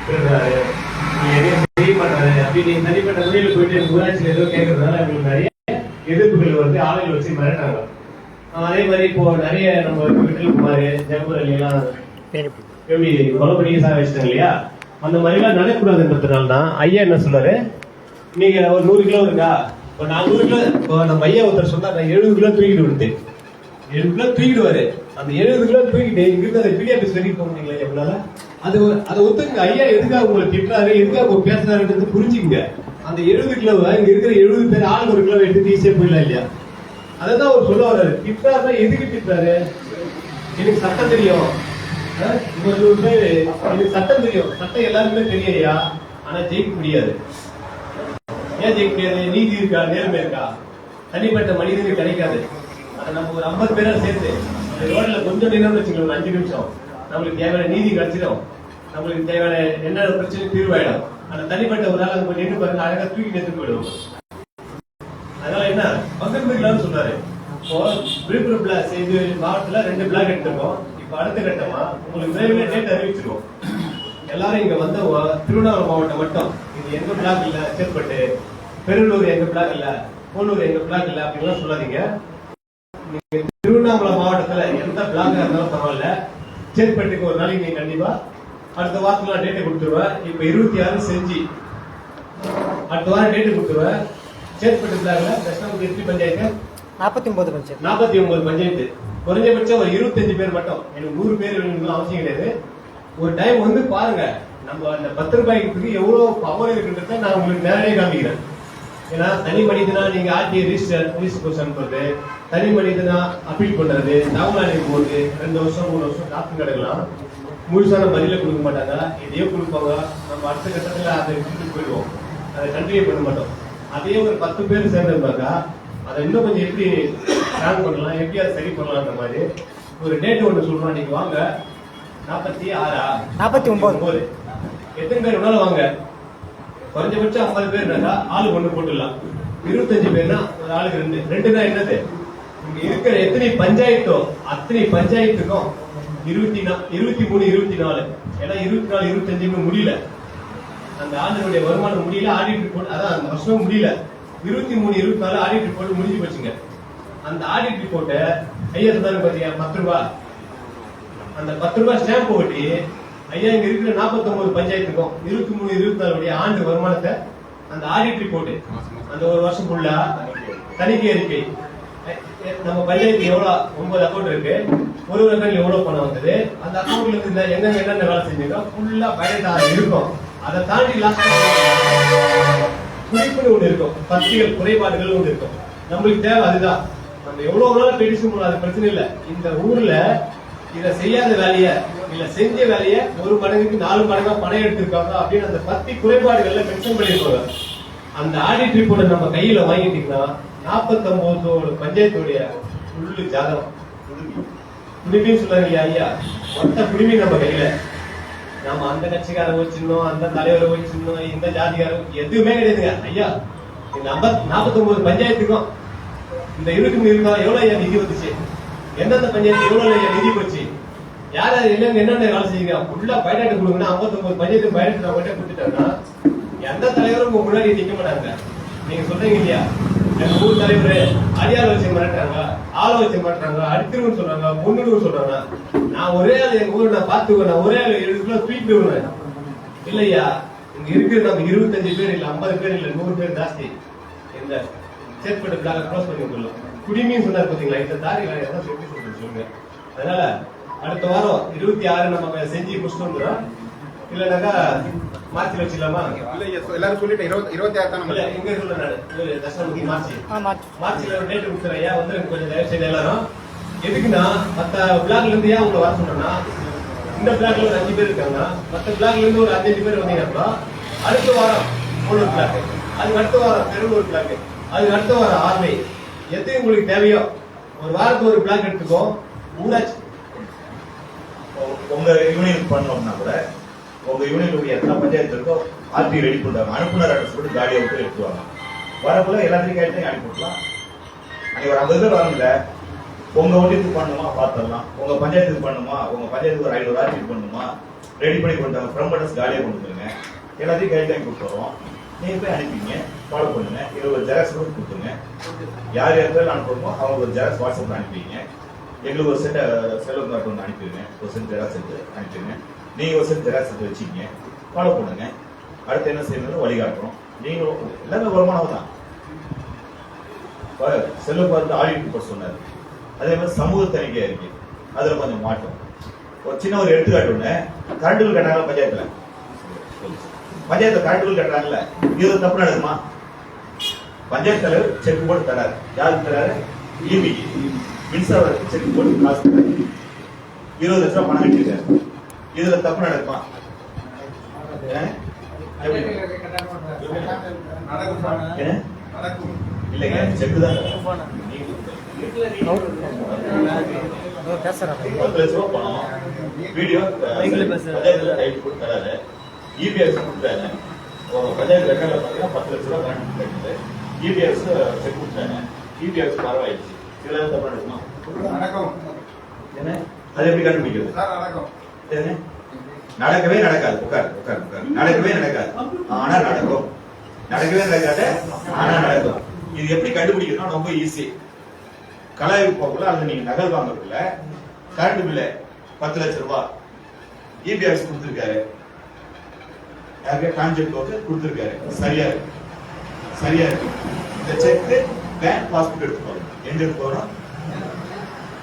தெரிய மாட்டாரு அப்படி தனிப்பட்ட முறையில் போயிட்டு ஊராட்சியில் ஏதோ கேட்கறதுனால அவங்களுக்கு நிறைய எதிர்ப்புகள் வந்து ஆளுகள் வச்சு மிரட்டாங்க. அதே மாதிரி இப்போ நிறைய நம்ம விட்டல் குமார் ஜெகபூர் அலி எல்லாம் எப்படி கொலை பண்ணி சாக வச்சிட்டாங்க இல்லையா, அந்த மாதிரி எல்லாம் நடக்கூடாதுன்றதுனால தான் ஐயா என்ன சொல்றாரு, நீங்க ஒரு 100 கிலோ இருக்கா, இப்போ நான் 100 கிலோ, இப்போ நம்ம ஐயா ஒருத்தர் சொன்னா நான் 70 கிலோ தூக்கிட்டு விடுது, 70 கிலோ தூக்கிடுவாரு. அந்த 70 கிலோ தூக்கிட்டு இங்கிருந்து அதை பிடிஆபீஸ் வரைக்கும் போக முடியல எவ்வளவு அதை ஒத்துங்க. ஐயா எதுக்காக உங்களை திட்டுறாரு, எதுக்காக உங்க பேசுறாருன்றது புரிஞ்சுங்க. அந்த 70 கிலோவை இங்க இருக்கிற 70 பேர் ஆளுக்கு 1 கிலோ எடுத்து ஈஸியா போயிடலாம் இல்லையா. அதான் அவர் சொல்ல வர்றாரு, திட்டாருன்னா எதுக்கு திட்டாரு, எனக்கு சட்டம் தெரியும், எனக்கு சட்டம் தெரியும், சட்டம் எல்லாருக்குமே தெரியா, ஆனா ஜெயிக்க முடியாது. ஏன் ஜெயிக்க முடியாது? நீதி இருக்கா, நேர்மை இருக்கா, தனிப்பட்ட மனிதனுக்கு கிடைக்காது. அதை நம்ம ஒரு 50 பேரா சேர்த்து ரோட்ல கொஞ்சம் நேரம் வச்சுக்கலாம், ஒரு 5 நிமிஷம் நம்மளுக்கு தேவையான நீதி கிடைச்சிடும், நம்மளுக்கு தேவையான என்ன பிரச்சனை தீர்வாயிடும். ஆனா தனிப்பட்ட ஒரு நாள் அங்க நின்று பாருங்க, அழகா தூக்கி எடுத்து போயிடுவோம். அதனால என்ன பகிர்ந்துக்கலாம்னு சொல்றாரு. இப்போ விழுப்புரம் மாவட்டத்துல 2 பிளாக் எடுத்திருக்கோம். இப்ப அடுத்த கட்டமா உங்களுக்கு விரைவில் டேட் அறிவிச்சிருவோம். எல்லாரும் இங்க வந்த திருவண்ணாமலை மாவட்டம் மட்டும் இது எங்க பிளாக் இல்ல, சேற்பட்டு பெருளூர் எங்க பிளாக் இல்ல, போலூர் எங்க பிளாக் இல்ல அப்படின்லாம் சொல்லாதீங்க. திருவண்ணாமலை மாவட்டத்துல எந்த பிளாக்கா இருந்தாலும் பரவாயில்ல, சேற்பட்டுக்கு ஒரு நாளைக்கு நீங்க கண்டிப்பா அடுத்த வாரத்துல டேட்டை கொடுத்துருவேன். இப்ப 26 செஞ்சு அடுத்த வாரம் டேட்டு கொடுத்துருவேன். சேற்பட்டு பிளாக்ல கிருஷ்ணாபுரம் எஸ்பி பஞ்சாயத்து 49 பஞ்சாயத்து, குறைஞ்சபட்சம் ஒரு 25 பேர் மட்டும். எனக்கு 100 பேர் வேணும்னு அவசியம் கிடையாது. ஒரு டைம் வந்து பாருங்க, நம்ம அந்த 10 ரூபாய்க்கு எவ்வளவு பவர் இருக்குன்றத நான் உங்களுக்கு நேரடியாக காமிக்கிறேன். ஏன்னா தனி மனிதனா நீங்க ஆர்டிஐ ரிஜிஸ்டர் அனுப்புறது, தனி மனிதனா அப்பீல் பண்றது, தகவல் போது 2 வருஷம் 3 வருஷம் காத்து கிடக்கலாம். முழுசான பதில கொடுக்க மாட்டாங்க, எதையோ கொடுப்பாங்க. நம்ம அடுத்த கட்டத்துல அதை விட்டுட்டு போயிடுவோம், அதை கண்டினியூ பண்ண மாட்டோம். அதே ஒரு 10 பேர் சேர்ந்திருந்தாக்கா அதை இன்னும் கொஞ்சம் எப்படி பிளான் பண்ணலாம், எப்படி அதை சரி பண்ணலாம்ன்ற மாதிரி ஒரு டேட் ஒன்று சொல்றோம். நீங்க வாங்க 49 எத்தனை பேர் வேணாலும் வாங்க. குறைஞ்சபட்சம் 50 பேர் இருந்தா ஆளு ஒண்ணு போட்டுடலாம். 25 பேர்னா ஒரு ஆளுக்கு 2 என்னது, இங்க இருக்கிற எத்தனை பஞ்சாயத்தோ அத்தனை பஞ்சாயத்துக்கும் 23 24, ஏன்னா 24 25 முடியல, அந்த ஆண்டுடைய வருமானம் முடியல, ஆடிட் ரிப்போர்ட் அதான் அந்த வருஷம் முடியல, 23 24 ஆடிட் ரிப்போர்ட் முடிஞ்சு போச்சுங்க. அந்த ஆடிட் ரிப்போர்ட்டை ஐயா சொன்னாரு பாத்தீங்க 10 ரூபாய், அந்த 10 ரூபாய் ஸ்டாம்ப் ஓட்டி ஐயா இங்க இருக்கிற 49 பஞ்சாயத்துக்கும் 23 24 ஆண்டு வருமானத்தை அந்த ஆடிட் ரிப்போர்ட் அந்த ஒரு வருஷம் ஃபுல்லா தணிக்கை அறிக்கை, நம்ம பஞ்சாயத்து எவ்வளவு 9 அக்கௌண்ட் இருக்கு, ஒரு அக்கௌண்ட்ல எவ்வளவு பணம் வந்தது, அந்த அக்கௌண்ட்ல இருந்து எங்க என்னென்ன வேலை செஞ்சிருக்கோம் ஃபுல்லா பயன் இருக்கும். அதை தாண்டி லாஸ்ட் குறிப்புன்னு ஒண்ணு இருக்கும், பத்திகள் குறைபாடுகள் ஒண்ணு இருக்கும். நம்மளுக்கு தேவை அதுதான். நம்ம எவ்வளவு நாள் பெடிஷன் பண்ணலாம், அது பிரச்சனை இல்லை. இந்த ஊர்ல இத செய்யாத வேலைய இல்ல செஞ்ச வேலைய 1 மடங்குக்கு 4 மடங்கா பணம் எடுத்திருக்காங்க அப்படின்னு அந்த 10 குறைபாடுகள்ல மென்ஷன் பண்ணிருப்பாங்க. அந்த ஆடிட் ரிப்போர்ட் நம்ம கையில வாங்கிட்டீங்கன்னா 49 பஞ்சாயத்துடைய உள்ளு ஜாதகம் குடிமைன்னு சொல்றாங்க ஐயா, மொத்த குடிமை நம்ம கையில. நம்ம அந்த கட்சிக்கார வச்சிருந்தோம், அந்த தலைவரை வச்சிருந்தோம், இந்த ஜாதிகாரம் எதுவுமே கிடையாதுங்க ஐயா. இந்த 49 பஞ்சாயத்துக்கும் இந்த 23 இருக்கா எவ்வளவு ஐயா நிதி வந்துச்சு, எந்தெந்த பஞ்சாயத்து எவ்வளவு நிதி போச்சு, யார் என்னென்ன வேலை செய்யுங்க ஃபுல்லா பயனாட்டு கொடுங்கன்னா 59 பஞ்சாயத்து பயனாட்டு நான் மட்டும் கொடுத்துட்டோம்னா எந்த தலைவரும் உங்க முன்னாடி நிக்க மாட்டாங்க. நீங்க சொல்றீங்க இல்லையா, எங்க ஊர் தலைவர் அடியாள் வச்சு மாட்டாங்க, ஆளை வச்சு மாட்டாங்க, அடித்துருன்னு சொல்றாங்க, பொண்ணுன்னு சொல்றாங்க. நான் ஒரே ஆள் எங்க ஊர் நான் பாத்துக்குவேன், நான் ஒரே ஆள் 7 கிலோ தூக்கிட்டு வருவேன் இல்லையா. இங்க இருக்கிற நம்ம 25 பேர் இல்ல 50 பேர் இல்ல 100 பேர் ஜாஸ்தி இந்த சேற்பட்டு பிளாக க்ளோஸ் பண்ணி விட்டுலாம். குடிமையும் சொன்னார் பாத்தீங்களா, இந்த தாரி எல்லாம் எப்படி சொல்றது சொல்லுங்க. அதனால அடுத்த வாரம் 26 நம்ம செஞ்சு முடிச்சுட்டு வந்துடும். இல்லனாக்கா மார்ச்ல வச்சிடலாமா? எல்லாரும் சொல்லிட்டு 26 தான் நம்ம எங்க சொல்ல தசமி மார்ச்ல டேட் கொடுத்துறையா வந்து கொஞ்சம் தயவு செய்து எல்லாரும். எதுக்குன்னா மத்த பிளாக்ல இருந்து ஏன் உங்களை வர சொன்னா, இந்த பிளாக்ல ஒரு 5 பேர் இருக்காங்கன்னா மத்த பிளாக்ல இருந்து ஒரு 5 பேர் வந்தீங்கன்னா அடுத்த வாரம் போலூர் பிளாக், அதுக்கு அடுத்த வாரம் பெருளூர் பிளாக், அதுக்கு அடுத்த வாரம் ஆர்மை, எது உங்களுக்கு தேவையோ ஒரு வாரத்துக்கு ஒரு பிளாக் எடுத்துக்கோ. ஊராட்சி உங்க யூனியன் பண்ணோம்னா கூட உங்க யூனியனுடைய எத்தனை பஞ்சாயத்து இருக்கோ ஆர்டி ரெடி பண்ணுவாங்க, அனுப்புனர் அட்ரஸ் கூட காலியை விட்டு எடுத்துவாங்க. வரக்குள்ள எல்லாத்தையும் கேட்டு அனுப்பிவிடலாம். அன்னைக்கு ஒரு 50 பேர் வரல, உங்க ஒன்றியத்துக்கு பண்ணுமா பார்த்துடலாம், உங்க பஞ்சாயத்துக்கு பண்ணுமா, உங்க பஞ்சாயத்துக்கு ஒரு 500 ஆர்டி பண்ணுமா, ரெடி பண்ணி கொண்டு ப்ரமோட்டர்ஸ் காலியாக கொண்டு வந்துருங்க, எல்லாத்தையும் கைட் வாங்கி கொடுத்துறோம். நீங்க போய் அனுப்பிங்க, ஃபாலோ பண்ணுங்க. இதில் ஒரு ஜெராக்ஸ் கூட கொடுத்துருங்க. யார் யாருக்காவது அனுப்புறோமோ அவங்க ஒரு ஜெராக்ஸ் வாட்ஸ்அப்பில் அனுப்பிங்க. எங்களுக்கு ஒரு செட் செலவு கார்டு ஒன்று அனுப்பிடுங்க, ஒரு செட் ஜெராக்ஸ் எடுத்து அனுப்பிடுங்க. நீங்க ஒரு செட் ஜெராக்ஸ் எடுத்து வச்சுக்கிங்க, ஃபாலோ பண்ணுங்க. அடுத்து என்ன செய்யணும் வழிகாட்டுறோம். நீங்களும் எல்லாமே வருமானம் தான். செல்வ பார்த்து ஆடிட் ரிப்போர்ட் சொன்னாரு. அதே மாதிரி சமூக தணிக்கை இருக்கு, அதுல கொஞ்சம் மாற்றம். ஒரு சின்ன ஒரு எடுத்துக்காட்டு ஒண்ணு, கரண்ட் பில் கட்டுறாங்க பஞ்சாயத்துல. பஞ்சாயத்துல கரண்ட் பில் கட்டுறாங்கல்ல, இது தப்பு நடக்குமா? பஞ்சாயத்து தலைவர் செக் போட்டு தராரு. யாருக்கு தராரு? ஈபி மின்சாரத்துக்கு செக் போட்டு காசு தராரு. 20 லட்சம் பணம் கட்டிருக்காரு. இதுல தப்பு நடக்குமா? இல்லைங்க, செக் தான் 10 லட்ச ரூபா பணம் வீடியோ பஞ்சாயத்துல ரைட் போட்டு தராரு. இபிஎஸ் கொடுத்தாரு. பஞ்சாயத்து ரெக்கார்ட்ல பாத்தீங்கன்னா 10 லட்ச ரூபா கரண்ட் கட்டுது. இபிஎஸ் செக் கொடுத்தாங்க. இபிஎஸ் பரவாயிடுச்சு. இதுல தப்பு நடக்குமா? என்ன அது எப்படி கண்டுபிடிக்கிறது? நடக்கவே நடக்காது. உட்காரு உட்காரு உட்காரு. நடக்கவே நடக்காது, ஆனா நடக்கும். நடக்கவே நடக்காது, ஆனா நடக்கும். இது எப்படி கண்டுபிடிக்கிறதுனா ரொம்ப ஈஸி. கலாய்வு போகல அல்லது நீங்க நகல் வாங்கக்குள்ள கரண்ட் பில்ல 10 லட்சம் ரூபாய் இபிஎஸ் கொடுத்திருக்காரு. யாருக்கு? கான்செப்ட் கொடுத்திருக்காரு. சரியா இருக்கு, சரியா இருக்கு. இந்த செக் பேங்க் பாஸ்புக் எடுத்து போகணும். எங்க எடுத்து போகணும்?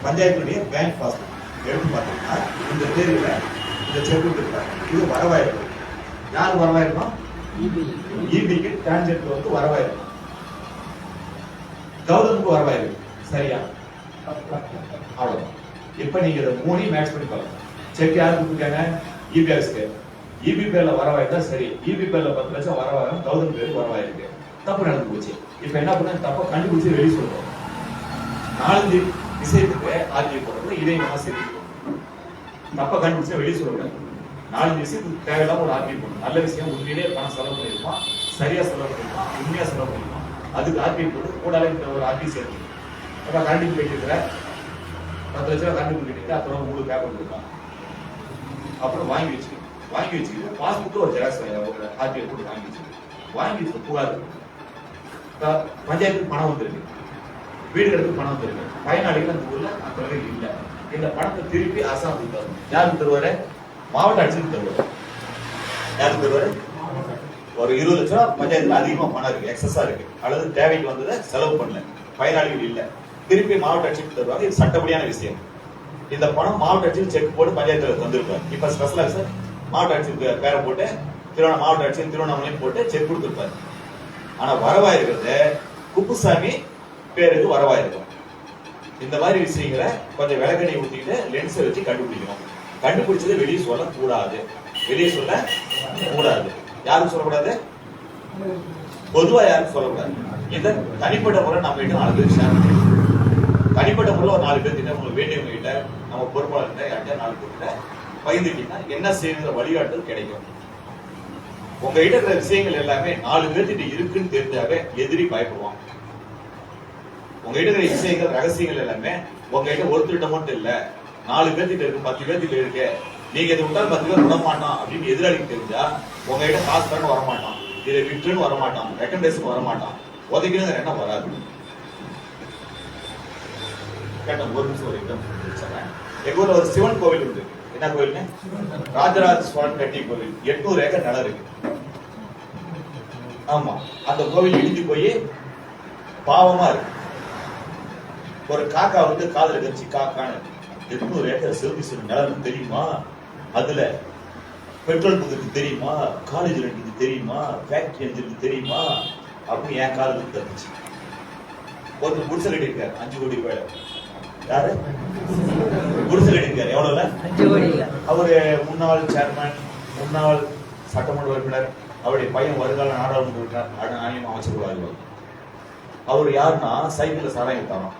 பஞ்சாயத்துடைய பேங்க் பாஸ்புக் எடுத்து பார்த்தீங்கன்னா இந்த தேதியில இந்த செக் இருக்காரு. இது வரவாயிருக்கும். யார் வரவாயிருக்கும்? இபிக்கு டிரான்செக்ட் வந்து வரவாயிருக்கும். கௌதமுக்கு வரவாயிருக்கு. சரியா? அவ்வளவுதான். இப்ப நீங்க இதை மூணையும் மேட்ச் பண்ணி பாருங்க. செக் யாருக்கு கொடுத்துருக்காங்க? இபிஎஸ்க்கு. இபி பேர்ல வரவாயிருந்தா சரி. இபி பேர்ல 10 லட்சம் வரவாயிரும், கௌதம் பேருக்கு வரவாயிருக்கு. தப்பு நடந்து போச்சு. இப்ப என்ன பண்ண? தப்ப கண்டுபிடிச்சு வெளியே சொல்றோம். 4 விஷயத்துக்கு ஆர்ஜி போடுறது இதே மாதிரி தப்ப கண்டுபிடிச்சா வெளியே சொல்லக்கூடாது. 4 விஷயத்துக்கு தேவையில்லாம ஒரு ஆர்ஜி போடணும். நல்ல விஷயம் உண்மையிலேயே பணம் செலவு பண்ணிருப்பான், சரியா செலவு பண்ணிருப்பான், உண்மையா செலவு பண்ணிருப்பான். அதுக்கு ஆர்டி போட்டு கூடாலே ஒரு ஆர்டி சேர்த்து அப்ப கரண்ட் பில் கட்டிருக்கிற 10 லட்ச ரூபா கரண்ட் பில் கட்டிட்டு அப்புறம் 3 பேப்பர் கொடுப்பான். அப்புறம் வாங்கி வச்சுக்கிட்டு பாஸ்புக்கு ஒரு ஜெராக்ஸ் ஆர்டிஐ போட்டு வாங்கி வச்சுட்டு புகார். பஞ்சாயத்துக்கு பணம் வந்திருக்கு, வீடு எடுத்து பணம் வந்திருக்கு. பயனாளிகள் அந்த ஊர்ல அந்த வகையில் இல்லை. இந்த பணத்தை திருப்பி அரசாங்கம் கொடுத்தாரு. யாருக்கு தருவாரு? மாவட்ட ஆட்சியருக்கு தருவாரு. யாருக்கு தருவாரு? ஒரு 20 லட்சம் ரூபாய் பஞ்சாயத்துல அதிகமா பணம் இருக்கு, எக்ஸஸா இருக்கு, அல்லது தேவைக்கு வந்ததை செலவு பண்ணல, பயனாளிகள் இல்ல, திருப்பி மாவட்ட ஆட்சியருக்கு தருவாங்க. இது சட்டப்படியான விஷயம். இந்த பணம் மாவட்ட ஆட்சியர் செக் போட்டு பஞ்சாயத்துல தந்திருப்பாரு. இப்ப ஸ்பெஷல் ஆஃபீஸர் மாவட்ட ஆட்சியருக்கு பேரை போட்டு மாவட்ட ஆட்சியர் திருவண்ணாமலையும் போட்டு செக் கொடுத்துருப்பாரு. ஆனா வரவாயிருக்கிறது குப்புசாமி பேருக்கு வரவாயிருக்கும். இந்த மாதிரி விஷயங்களை கொஞ்சம் விளக்கணை ஊத்திட்டு லென்ஸை வச்சு கண்டுபிடிக்கணும். கண்டுபிடிச்சதை வெளியே சொல்லக்கூடாது. வெளியே சொல்ல கூடாது. யாரும் சொல்லக்கூடாது? பொதுவா யாரும் சொல்லக்கூடாது. இந்த தனிப்பட்ட முறை நம்ம கிட்ட 4 பேர் ஷேர் பண்ணிக்கணும். தனிப்பட்ட முறை ஒரு 4 பேர் கிட்ட உங்களுக்கு வேண்டியவங்க கிட்ட நம்ம பொறுப்பாளர் கிட்ட யார்கிட்ட 4 பேர் கிட்ட பகிர்ந்துக்கிட்டா என்ன செய்யுற வழிகாட்டுதல் கிடைக்கும். உங்ககிட்ட இருக்கிற விஷயங்கள் எல்லாமே 4 பேர்கிட்ட இருக்குன்னு தெரிஞ்சாவே எதிரி பயப்படுவான். உங்ககிட்ட இருக்கிற விஷயங்கள் ரகசியங்கள் எல்லாமே உங்ககிட்ட ஒருத்தர்கிட்ட மட்டும் இல்ல, 4 பேர்கிட்ட இருக்கு, 10 பேர்கிட்ட இருக்கு. நீங்க இதை விட்டால் 10 பேர் விட மாட்டான் அப்படின்னு எதிராளிக்கு தெரிஞ்சா உங்ககிட்ட காசு தரணும் வரமாட்டான், இதை விட்டுன்னு வரமாட்டான், ரெக்கமெண்டேஷன் வரமாட்டான், உதைக்கணுங்கிற எண்ணம் வராது. கேட்டேன் ஒரு நிமிஷம் ஒரு எக்ஸாம்பிள். எங்க ஊர்ல ஒரு சிவன் கோவில் உண்டு. என்ன கோவில்னு? ராஜராஜ சோழன் கட்டிய கோவில். 800 ஏக்கர் நிலம் இருக்கு. ஆமா, அந்த கோவில் இடிஞ்சு போய் பாவமா இருக்கு. ஒரு காக்கா வந்து காதல கழிச்சு காக்கான்னு 800 ஏக்கர் சர்வீஸ் நிலம் தெரியுமா? அதுல பெட்ரோல் பங்குக்கு தெரியுமா? காலேஜ் ரெண்டுக்கு தெரியுமா? ஃபேக்டரி எஞ்சிருக்கு தெரியுமா? அப்படின்னு என் காதலுக்கு தெரிஞ்சு ஒருத்தர் குடிசை கட்டியிருக்காரு 5 கோடி ரூபாய். யாரு குடிசை கட்டியிருக்காரு? எவ்வளவுல? 5 கோடி. அவரு முன்னாள் சேர்மன், முன்னாள் சட்டமன்ற உறுப்பினர், அவருடைய பையன் வருங்கால நாடாளுமன்ற உறுப்பினர், ஆணையம் அமைச்சர். அவர் யாருன்னா சைக்கிள்ல சாராயம் வித்தாராம்.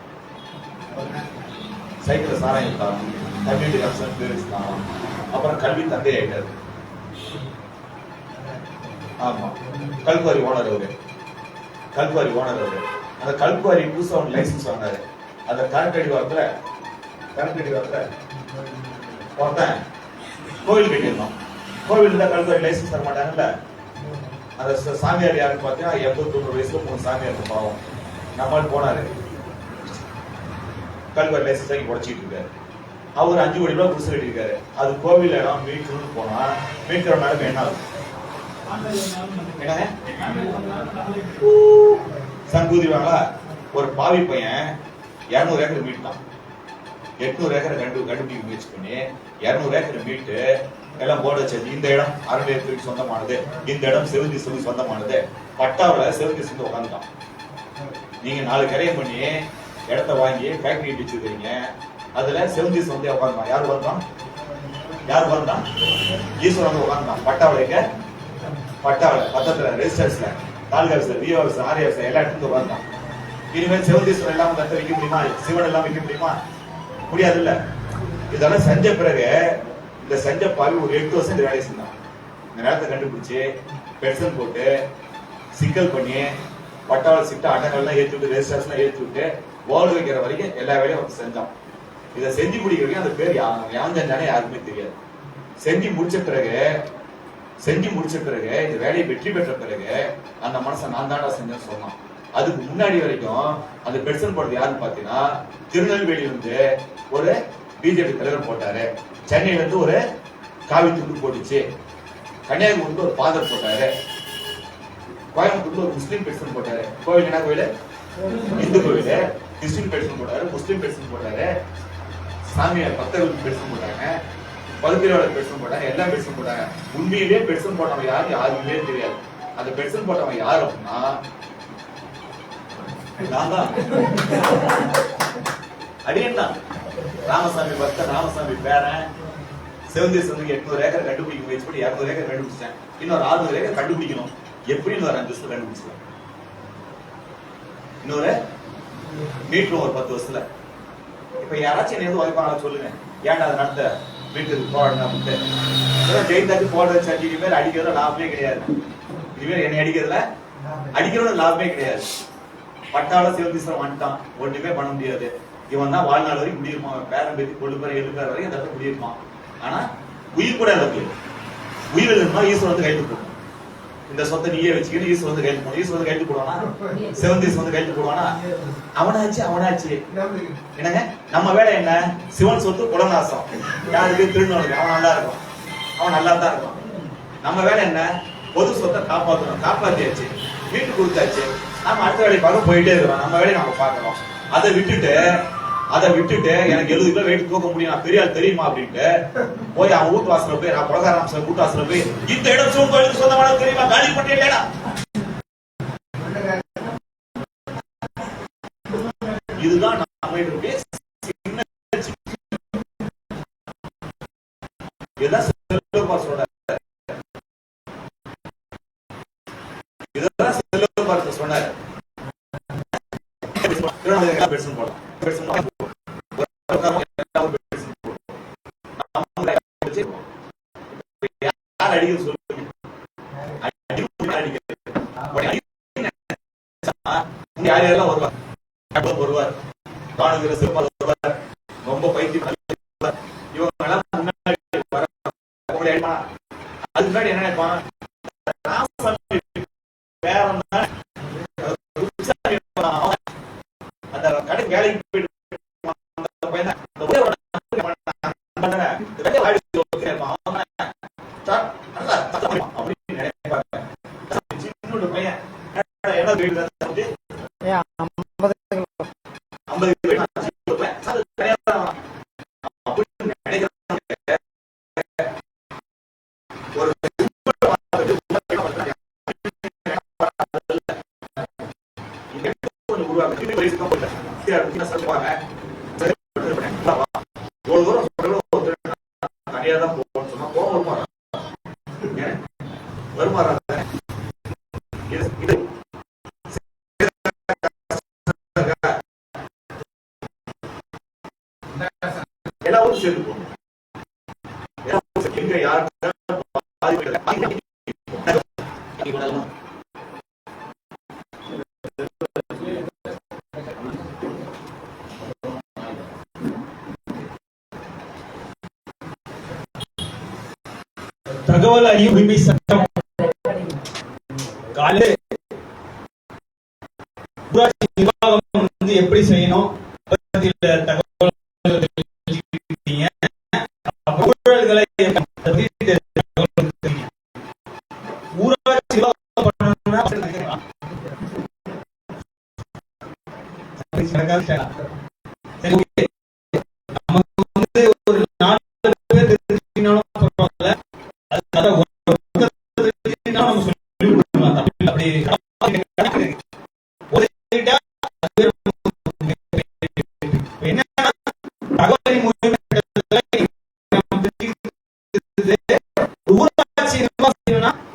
சைக்கிள்ல சாராயம் வித்தாராம். கம்யூனிட்டி கன்சர்ன் பேர் வச்சுட்டாராம். அப்புறம் கல்வி தந்தை ஆயிட்டாரு. ஆமா, கல்குவாரி ஓனர் அவரு. கல்குவாரி ஓனர் அவரு. அந்த கல்குவாரி புதுசா ஒன்று லைசன்ஸ் வாங்கினாரு. அந்த கரண்ட் அடி வாரத்துல ஒருத்தன் கோவில் கட்டியிருந்தோம். கோவில் இருந்தா கல்குவாரி லைசன்ஸ் தர மாட்டாங்கல்ல. அந்த சாமியார் யாருன்னு பார்த்தீங்கன்னா 80-90 வயசுல 3 சாமியார் பாவம். நம்மால் போனாரு, கல்குவாரி லைசன்ஸ் வாங்கி உடச்சிட்டு இருக்காரு. அவர் 5 கோடி ரூபாய் குடிசை கட்டியிருக்காரு. அது கோவில் இடம் மீட்கணும்னு போனா மீட்கிற நேரம் என்ன ஆகும்? சங்கூதிவாங்களா? ஒரு பாவி பையன் 200 ஏக்கர் மீட்டான். 800 ஏக்கரை கண்டுபிடிக்க முயற்சி பண்ணி 200 ஏக்கர் மீட்டு எல்லாம் போர்டு வச்சது. இந்த இடம் அறநிலையத்துறைக்கு சொந்தமானது, இந்த இடம் சிவந்தீஸ்வருக்கு சொந்தமானது. பட்டாவில் சிவந்தீஸ்வரர் உட்காந்துட்டான். நீங்க 4 கரையம் பண்ணி இடத்த வாங்கி ஃபேக்டரி வச்சிருக்கீங்க. அதுல சிவந்தீஸ் வந்து உட்காந்துட்டான். யார் உட்காந்தான்? யார் உட்காந்தான்? ஈஸ்வரன் வந்து உட்காந்துட்டான். பட்டாவில் பட்டாவில் பத்தத்துல ரெஜிஸ்டர்ஸ்ல தாலுகாஸ்ல விஓஎஸ் ஆர்எஸ் எல்லா இடத்துக்கும் உட்காந்துட்டான். இனிமேல் சிவந்தீஸ்வரன் எல்லாம் கத்த வைக்க முடியுமா? சிவன் எல்லாம் வைக்க முடியுமா? முடியாது இல்ல. இதெல்லாம் செஞ்ச பிறகு இந்த செஞ்ச பாவி ஒரு 8 வருஷம் இந்த வேலையை செஞ்சான். இந்த நேரத்தை கண்டுபிடிச்சு பெர்சன் போட்டு சிக்கல் பண்ணி பட்டாவல் சிட்ட அட்டங்கள்லாம் ஏற்றி விட்டு ரெஜிஸ்டர்ஸ் எல்லாம் ஏற்றி விட்டு போர்டு வைக்கிற வரைக்கும் எல்லா வேலையும் வந்து செஞ்சான். இதை செஞ்சு முடிக்கிற வரைக்கும் அந்த பேர் யான் செஞ்சானே யாருக்குமே தெரியாது. செஞ்சு முடிச்ச பிறகு இந்த வேலையை வெற்றி பெற்ற பிறகு அந்த மனசை நான் தாண்டா செஞ்சேன்னு சொன்னான். அதுக்கு முன்னாடி வரைக்கும் அந்த பெர்சன் போடுறது யாருன்னு பாத்தீங்கன்னா, திருநெல்வேலியில இருந்து ஒரு பிஜேபி தலைவர் போட்டாரு, சென்னையில இருந்து ஒரு காவி துண்டு போட்டுச்சு, கன்னியாகுமரிக்கு ஒரு ஃபாதர் போட்டாரு, கோயம்புத்தூர்ல ஒரு முஸ்லீம் பெர்சன் போட்டாரு. கோவில் என்ன கோயில்? இந்து கோவில். கிறிஸ்டின் பெர்சன் போட்டாரு, முஸ்லீம் பெர்சன் போட்டாரு, சாமியார் பக்தர்களுக்கு பெர்சன் போட்டாங்க, பகுதியாளர் பெர்சன் போட்டாங்க, எல்லாம் பெர்சன் போட்டாங்க. உண்மையிலேயே பெர்சன் போட்டவன் யாருக்குமே தெரியாது. அந்த பெர்சன் போட்டவன் யார் அப்படின்னா நான் தான், அடியன் தான். ராமசாமி பக்தர், ராமசாமி பேரன். சிவந்தீஸ்வரனுக்கு 800 ஏக்கர் கண்டுபிடிக்க முயற்சி பண்ணி 200 ஏக்கர் கண்டுபிடிச்சேன். இன்னொரு 600 ஏக்கர் கண்டுபிடிக்கணும். எப்படி இன்னொரு 5 வருஷத்துல கண்டுபிடிச்சேன். இன்னொரு மீட்டரும் ஒரு 10 வருஷத்துல. இப்ப யாராச்சும் என்ன வாய்ப்பாங்களா சொல்லுங்க, ஏன்டா அதை நடத்த வீட்டுக்கு போடணும் அப்படின்ட்டு. ஜெயித்தாச்சு போடுற சட்டி இனிமேல் அடிக்கிறதுல லாபமே கிடையாது. இனிமேல் என்னை அடிக்கிறதுல லாபமே கிடையாது. பட்டாள சிவந்தீஸ்வரன் வந்துட்டான், ஒண்ணுமே பண்ண முடியாது. இவன் தான் வாழ்நாள் வரைக்கும் முடியிருப்பான். பேரம் பேத்தி கொண்டு போற எழுதுற வரைக்கும் அந்த முடியிருப்பான். ஆனா உயிர் கூட இழப்பு. உயிர் எழுதுனா ஈஸ்வரன் வந்து கைது போடும். இந்த சொத்தை நீயே வச்சுக்கிட்டு ஈஸ்வரன் வந்து கைது போடும். ஈஸ்வரன் வந்து கைது போடுவானா? சிவந்தீஸ்வரன் வந்து கைது போடுவானா? அவனாச்சு என்னங்க. நம்ம வேலை என்ன? சிவன் சொத்து குலநாசம். யாருக்கு? திருநெல்வேலி. அவன் நல்லா இருக்கும், அவன் நல்லா தான் இருக்கும். நம்ம வேலை என்ன? பொது சொத்தை காப்பாற்றணும். காப்பாத்தியாச்சு, வீட்டு கொடுத்தாச்சு. நாம அடுத்த வேலையை பார்க்க போயிட்டே இருக்கிறோம். நம்ம வேலையை நாம பார்க்கணும். அதை விட்டுட்டு எனக்கு 70 கிலோ வெயிட் தூக்க முடியும், நான் பெரிய ஆள் தெரியுமா அப்படின்ட்டு போய் அவன் வீட்டு வாசல போய், நான் கொலகாரம் வீட்டு வாசல போய், இந்த இடம் சிவன் கோயிலுக்கு சொந்தமான தெரியுமா, காலி பண்ணிடலடா. இதுதான் நம்ம இதெல்லாம் செல்வகுமார் சொன்னார். இதெல்லாம் செல்வகுமார் சொன்னார். பெர்சன் போடலாம். யார் அடிக்கிறது சொல்லுங்க. யார் யாரெல்லாம் வருவார்? ராணுவ சிறுபால் வருவார், ரொம்ப பைத்தியம். இவங்க எல்லாம் முன்னாடி அதுக்கு முன்னாடி என்ன நினைப்பான்? அந்த கடை வேலைக்கு போயிட்டு எல்லாரும் சேர்ந்து போகணும். எங்க யாருக்கு தகவல் அறியும் உரிமை சட்டம் காலை ஊராட்சி நிர்வாகம் வந்து எப்படி செய்யணும் தகவல் ஊழல்களை ஊராட்சி ஒரு 4 பேர் தெரிஞ்சுக்கணும் சொல்றாங்கல்ல, அது நம்ம சொல்லி கொடுக்கலாம். அப்படி என்ன தகவல் ஊராட்சி நிர்வாகம்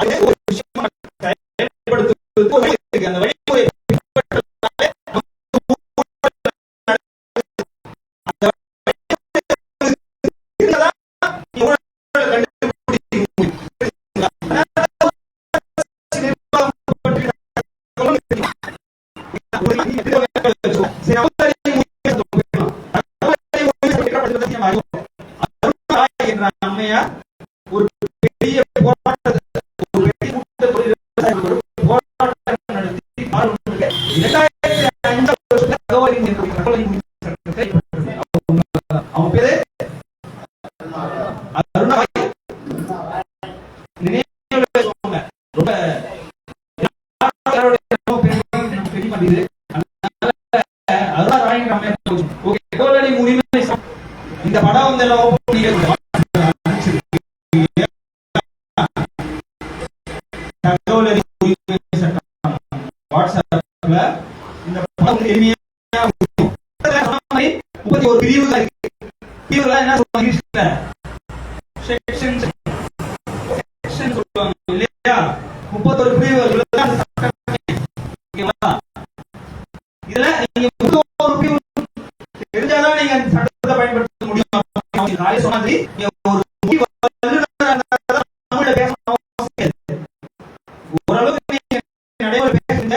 அது ஒரு விஷயம் செயல்படுத்துவது அந்த வழிமுறை அம்மையார் ஒரு பெரிய போராட்டம் நடத்தி 2005 அவன் பேரு இந்த படம் வந்து வாட்ஸ்அப்ல இந்த படம் எளிமையா 31 பிரிவுகள் இருக்கு. பிரிவுகள் என்ன சொல்லுவாங்க? செக்ஷன் சொல்லுவாங்க இல்லையா? 31 பிரிவுகள் இதுல நீங்க 31 பிரிவு தெரிஞ்சாதான் நீங்க அந்த சட்டத்தை பயன்படுத்த முடியும். காலையில் சொன்ன மாதிரி ஒரு தமிழ்ல பேசணும் ஓரளவுக்கு நீங்க நடைமுறை பேசுங்க.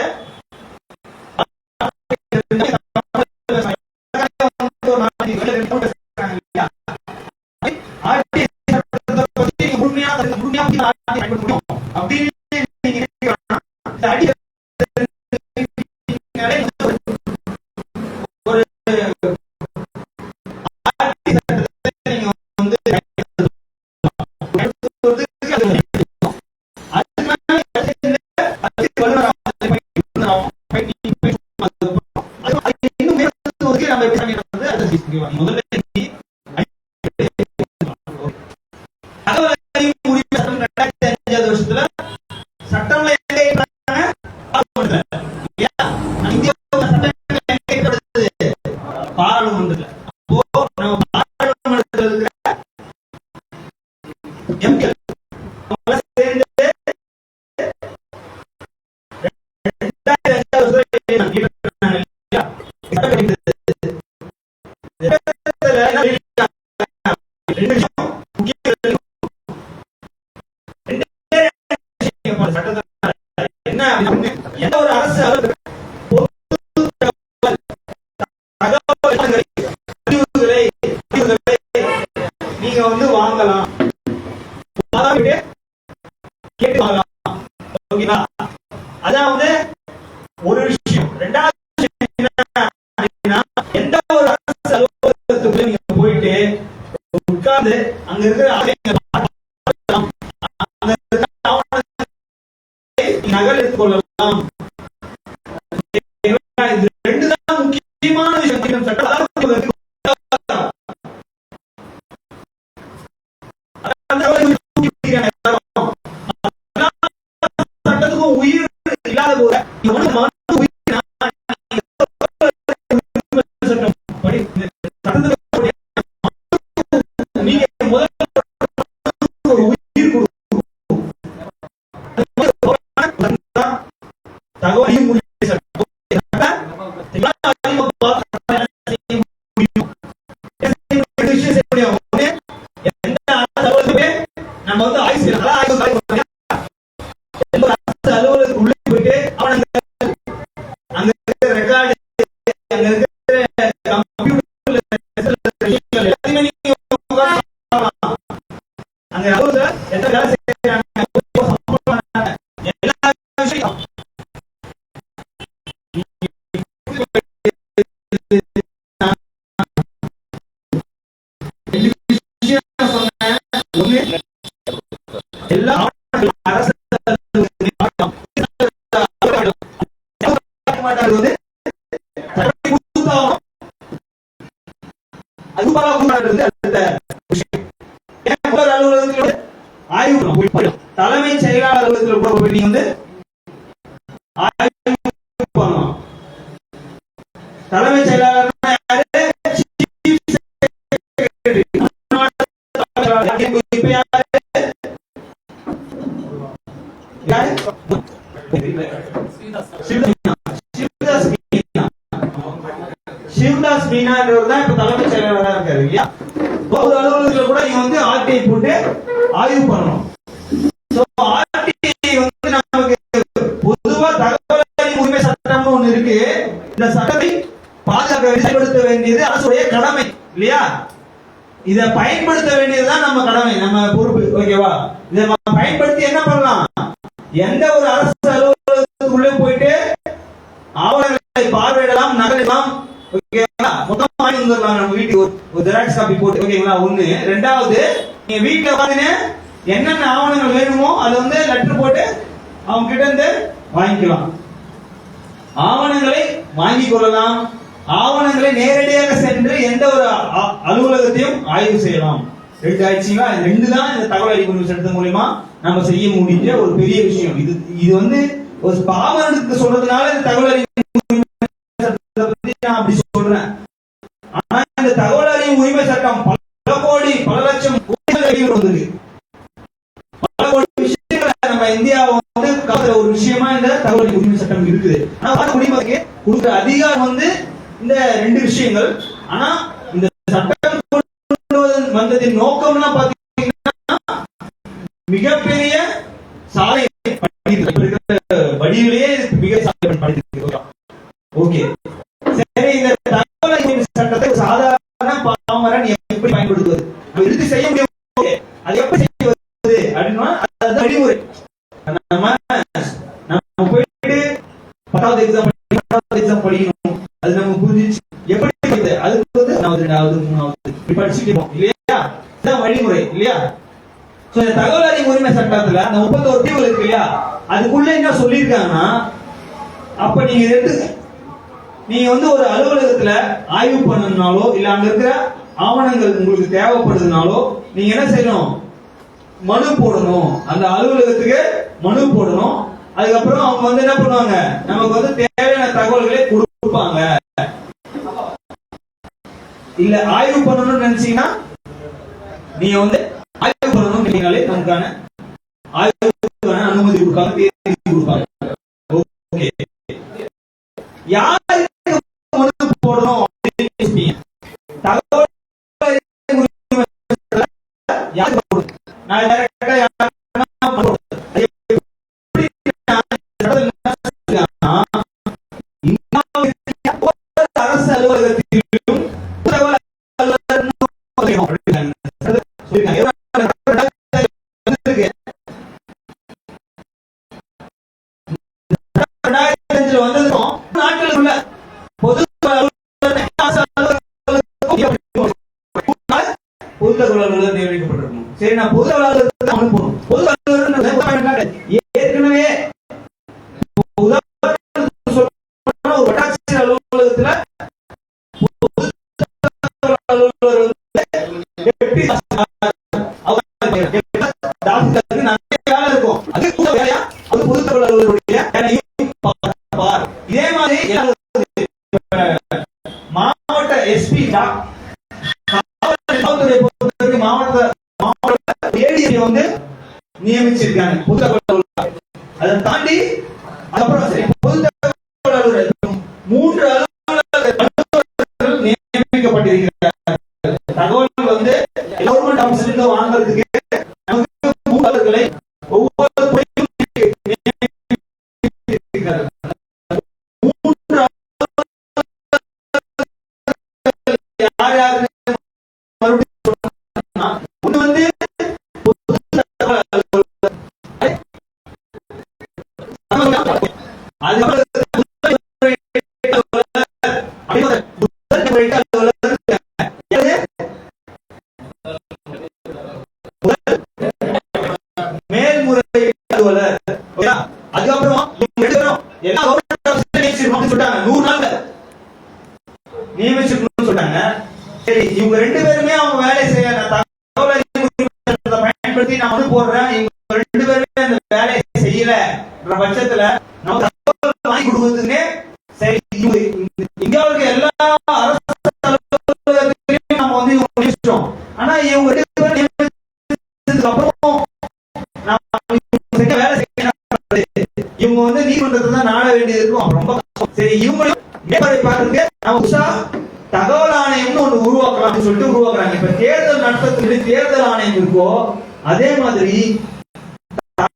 எந்த ஒரு அரசு நீங்க வந்து வாங்கலாம், கேட்டு வாங்கலாம். ஓகேங்களா? அதாவது ஒரு விஷயம். ரெண்டாவது எந்த ஒரு அரசு அலுவலகத்துக்குள்ள நீங்க போயிட்டு உட்கார்ந்து அங்க இருக்கிற நகல் எடுத்துக்கொள்ளலாம். இது ரெண்டு தான் முக்கியமான விஷயம். சட்டத்துக்கும் உயிர் இல்லாத போது நீங்க முதல் அலுவலகத்துல கூட போய் நீங்க வந்து ஆய்வு பண்ணலாம். தலைமைச் செயலாளர் சிவதாஸ் மீனான்றவர் தான் இப்ப தலைமைச் செயலாளராக இருக்காரு இல்லையா? ஒரு அலுவலகத்துல கூட நீங்க வந்து ஆர்டிஐ போட்டு ஆய்வு பண்ணணும். ஆர்டிஐ வந்து நமக்கு பொதுவா தகவல் அறியும் உரிமை சட்டம்னு ஒண்ணு இருக்கு. இந்த சட்டத்தை பாதுகாக்க செயல்படுத்த வேண்டியது அரசுடைய கடமை இல்லையா? இத பயன்படுத்த வேண்டியதுதான் நம்ம கடமை, நம்ம பொறுப்பு. ஓகேவா? இதை நம்ம பயன்படுத்தி என்ன பண்ணலாம்? எந்த ஒரு அரசு அலுவலகத்துக்குள்ளே போயிட்டு ஆவணங்களை பார்வையிடலாம், நகலெல்லாம். ஓகேங்களா? மொத்தமா வாங்கி வந்துடலாம் நம்ம வீட்டுக்கு ஒரு ஜெராக்ஸ் காப்பி போட்டு. ஓகேங்களா? ஒண்ணு. ரெண்டாவது, நீங்க வீட்டுல உட்காந்து என்னென்ன ஆவணங்கள் வேணுமோ அதை வந்து லெட்டர் போட்டு அவங்க கிட்ட இருந்து வாங்கிக்கலாம். ஆவணங்களை வாங்கிக் கொள்ளலாம். ஆவணங்களை நேரடியாக சென்று எந்த ஒரு அலுவலகத்தையும் ஆய்வு செய்யலாம். ரெண்டு ஆயிடுச்சுங்களா? ரெண்டு தான் இந்த தகவல் அறியும் உரிமை சட்டத்தின் மூலமா நம்ம செய்ய முடிஞ்ச ஒரு பெரிய விஷயம். இது வந்து ஒரு பாமரனுக்கு சொல்றதுனால இந்த தகவல் அறியும் உரிமை சட்டத்தை பத்தி நான் அப்படி சொல்றேன். ஆனா இந்த தகவல் அறியும் உரிமை சட்டம் பல கோடி, பல லட்சம் வந்திருக்கு. பல கோடி விஷயங்களை நம்ம இந்தியாவை வந்து காத்துற ஒரு விஷயமா இந்த தகவல் அறியும் உரிமை சட்டம் இருக்குது. ஆனா குடிமக்களுக்கு கொடுக்குற அதிகாரம் வந்து இந்த ரெண்டு விஷயங்கள். ஆனா இந்த சட்டம் வந்ததின் நோக்கம்லாம் பாத்தீங்கன்னா மிகப்பெரிய சாலை வடிவிலேயே மிக சாலை. ஓகே, சரி. இந்த தகவல் அறியும் சட்டத்தை சாதாரண பாமரன் எப்படி பயன்படுத்துவது, இறுதி செய்ய முடியும், அது எப்படி செய்வது அப்படின்னா அது வழிமுறை. நம்ம போயிட்டு 10வது எக்ஸாம் படிக்கணும், அது நம்ம புரிஞ்சிச்சு. எப்படி அதுக்கு வந்து 2வது 3வது படிச்சுட்டு இல்லையா? இதுதான் வழிமுறை இல்லையா? தகவல் அறியும் உரிமை சட்டத்துல அந்த 31 பிரிவுகள் இருக்கு இல்லையா? அதுக்குள்ள என்ன சொல்லியிருக்காங்கன்னா, அப்ப நீங்க வந்து ஒரு அலுவலகத்துல ஆய்வு பண்ணணும்னாலோ இல்ல அங்க இருக்கிற ஆவணங்கள் உங்களுக்கு தேவைப்படுதுனாலோ நீங்க என்ன செய்யணும்? மனு போடணும். அந்த அலுவலகத்துக்கு மனு போடணும். அதுக்கப்புறம் அவங்க வந்து என்ன பண்ணுவாங்க? நமக்கு வந்து தேவையான தகவல்களை கொடுப்பாங்க. இல்ல ஆய்வு பண்ணணும்னு நினைச்சீங்கன்னா நீங்க வந்து ஆய்வு பண்ணணும் கேட்டீங்களே நமக்கான ஆய்வுக்கான அனுமதி கொடுப்பாங்க, தேதி கொடுப்பாங்க. ஓகே, யாருக்கு மனு போடணும் அப்படின்னு தகவல் யாருக்கு போடணும்? நான் டைரக்டா அரசு அலுவலகத்திலும் வந்ததும் நாட்டில் உள்ள பொது தகவல் நியமிக்கப்பட்டிருக்கணும். சரி, நான் பொது அலுவலகத்துக்கு அனுப்பணும். பொது அலுவலகம் ஏற்கனவே ஒரு வட்டாட்சியர் அலுவலகத்துல இதே மாதிரி மாவட்ட எஸ்பி மாவட்ட ஏடிஎம் வந்து நியமிச்சிருக்காங்க பொது தகவல். அதை தாண்டி அப்புறம் சரி, பொது தகவல் அலுவலர் 3 அலுவலர்கள் நியமிக்கப்பட்டிருக்கிறார். தகவல் வந்து கவர்மெண்ட் ஆபீஸ்ல இருந்து வாங்குறதுக்கு நமக்கு 3 அலுவலர்களை ஒவ்வொரு துறையும் நியமிக்கிறார்கள். 3 யார் யார் ஒண்ணு வந்து மேல்முறையீட்டு அலுவலர். அதுக்கப்புறம் எல்லா சொல்லிட்டாங்க 100 நாள்ல நியமிச்சிருக்கணும்னு சொல்றாங்க. சரி, இவங்க 2 பேருமே அவங்க வேலை செய்ய தகவல் அறியும் உரிமை சட்டத்தை பயன்படுத்தி நான் வந்து போடுறேன். இவங்க 2 பேருமே அந்த வேலையை பட்சத்துல நம்ம தகவல் வாங்கி கொடுக்குறதுக்கு சரி இந்தியாவுக்கு எல்லா அரசு அலுவலகத்திலையும் நம்ம வந்து இவங்க நியமிச்சிட்டோம். ஆனா இவங்க நியமிச்சதுக்கு அப்புறம் வேலை செய்ய இவங்க வந்து நீதிமன்றத்தை தான் நாட வேண்டியது இருக்கும். ரொம்ப சரி இவங்களையும் மேம்படுத்தி பார்க்கறதுக்கு நம்ம புதுசா தகவல் ஆணையம்னு ஒண்ணு உருவாக்கலாம் சொல்லிட்டு உருவாக்குறாங்க. இப்ப தேர்தல் நடத்துறதுக்கு தேர்தல் ஆணையம் இருக்கோ அதே மாதிரி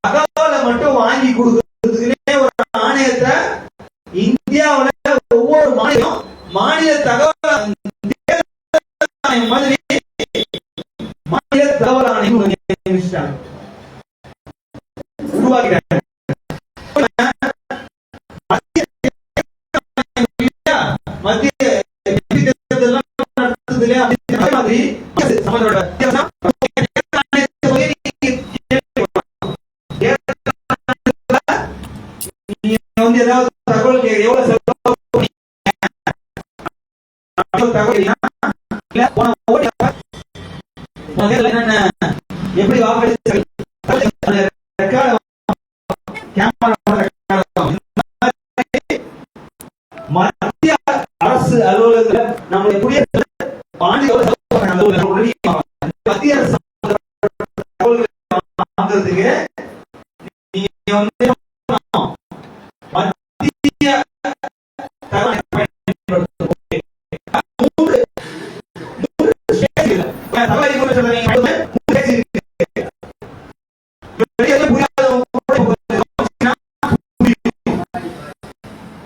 தகவலை மட்டும் வாங்கி கொடுக்கறதுக்குன்னே ஒரு ஆணையத்தை இந்தியாவுல ஒவ்வொரு மாநில தகவல் ஆணையம் மாதிரி மாநில தகவல் ஆணையம் உருவாக்கிட்டாங்க. மத்திய மாதிரி வந்து ஏதாவது தகவல் எவ்வளவு எப்படி வாக்களிச்சு மத்திய அரசு அலுவலகத்துல நம்மளுடைய குடியரசு மத்திய அரசு வாங்குறதுக்கு நீங்க வந்து மத்திய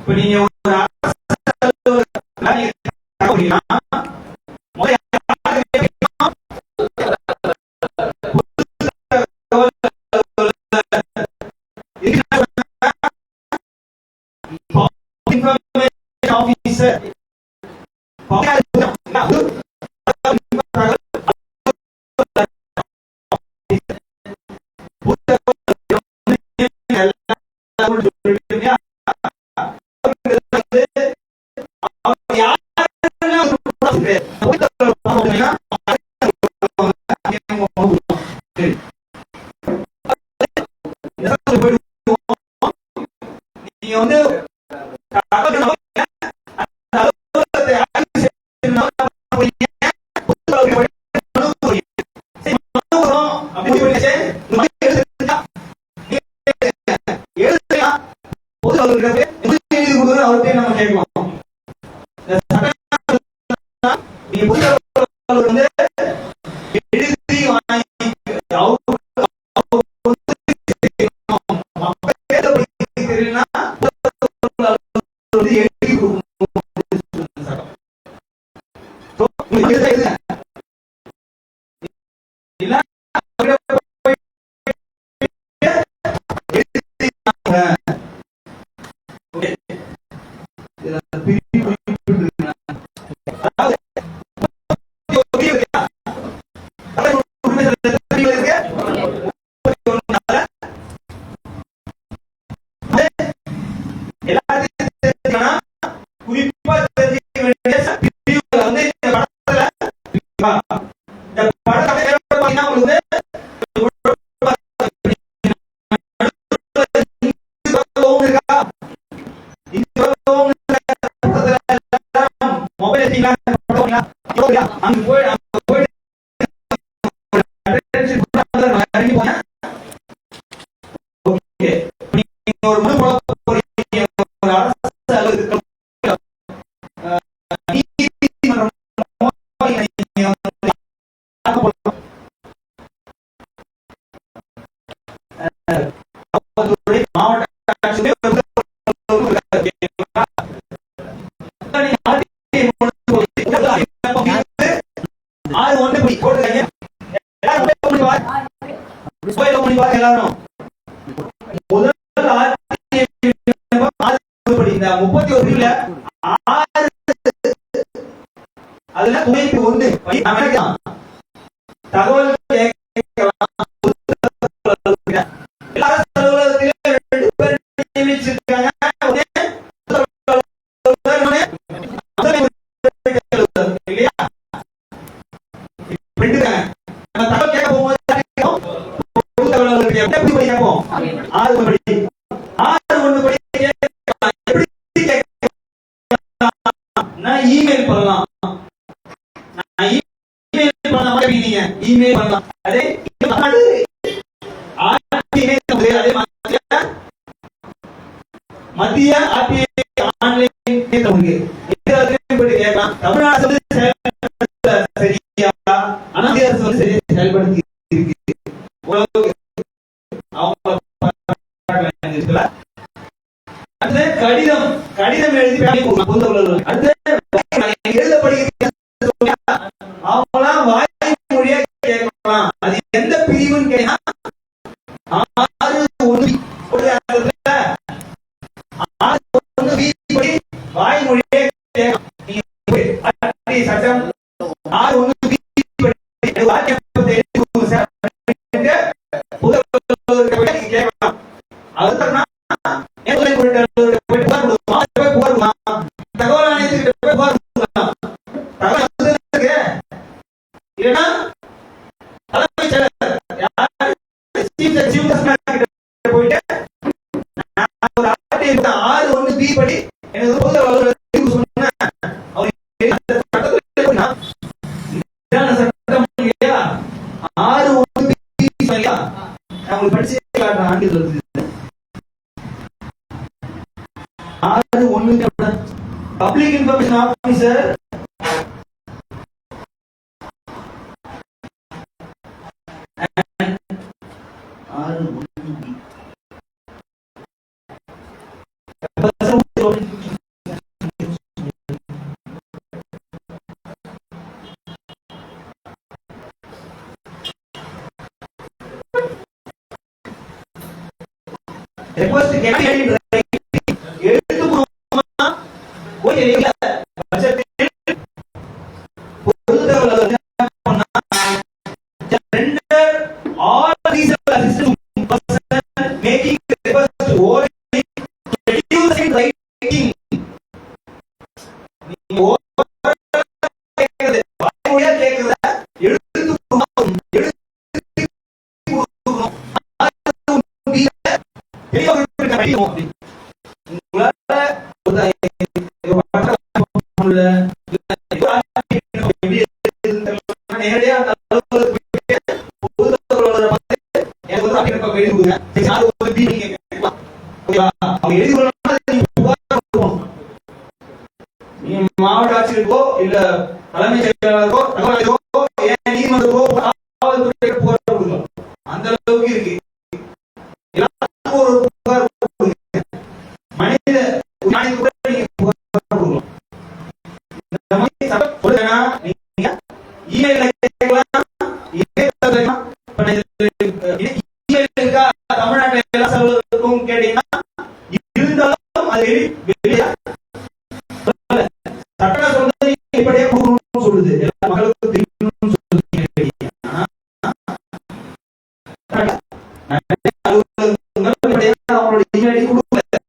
இப்ப நீங்க ஒரு நீங்க வந்து அவர்கிட்ட நம்ம கேட்கலாம். வந்து எழுதி வாங்கி தெரியலன்னா எழுதி குறிப்பா தெரிஞ்சுக்க வேண்டிய வந்து இந்த படத்துல இந்த படத்துல பாத்தீங்கன்னா உங்களுக்கு அங்க போய் ஒரு முழு எல்லாரும் முதல் 31 அதுல துணைக்கு ஒன்று தகவல் எல்லா அலுவலகத்திலும் 2 பேர் நியமிச்சிருக்காங்க. இல்லையா நம்ம தகவல் கேட்க போகும்போது எப்படி கேட்போம் 6 படி நீங்க இமெயில் பண்ணலாம். அதே மத்திய ஆர்டிஐ ஆன்லைன் கேட்கலாம். தமிழ்நாடு சரியா அனாதி அரசு சரியா செயல்படுத்தி இருக்கு. அடுத்து கடிதம் எழுதி அவங்களாம் வாய்மொழியா கேட்கலாம். அது எந்த பிரிவுன்னு கேட்டா 6(1)(b) வாய்மொழியே சட்டம் 6(1)(b) கேட்கலாம். அதுதான் தகவல் ஆணையத்துக்கு இல்லைன்னா தலைமைச் செயலர் போயிட்டு 6(1)(b) படி எனக்கு சட்டம் இல்லையா 6(1)(b) அவங்களுக்கு படிச்சு காட்டுற ஆங்கில 6(1) பப்ளிக் இன்ஃபர்மேஷன் ஆபீசர் மாவட்ட ஆட்சியருக்கோ இல்ல தலைமைச் செயலாளருக்கோ நீதிமன்றத்துக்கோ காவல்துறைக்கு புகார் கொடுக்கலாம். அந்த அளவுக்கு இருக்கு. ஒரு புகார் மனித இமெயில் கேட்கலாம். தமிழ்நாட்டில் எல்லா சகோதரருக்கும் கேட்டீங்கன்னா இருந்தாலும் அது சட்ட சொல்றது இப்படியே சொல்லுது எல்லா மக்களுக்கும் தெரியணும்னு அவங்களோட இமெயில் கொடுக்கல.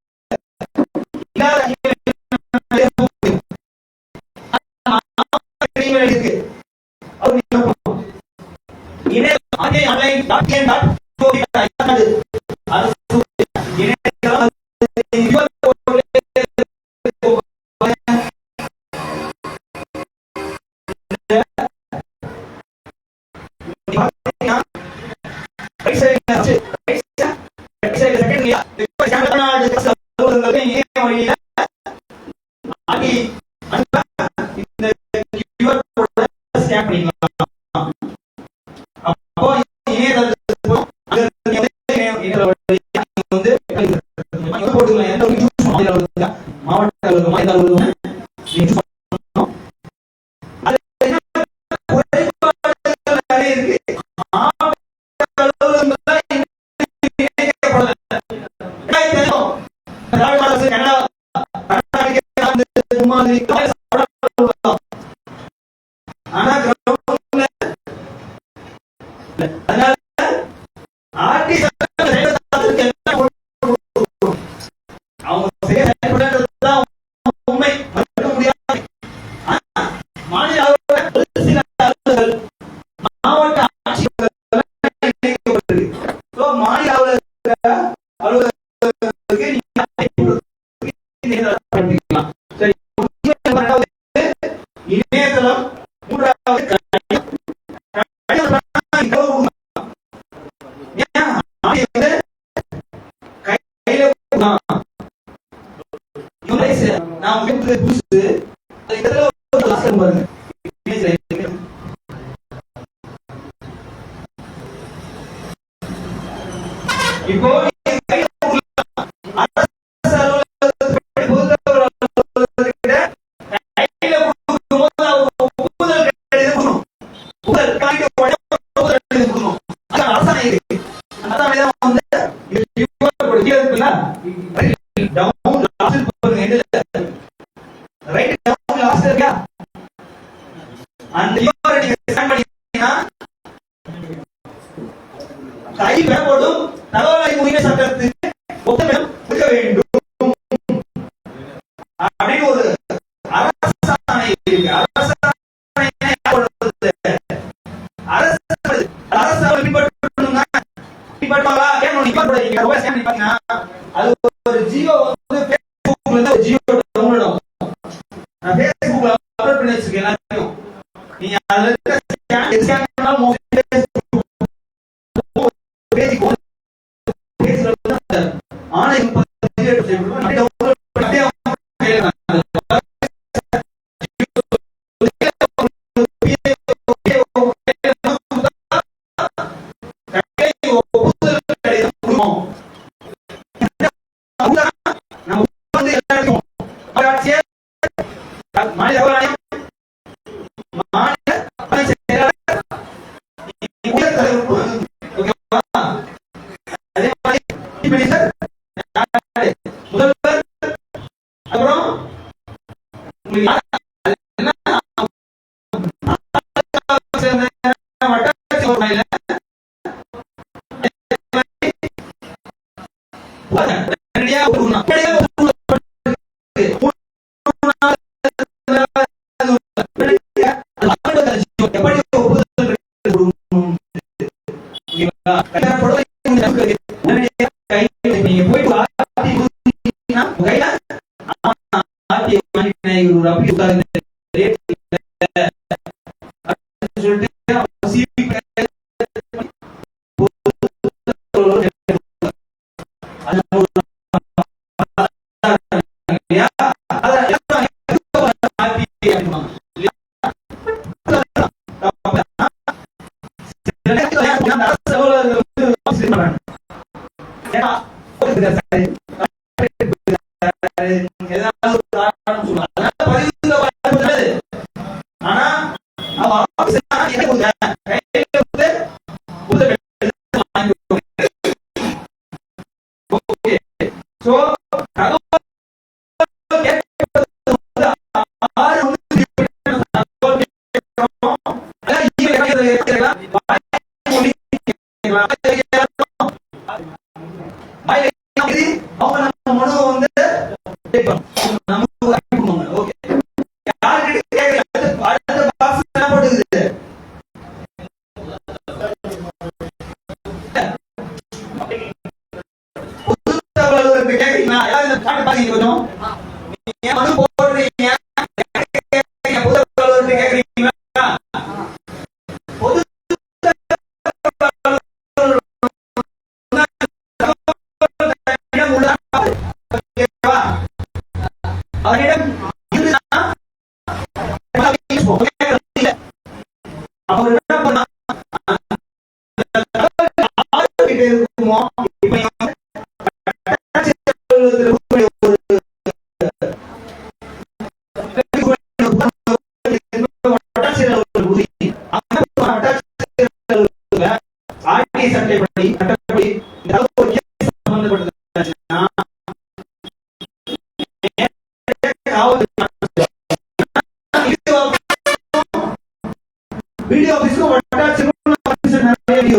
நான் புதுசு அது இதெல்லாம் ஒரு லாஸ்ட் பாருங்க. இப்போ கைப்படும் தகவல் உரிமை சட்டத்துக்கு ஒப்புதல் கொடுக்க வேண்டும் அப்படின்னு ஒரு அரசாணை இருக்கு. அரசாணை அரசு பின்பற்றணும்னா பின்பற்றுவாங்களா கேட்கணும். பின்பற்ற அது ஒரு ஜியோ வந்து ஃபேஸ்புக்ல இருந்து ஒரு ஜியோ டவுன்லோட் ஆகும். நான் ஃபேஸ்புக்ல அப்லோட் பண்ணி வச்சிருக்கேன் எல்லாத்தையும். நீங்க அதுல ஸ்கேன் பண்ணாலும் வீடியோ ஆபீஸ்க்கு வட்டாட்சி நிறைய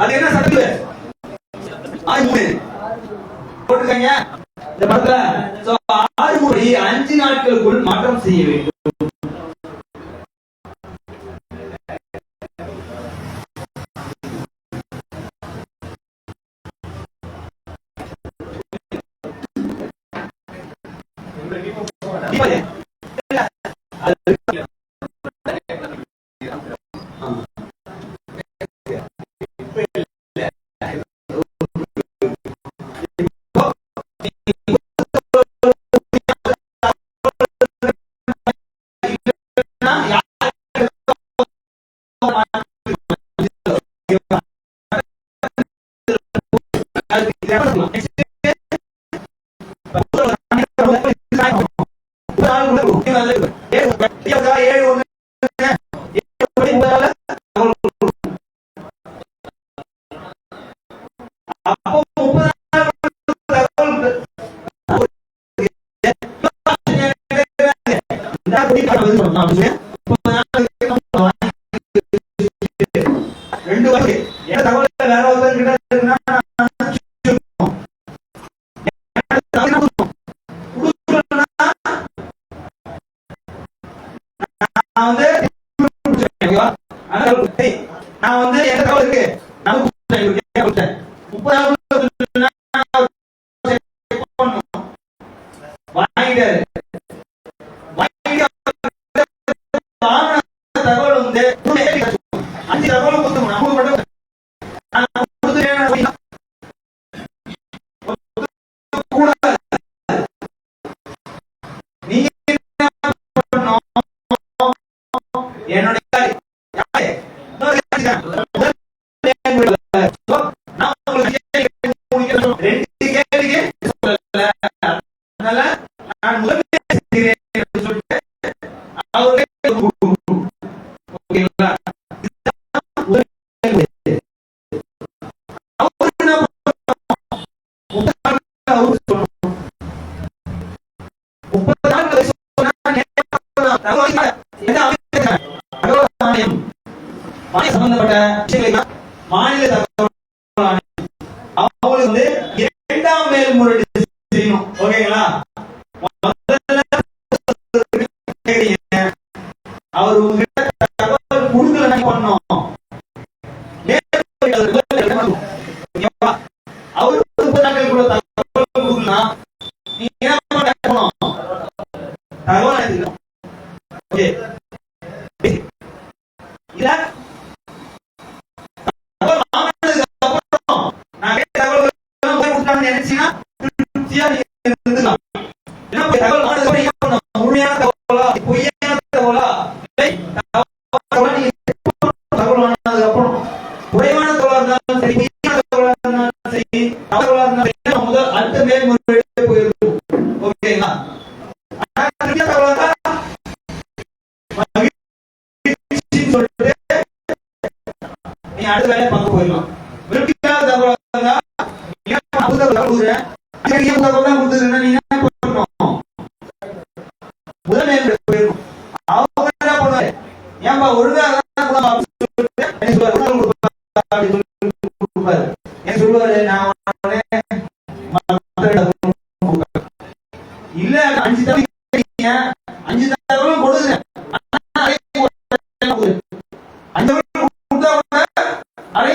அது என்ன சட்டத்துல போட்டுக்கங்க இந்த படத்துல 6 முறை 5 நாட்களுக்குள் மாற்றம் செய்ய வேண்டும். 2 வகை என்ன தகவல் வேற ஒருத்தர் கிட்ட இருக்குன்னா நான் வந்து எந்த தகவல் இருக்கு நான் கொடுத்தேன் 30 வாங்கிட்டாரு தகவல் வந்து 5 தகவல் கொடுத்தோம் நமக்கு மட்டும் நீங்க என்னுடைய சம்பந்தப்பட்ட மாநில அவங்களுக்கு வந்து 2ஆம் மேல்முறையீடு செய்யணும். ஓகேங்களா? அவர் உங்ககிட்ட தகவல் கொடுக்கல பண்ணணும் அவரு 30 நாட்கள் கூட தகவல் கொடுக்கலாம். நீங்க என்ன பண்ணணும்? தகவல் எடுத்துக்கணும். ஓகே இல்ல முழுமையான தகவலா பொய்யான தகவலா அப்புறம் குறைவான தகவலா இருந்தாலும் சரி தகவலா இருந்தாலும் சரி தகவலா இருந்தாலும் முதல் அடுத்த மேல்முறையீடு போயிருக்கும். ஓகேங்களா? சொல்லிட்டு நீ அடுத்த வேலையை பார்க்க போயிடலாம். விரும்பிக்காத தகவலா இருந்தா ஏன்பா ஒழுங்கா சொல்லுவாரு நான் இல்ல 5 தகவலும் கொடுங்க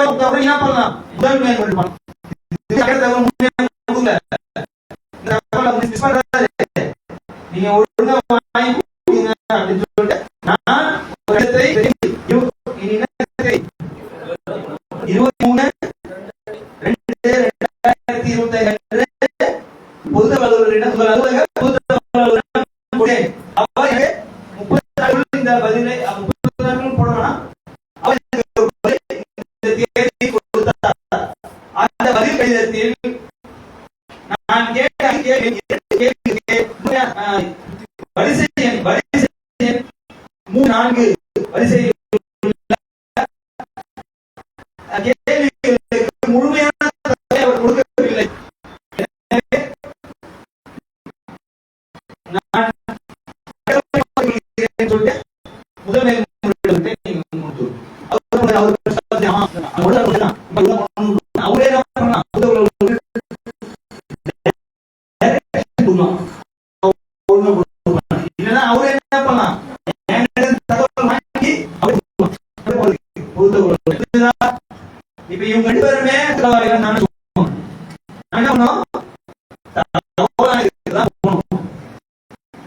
5 என்ன பண்ணலாம் முதல் மேல் நீங்க ஒழுங்கா வாங்கி கொடுங்க அப்படின்னு சொல்லிட்டு நான் ஒரு இடத்தை 23/2/2025 பொது அலுவலரிடம் இந்த பதிலை 30 நாட்கள் போடணும். அந்த பதில் கடிதத்தில் நான் கேட்ட கேள்விக்கு வரிசை எண் 4 வரிசை கேள்விகளுக்கு முழுமையான தகவலை அவர் கொடுக்கவில்லை. நான் சொல்லிட்டு முதல் அவரே இல்லைன்னா அவரே என்ன பண்ணலாம் தகவல் வாங்கி இப்ப இவங்க 2 பேருமே நான் என்ன பண்ணோம்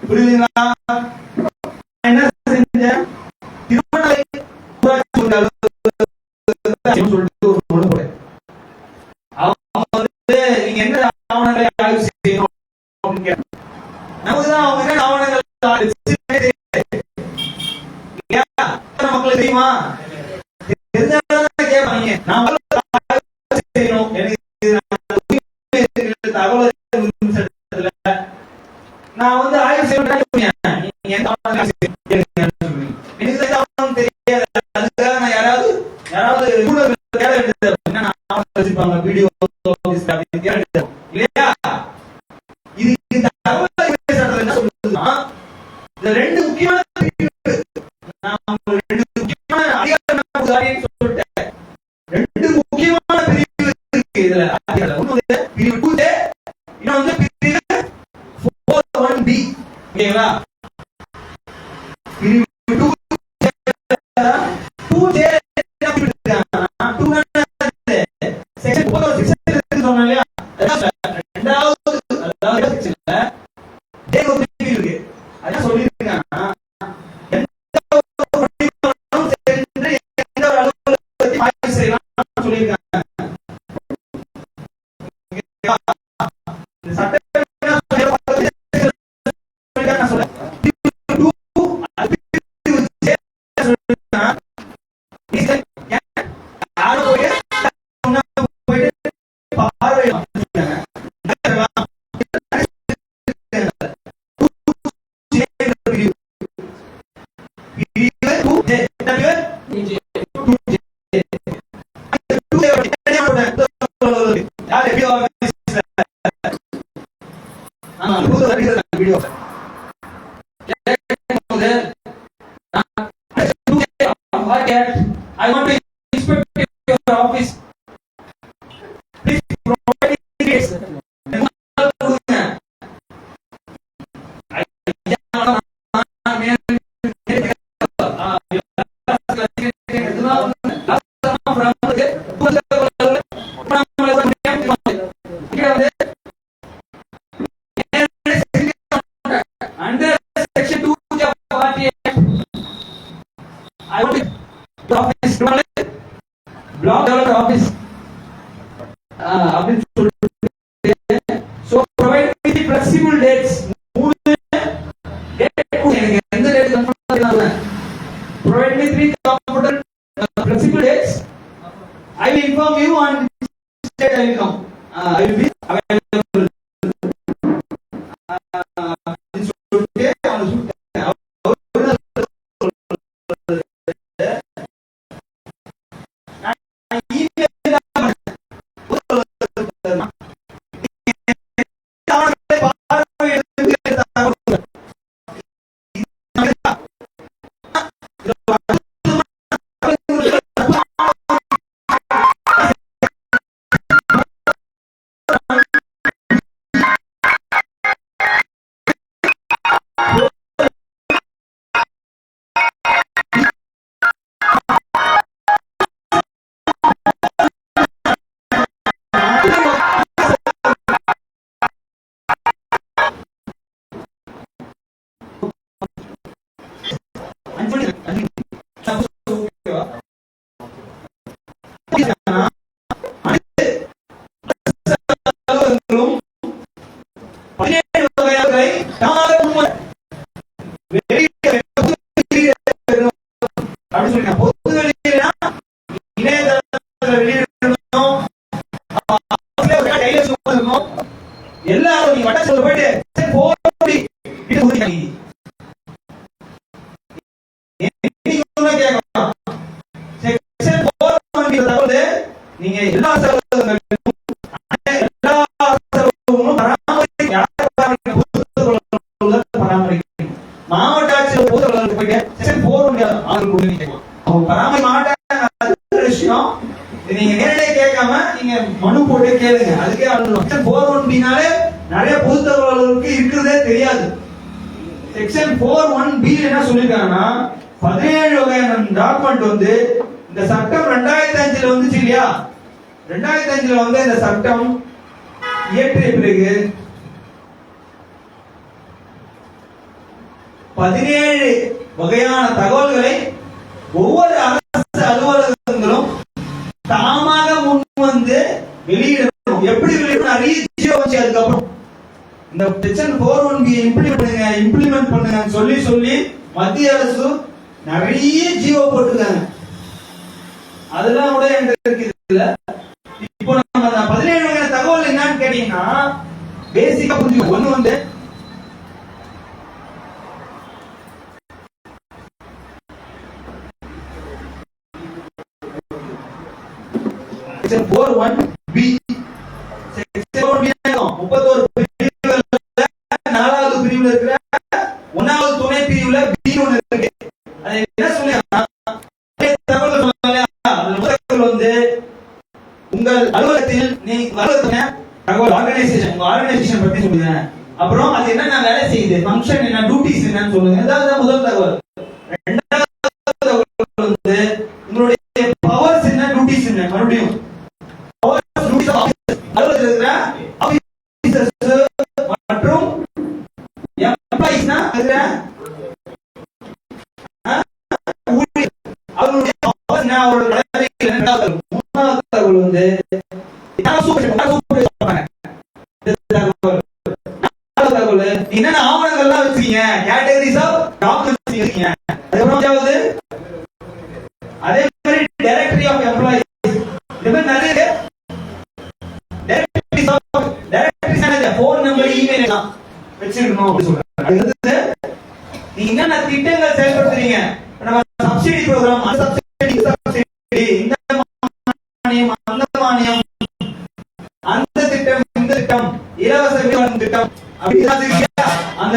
புரியுதுங்களா? என்ன செஞ்சேன் திருமணத்தை சொல்லிட்டு ஒரு நோடு போட அவங்க வந்து நீங்க என்ன ஆவணங்களை ஆய்வு செய்யணும் நமக்குதான் அவங்க என்ன ஆவணங்கள் மக்களுக்கு தெரியுமா? தெரிஞ்சாலும் கேட்பாங்க நான் செய்யணும் எனக்கு தகவல் நான் வந்து ஆய்வு செய்யணும் தெரியாது. அதுக்காக நான் யாராவது வீடியோ இல்லையா? இது தகவல் என்ன சொல்லுதுன்னா இந்த 2 முக்கியமான video I want to inspect your office. Please provide details. Under section 248, I want to office block developer office. So provide me the flexible dates. Provide me 3 computer flexible dates. I will inform you on which date I will come. I will be available. எல்லாரும் வட்டத்தில் போயிட்டு நீங்க எல்லா பராமரிக்கணும். மாவட்ட ஆட்சியர் போயிட்டு பராமரி மாவட்ட விஷயம் நீங்க நேரடியாக கேட்காம நீங்க மனு போட்டு கேளுங்க. அதுக்கே செக்ஷன் 4(1)B நிறைய பொது தகவல்களுக்கு இருக்கிறதே தெரியாது. செக்ஷன் 4(1)B என்ன சொல்லிருக்காங்கன்னா 17 வகையான டாக்குமெண்ட் வந்து இந்த சட்டம் 2005 வந்துச்சு இல்லையா? 2005 வந்து இந்த சட்டம் இயற்றிய பிறகு 17 வகையான தகவல்களை ஒவ்வொரு அரசு அலுவலகங்களும் தாமாக முன் வந்து வெளியிடணும். எப்படி வெளியிடணும்? நிறைய ஜியோ வந்துச்சு. அதுக்கப்புறம் இந்த செக்ஷன் 4(1)B இம்ப்ளிமெண்ட் பண்ணுங்க சொல்லி மத்திய அரசு நிறைய ஜியோ போட்டுருக்காங்க. அதெல்லாம் கூட என்கிட்ட இருக்குது. இப்போ நம்ம 17 வகையான தகவல் என்னன்னு கேட்டீங்கன்னா பேசிக்கா புரிஞ்சுக்கணும். ஒண்ணு வந்து செக்ஷன் 4(1)B செக்ஷன் 4(1)B 31 பிரிவுகள்ல 4வது பிரிவுல இருக்கிற 1வது துணை பிரிவுல B ஒன்னு இருக்கு. அது என்ன சொல்லுங்க தகவல் வந்து உங்கள் அலுவலகத்தில் நீங்க தகவல் ஆர்கனைசேஷன் பத்தி சொல்லுங்க. அப்புறம் அது என்ன வேலை செய்யுது, ஃபங்க்ஷன் என்ன, டியூட்டிஸ் என்னன்னு சொல்லுங்க. அதாவது முதல் தகவல். இரண்டாவது தகவல் வந்து உங்களுடைய பவர்ஸ் என்ன, டியூட்டிஸ் என்ன. மறுபடியும் அலுவலகத்தில் இருக்கிற ஆபீசர்ஸ் மற்றும் எம்ப்ளாயிஸ்னா அவங்களுடைய பவர்ஸ் என்ன, அவரோட கடமைகள் என்ன. மூணாவது தகவல் வந்து என்னென்ன ஆவணங்கள்லாம் வச்சிருக்கீங்க, கேட்டகரிஸ் ஆஃப் டாக்குமெண்ட்ஸ் இருக்கீங்க. அதுக்கப்புறம் அதே மாதிரி டைரக்டரி ஆஃப் எம்ப்ளாயிஸ், இந்த மாதிரி நிறைய டைரக்டரிஸ் ஃபோன் நம்பர், இமெயில் எல்லாம் வச்சிருக்கணும் அப்படின்னு சொல்றாங்க. நீங்க என்னென்ன திட்டங்கள் செயல்படுத்துறீங்க, நம்ம சப்சிடி ப்ரோக்ராம், அந்த சப்சிடி, இந்த மானியம், அந்த மானியம், அந்த திட்டம், இந்த திட்டம், இலவச வீட்டு திட்டம், அப்படி அந்த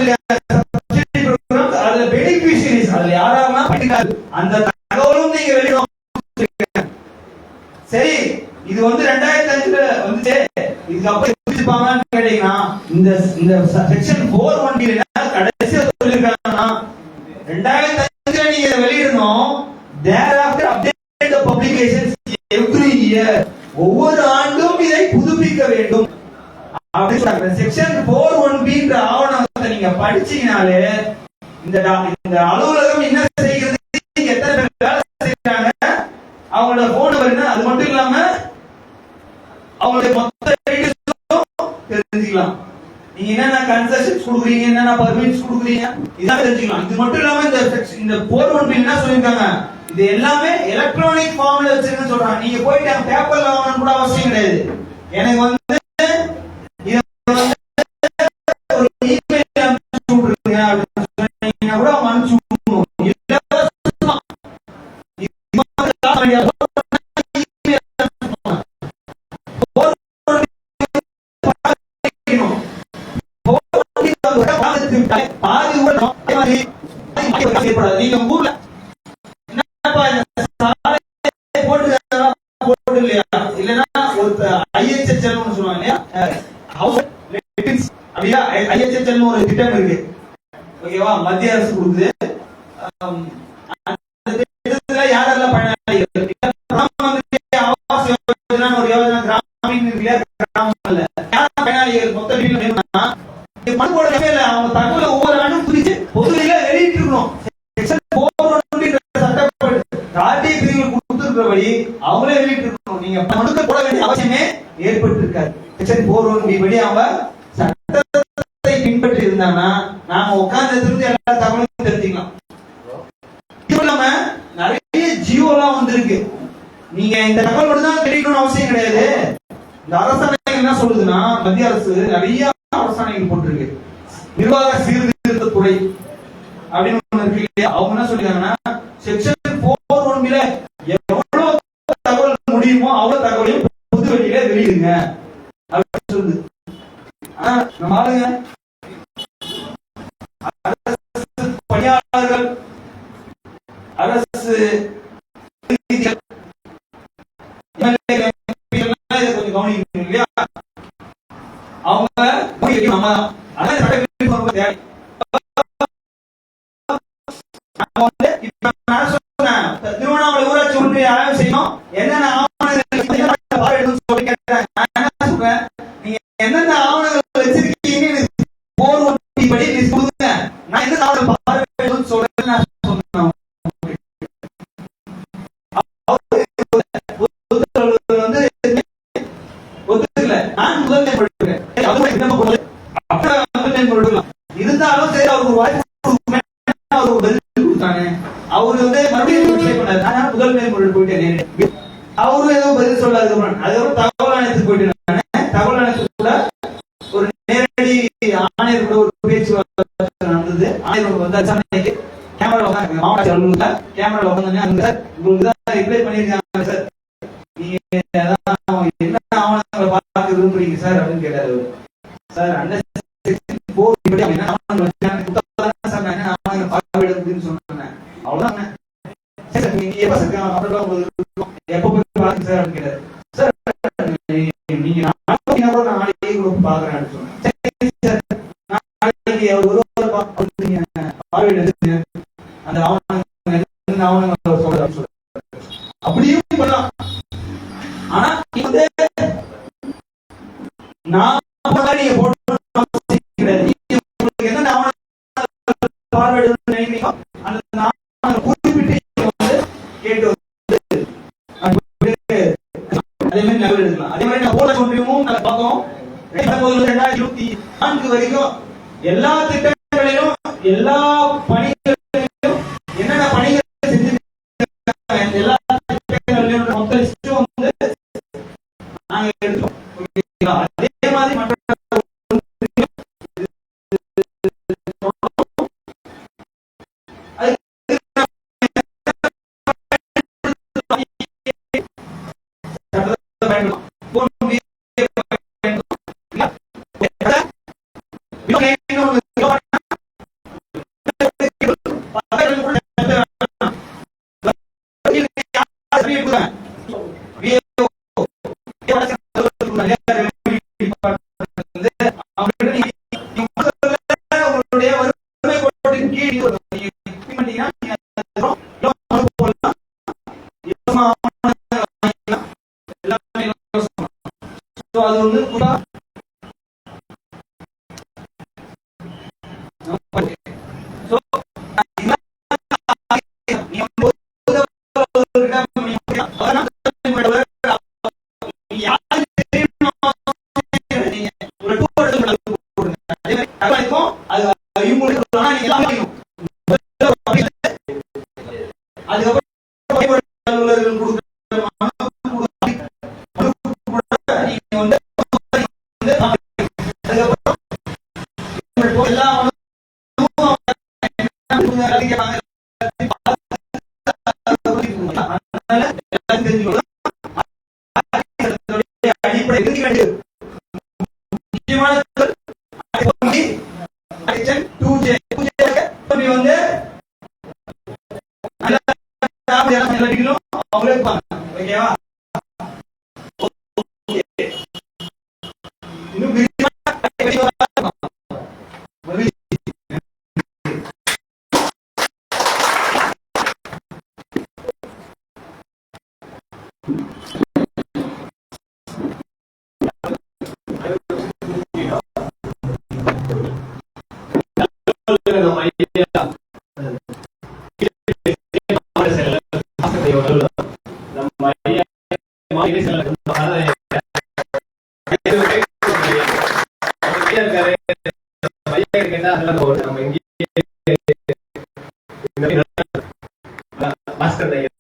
சப்சிடி ப்ரோக்ராம் அதுல பெனிஃபிஷியரிஸ் அதுல யாரெல்லாம் படிக்காது அந்த தகவலும் நீங்க வெளியிட. சரி, இது வந்து 2005ல வந்துச்சு, இதுக்கப்புறம் பிரிச்சுப்பாங்கன்னு கேட்டீங்கன்னா இந்த இந்த செக்ஷன் 4(1)B கடைசியா சொல்லிருக்காங்கன்னா 2005ல நீங்க இதை வெளியிடணும். thereafter update the publications every year, ஒவ்வொரு ஆண்டும் இதை புதுப்பிக்க வேண்டும் அப்படி சொல்றாங்க. செக்ஷன் 4(1)B ஆவணத்தை நீங்க படிச்சீங்கனாலே இந்த அலுவலகம் என்ன செய்கிறது, எத்தனை பேர் வேலை செய்யறாங்க, அவங்களோட போன் நம்பர் என்ன, அது மட்டும் இல்லாம அவங்களுடைய மொத்த டீடைல்ஸும் தெரிஞ்சுக்கலாம். நீங்க என்னென்ன கன்செஷன்ஸ் கொடுக்குறீங்க, என்னென்ன பர்மிட்ஸ் கொடுக்குறீங்க, இதெல்லாம் தெரிஞ்சுக்கலாம். இது மட்டும் இல்லாம இந்த 4(1)B என்ன சொல்லிருக்காங்க, இது எல்லாமே எலக்ட்ரானிக் ஃபார்ம்ல வச்சிருக்குன்னு சொல்றாங்க. நீங்க போயிட்டு பேப்பர்ல வாங்கணும் கூட அவசியம் கிடையாது. எனக்கு வந்து ஒரு இமெயில் அனுப்பிச்சு விட்டுருங்க அப்படின்னு சொன்னீங்கன்னா கூட அவங்க அனுப்பிச்சு விடணும். நீங்க ஊர்ல போட்டு இல்லையா, இல்லன்னா ஒரு IHHL சொல்லுவாங்க இல்லையா, அப்படியா, IHHL ஒரு திட்டம் இருக்கு, ஓகேவா, மத்திய அரசு கொடுக்குது. யாரெல்லாம் பயனாளிகள், ஆவாஸ் யோஜனா ஒரு யோஜனா கிராமீண கிராமங்கள்ல யாரெல்லாம் பயனாளிகள் மொத்த வீடு வேணும்னா மனு போடவே இல்லை. அவங்க தகவலை ஒவ்வொரு ஆண்டும் குறிச்சு பொதுவையில வெளியிட்டு இருக்கணும். சட்டப்படி பிரிவுகள் கொடுத்திருக்கிறபடி அவங்களே வெளியிட்டு இருக்கணும். நீங்க மனுக்க போட வேண்டிய அவசியமே ஏற்பட்டு இருக்காது. செக்ஷன் 4(1)B படி அவங்க சட்டத்தை பின்பற்றி இருந்தாங்கன்னா நாம உட்கார்ந்து இருந்து எல்லா தகவலும் தெரிஞ்சுக்கலாம். இது இல்லாம நிறைய ஜியோலாம் வந்திருக்கு. நீங்க இந்த தகவல் மட்டும் தான் தெரிவிக்கணும்னு அவசியம் கிடையாது. இந்த அரசாங்கம் என்ன சொல்லுதுன்னா, மத்திய அரசு நிறைய அரசாணைகள் போட்டிருக்கு. நிர்வாக சீர்திருத்த துறை அப்படின்னு ஒண்ணு இருக்கு இல்லையா, அவங்க என்ன சொல்லிருக்காங்கன்னா செக்ஷன் 4(1)B எவ்வளவு தகவல் முடியுமோ அவ்வளவு தகவலையும் பொது வெளியில வெளியிடுங்க அப்படின்னு சொல்லுது. ஆனா நம்ம ஆளுங்க அரசு பணியாளர்கள், அரசு கொஞ்சம் கவனிக்கணும் இல்லையா, அவங்க நம்ம அதான் சட்டப்பிரிவு தேவை. திருவண்ணாமலை ஊராட்சி ஒன்றிய ஆய்வு செய்யணும், என்னென்ன ஆவணங்கள் சொல்லி கேட்டாங்க. நீங்க என்னென்ன ஆவணங்கள் வச்சிருக்கீங்கன்னு 4(1)B படி கொடுங்க, நான் என்ன ஆவணங்கள் பார்வையிடணும்னு சொல்றேன் நான் சொன்னேன். வந்து ஒத்துக்கல, நான் முதன்மை கொடுக்கிறேன் இருந்தாலும் சரி அவருக்கு ஒரு வாய்ப்பு அவருக்கு பதில் கொடுத்தாங்க. அவரு வந்து மறுபடியும் ட்ரை பண்ணாரு. நான் முதல் மேல்முறையீடு போயிட்டேன். அவரு ஏதோ பதில் சொல்லாது. அதுக்கப்புறம் தகவல் ஆணையத்துக்கு போயிட்டு தகவல் ஆணையத்துக்கு கூட ஒரு நேரடி ஆணையர் கூட ஒரு பேச்சுவார்த்தை நடந்தது. ஆணையர் வந்து விசாரணைக்கு கேமரா உட்காந்து மாவட்ட அலுவலகத்துல கேமரா உட்காந்து சார் உங்களுக்கு தான் ரிப்ளை பண்ணிருக்காங்க சார், நீங்க என்ன ஆவணங்களை பார்க்க விரும்புறீங்க சார் அப்படின்னு கேட்டாரு. சார் அண்ணன் சொன்னேன் அவ்வளவுதான். எப்ப போய் பாருங்க சார் அப்படின்னு கேட்டாரு. சார் நீங்க நாளைக்கு பாக்குறேன் சொன்னேன். நாளைக்கு ஒரு பார்வையிட அந்த ஆவணங்கள் சொல்ற அப்படியும் பண்ணலாம். ஆனா வந்து நான் நீங்க போட்டு என்ன பார்வையிடணும்னு நினைக்கிறீங்க அந்த குறிப்பிட்டு கேட்டு அதே மாதிரி நகல் எடுக்கலாம். அதே மாதிரி நான் போல ஒன்றியமும் பார்த்தோம். 2024 வரைக்கும் எல்லா திட்டங்களிலும் எல்லா பணிகளிலும் என்னென்ன பணிகள் செஞ்சிருக்காங்க எல்லா திட்டங்களிலும் மொத்த லிஸ்டும் வந்து நாங்க எடுத்தோம். அதே மாதிரி மற்ற சட்டத்தின் கீழ் இது ஒரு நீங்க implementing-ஆ நீங்க இலவசமா போடலாம். இலவசமா வாங்கிக்கலாம். எல்லாமே இலவசமா. So அது வந்து புறா So நீங்க நம்ம ஐயா நம்ம ஐயா கேட்டா நம்ம இங்கே பாஸ்கர் ஐயா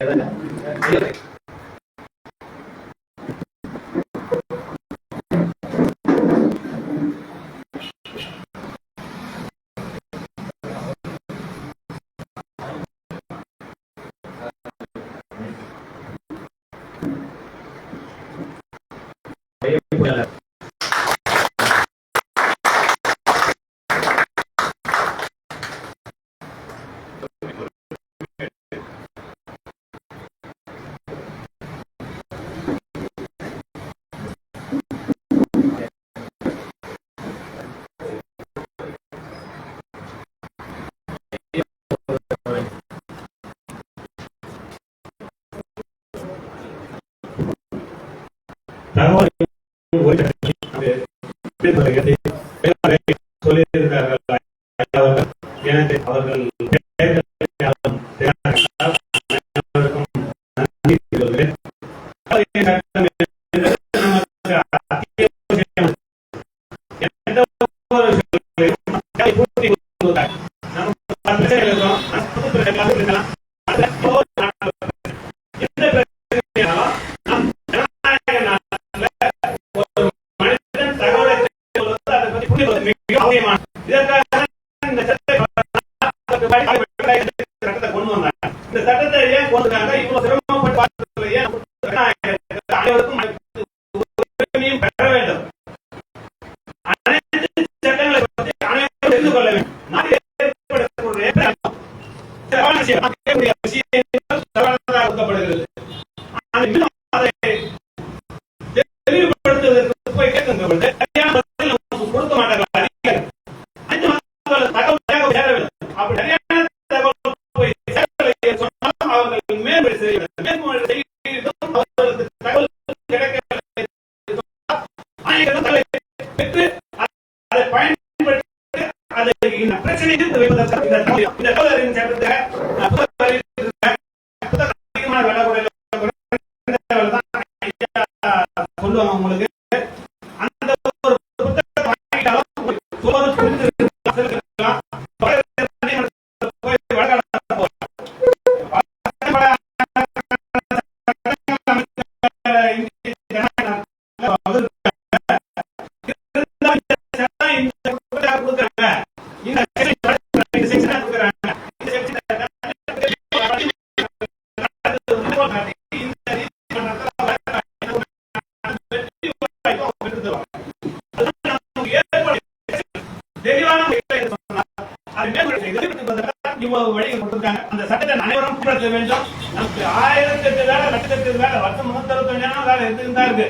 வழிகள் கொடுத்திருக்காங்க. அந்த சட்டத்தை அனைவரும் பின்பற்ற வேண்டும். நமக்கு 1008 வேலை, 1008 வேலை, வருஷம் 365 வேலை எடுத்துக்கிட்டு தான் இருக்கு.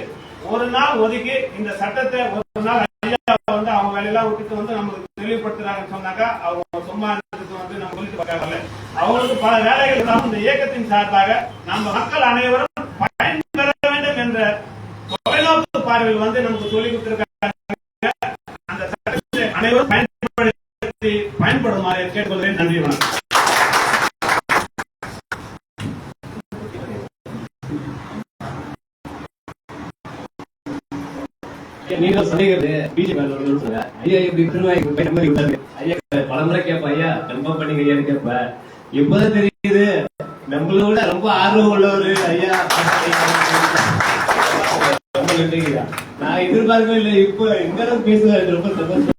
ஒரு நாள் ஒதுக்கி இந்த சட்டத்தை ஒரு நாள் ஐயா வந்து அவங்க வேலையெல்லாம் விட்டுட்டு வந்து நமக்கு தெளிவுபடுத்துறாங்கன்னு சொன்னாக்கா அவங்க சம்மானத்துக்கு வந்து நம்ம சொல்லிட்டு பார்க்கல. அவங்களுக்கு பல வேலைகள் இருந்தாலும் இந்த இயக்கத்தின் சார்பாக நம்ம மக்கள் அனைவரும் பயன்பெற வேண்டும் என்ற தொலைநோக்கு பார்வையில் வந்து நமக்கு சொல்லிக் கொடுத்திருக்காங்க. அந்த சட்டத்தை அனைவரும் பயன்படுமாறு கேட்டுக்கொள்கிறேன். நன்றி, வணக்கம். நீங்க சொல்லிக்கிறது பிஜேபி ஐயா இப்படி திருவாய்க்கு ஐயா பலமுறை கேட்ப ஐயா கன்ஃபார்ம் பண்ணிக்க ஐயான்னு கேட்ப. இப்பதான் தெரியுது நம்மளோட ரொம்ப ஆர்வம் உள்ளவரு ஐயா. ரொம்ப நன்றிங்க. நான் எதிர்பார்க்கவே இல்லை. இப்ப இந்த அளவுக்கு பேசுவாரு. ரொம்ப சந்தோஷம்.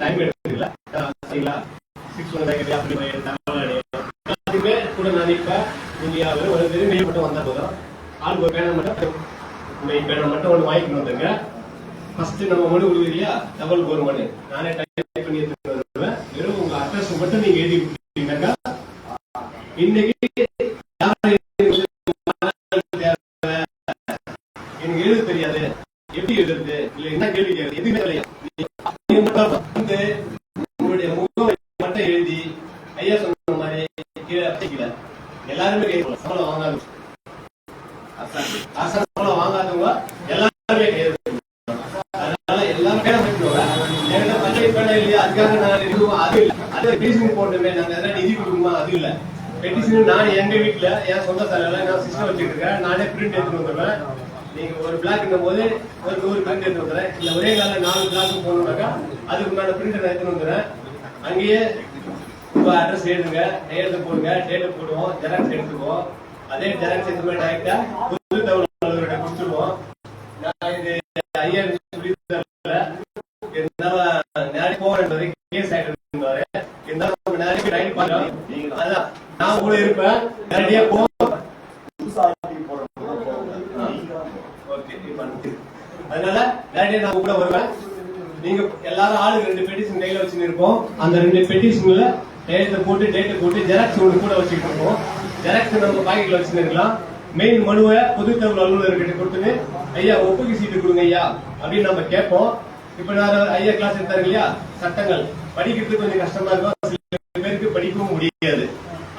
டைம் எடுத்துக்கல கூட நினைப்ப இந்தியாவில் ஒரு திரும்பி மட்டும் வந்த போதும் ஆளுக்கு ஒரு பேனை மட்டும் பேனை மட்டும் ஒன்று வாங்கிட்டு வந்துருங்க. ஃபர்ஸ்ட் நம்ம மனு கொடுக்குறியா டபுள் ஒரு மனு நானே டைப் பண்ணி எடுத்துட்டு வருவேன். வெறும் உங்க அட்ரஸ் மட்டும் நீங்க எழுதி கொடுத்தீங்கன்னாக்கா இன்னைக்கு எனக்கு எழுத தெரியாது எப்படி எழுதுறது இல்ல என்ன கேள்வி கேட்கறது எதுவுமே இல்லையா உங்களுடைய முகம் மட்டும் எழுதி ஐயா சொன்ன மாதிரி எல்லாருமே கேட்கலாம். சம்பளம் வாங்காது சம்பளம் வாங்காதவங்க எல்லாருமே கேட்கணும். அதனால எல்லாருமே என்கிட்ட பஞ்சை பேன இல்லையா அதுக்காக நான் அது இல்லை அது பெட்டிஷன் போட்டுமே நாங்க எதாவது நிதி கொடுக்குமா அது இல்லை. பெட்டிஷன் நான் எங்க வீட்டுல என் சொந்த தலையில நான் சிஸ்டம் வச்சுட்டு இருக்கேன். நானே பிரிண்ட் எடுத்துட்டு வந்துடுவேன். நீங்க ஒரு பிளாக் போது ஒரு 100 பிரிண்ட் எடுத்து வந்துடுறேன். இல்ல ஒரே நாள் 4 பிளாக் போகணும்னாக்கா அதுக்கு முன்னாடி பிரிண்ட் நான் எடுத்துட்டு வந்துடுறேன். அங்கேயே உங்க அட்ரஸ் எழுதுங்க, நேரத்தை போடுங்க, டேட்டை போடுவோம், ஜெராக்ஸ் எடுத்துக்குவோம். அதே ஜெராக்ஸ் எடுத்து போய் டைரக்டா புது தகவல் கொடுத்துருவோம். நான் இது ஐயா இருந்தாலும் நேரம் போக கேஸ் ஆயிட்டு இருந்தாலும் நேரம் ரைட் பண்றோம். அதான் நான் கூட இருப்பேன். நேரடியா போ அதனால நேரடியா நான் கூட வருவேன். நீங்க எல்லாரும் ஆளுக்கு 2 பெட்டிஷன் கையில வச்சுன்னு இருப்போம். அந்த 2 பெட்டிஷன்ல டேட்டை போட்டு ஜெராக்ஸ் ஒன்று கூட வச்சுட்டு இருப்போம். ஜெராக்ஸ் நம்ம பாக்கெட்ல வச்சுன்னு இருக்கலாம். மெயின் மனுவை பொது தகவல் அலுவலர்கிட்ட கொடுத்துட்டு ஐயா ஒப்புக்கு சீட்டு கொடுங்க ஐயா அப்படின்னு நம்ம கேட்போம். இப்ப நான் ஐயா கிளாஸ் எடுத்தாரு இல்லையா சட்டங்கள் படிக்கிறதுக்கு கொஞ்சம் கஷ்டமா இருக்கும். சில பேருக்கு படிக்கவும் முடியாது.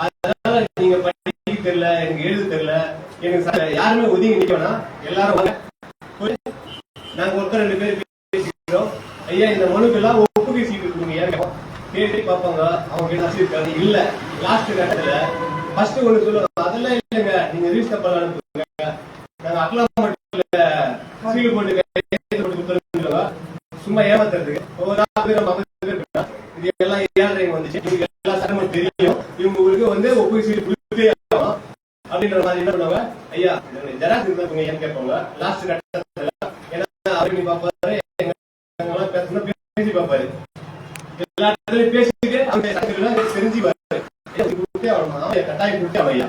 அதனால நீங்க படிக்க தெரியல எனக்கு எழுத தெரியல எனக்கு யாருமே ஒதுங்கி நிக்கணும்னா எல்லாரும் நாங்க ஒருத்தர் 2 பேர் பேசிக்கிறோம். ஐயா இந்த மனுக்கெல்லாம் ஒப்புகை சீட்டு கொடுங்க ஏற்கனவே கேட்டு பார்ப்பாங்க. அவங்க கிட்ட வச்சிருக்காங்க இல்ல லாஸ்ட் கட்டத்துல ஃபர்ஸ்ட் ஒண்ணு சொல்லுவாங்க அதெல்லாம் இல்லைங்க நீங்க ரிஜிஸ்டர் பண்ண அனுப்புங்க நாங்க அக்லாமட்ல சீல் போட்டு கொடுத்துருங்க சும்மா ஏமாத்துறதுக்கு ஒரு இது எல்லாம் ஏழரைங்க வந்துச்சு. எல்லா சட்டமும் தெரியும். இவங்களுக்கு வந்து ஒப்புகை சீட்டு கொடுத்தே ஆகணும் அப்படின்ற மாதிரி என்ன பண்ணுவாங்க ஐயா ஜெராக்ஸ் இருந்தா ஏன் கேட்பாங்க லாஸ்ட் கட்டத்துல. ஏன்னா அவருக்கு பாப்பாரு பேசி பாப்பாரு எல்லா இடத்துலயும் பேசிட்டு அவங்க தெரிஞ்சு கட்டாயம் கொடுத்து அவையா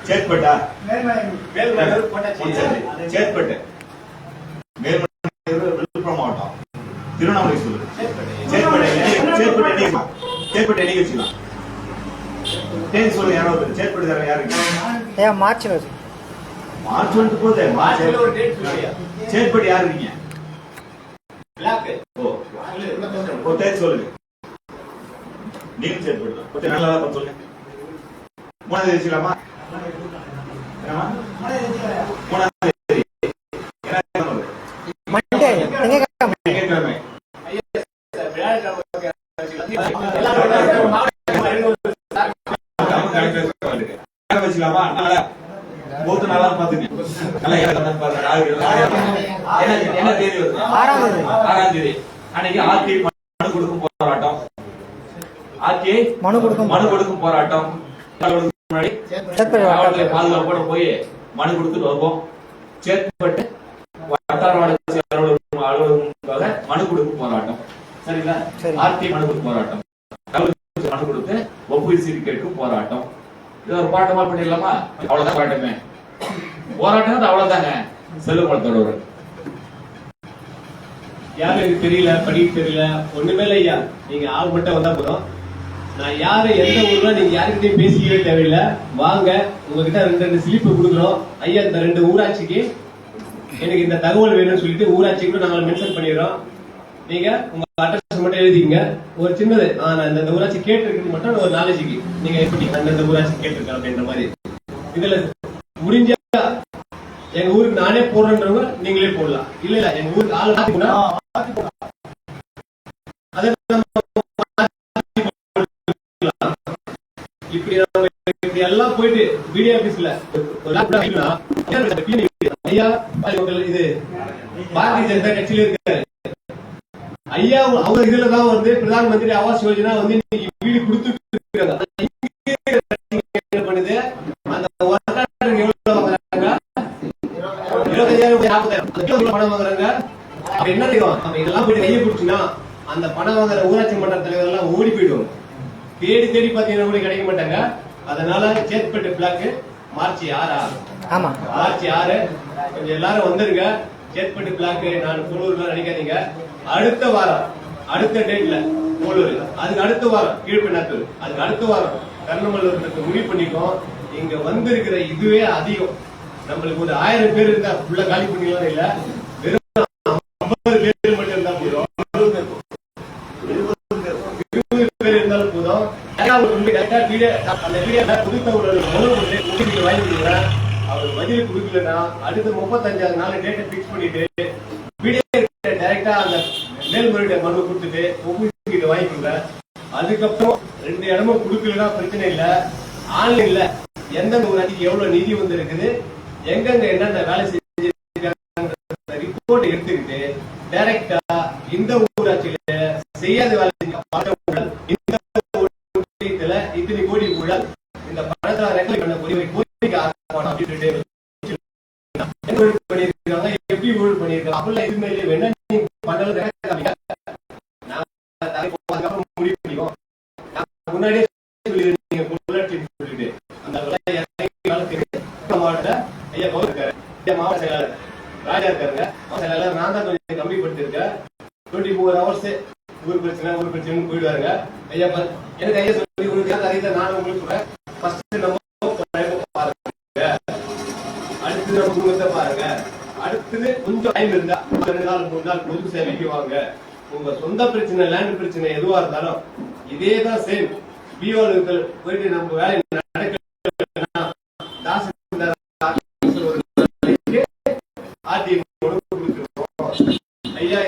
சேத்பட்டா சேத்பட்டு விழுப்புரம் மாவட்டம் திருவண்ணாமலை சொல்லு சேத்பட்டு என்னைக்கு வச்சுக்கலாம் தேதி சொல்லு யாராவது சேத்பட்டு தர யாருக்கு மார்ச் வந்து போதே சேத்பட்டு யாரு இருக்கீங்க சொல்லுங்க நீங்க சேத்பட்டு நல்லா சொல்லுங்க 3ஆம் தேதி வச்சுக்கலாமா 3ஆம் தேதி திங்கட்கிழமை வச்சுக்கலாமா மூத்த நாளா பாத்துங்க என்ன தேதி வருது 6ஆம் தேதி அன்னைக்கு ஆர்டி மனு கொடுக்கும் போராட்டம் மனு கொடுக்கும் போராட்டம் முன்னாடி பாதுகாப்போட போய் மனு கொடுத்துட்டு வருவோம். சேத்பட்டு வட்டார வளர்ச்சி அலுவலகத்துக்காக மனு கொடுக்கும் போராட்டம் சரிங்களா. ஆர்டி மனு கொடுக்கும் போராட்டம் மனு கொடுத்து ஒப்புகை சீட்டு கேட்கும் போராட்டம். இது ஒரு பாட்டமா பண்ணிடலாமா? அவ்வளவுதான் பாட்டமே. போராட்டம் அவ்வளவுதாங்க. செல்வகுளத்தோட ஒரு யாரும் எனக்கு தெரியல, படிக்க தெரியல, ஒண்ணுமே இல்லை ஐயா. நீங்க ஆள் மட்டும் வந்தா போதும். நான் யாரு எந்த ஊர்ல நீங்க யாருக்கிட்டையும் பேசிக்கவே தேவையில்லை. வாங்க, உங்ககிட்ட ரெண்டு ஸ்லிப்பு கொடுக்குறோம். ஐயா இந்த 2 ஊராட்சிக்கு எனக்கு இந்த தகவல் வேணும்னு சொல்லிட்டு ஊராட்சி கூட நாங்கள் மென்ஷன் பண்ணிடுறோம். நீங்க உங்க அட்ரஸ் மட்டும் எழுதிங்க. ஒரு சின்னது நான் இந்த ஊராட்சி கேட்டிருக்கு மட்டும் ஒரு நாலேஜுக்கு நீங்க எப்படி அந்த ஊராட்சி கேட்டிருக்கேன் அப்படின்ற மாதிரி. இதுல முடிஞ்ச எங்க ஊருக்கு நானே போடுறேன்றவங்க நீங்களே போடலாம். இல்ல இல்ல எங்க ஊருக்கு ஆள் மாத்தி போடலாம். இப்படி எல்லாம் போயிட்டு பிடிஓ ஆபீஸ்ல ஐயா இது பாரதிய ஜனதா கட்சியில இருக்காரு ஐயா. அவங்க இதுலதான் வந்து பிரதான் மந்திரி ஆவாஸ் யோஜனா வந்து இன்னைக்கு வீடு கொடுத்துட்டு இருக்காங்க. என்ன பண்ணுது அந்த எவ்வளவு வாங்குறாங்க? 25,000 40,000 பணம் வாங்குறாங்க. என்ன தெரியும் நம்ம இதெல்லாம் போயிட்டு கையை பிடிச்சுன்னா அந்த பணம் வாங்குற ஊராட்சி மன்ற தலைவர் எல்லாம் ஓடி போயிடுவோம். தேடி தேடி பாத்தீங்கன்னா கூட கிடைக்க மாட்டாங்க. அதனால சேத்பட்டு பிளாக் மார்ச் 6 மார்ச் 6 கொஞ்சம் எல்லாரும் வந்துருங்க. சேத்பட்டு பிளாக் நான் கூலூர்ல நினைக்காதீங்க. அடுத்த வாரம் அடுத்த டேட்ல கூலூர், அதுக்கு அடுத்த வாரம் கீழ்பெண்ணாத்தூர், அதுக்கு அடுத்த வாரம் கர்ணமல்லூர் முடிவு பண்ணிக்கோம். இங்க வந்திருக்கிற இதுவே அதிகம். நம்மளுக்கு ஒரு 1000 பேர் இருந்தா ஃபுல்லா காலி பண்ணிக்கலாம். இல்ல வெறும் 50 பேர் மட்டும் இருந்தா போதும், 20 பேர் இருந்தாலும் போதும். அவர் பதில் கொடுக்கலன்னா அடுத்த 35 நாள் டேட்டை பிக்ஸ் பண்ணிட்டு டைரக்டா அந்த மேல்முறையீடு மனு கொடுத்துட்டு ஒப்புக்கிட்டு வாங்கிக்கோங்க. அதுக்கப்புறம் 2 இடமும் கொடுக்கலன்னா பிரச்சனை இல்ல. ஆன்லைன்ல எந்தெந்த ஊராட்சிக்கு எவ்வளவு நிதி வந்து இருக்குது, எங்கெங்க என்னென்ன வேலை செஞ்சிருக்காங்க ரிப்போர்ட் எடுத்துக்கிட்டு டைரக்டா இந்த ஊராட்சியில செய்யாத வேலை இந்த இத்தனை கோடி ஊழல் இந்த பணத்தை ரெக்கலெக்ட் பண்ண கோரிக்கை பண்ணிருக்காங்க. எப்படி ஊழல் பண்ணிருக்காங்க அப்படிலாம் எதுவுமே இல்லை. வேணா நீங்க பண்றது முடிவு பண்ணிக்கோம். முன்னாடியே சொல்லிட்டு அந்த மாவட்ட ஐயா இருக்காரு, மாவட்ட செயலாளர் ராஜா இருக்காருங்க. மாவட்ட செயலாளர் நான் தான் கொஞ்சம் கம்மிப்படுத்திருக்கேன். 24 hours ஊர் பிரச்சனை போயிடுவாருங்க. ஐயா எனக்கு ஐயா சொல்லி கொடுக்க நானும் உங்களுக்கு சொல்றேன். ஃபர்ஸ்ட் நம்ம பாருங்க, அடுத்து நம்ம குடும்பத்தை பாருங்க. அடுத்தது கொஞ்சம் டைம் இருந்தா 2 நாள் 3 நாள் பொது சேவைக்கு வாங்க. உங்க சொந்த பிரச்சனை லேண்ட் பிரச்சனை எதுவா இருந்தாலும் இதேதான் சேம். பிஓக்கள் போயிட்டு நம்ம வேலை நடக்க ஐயா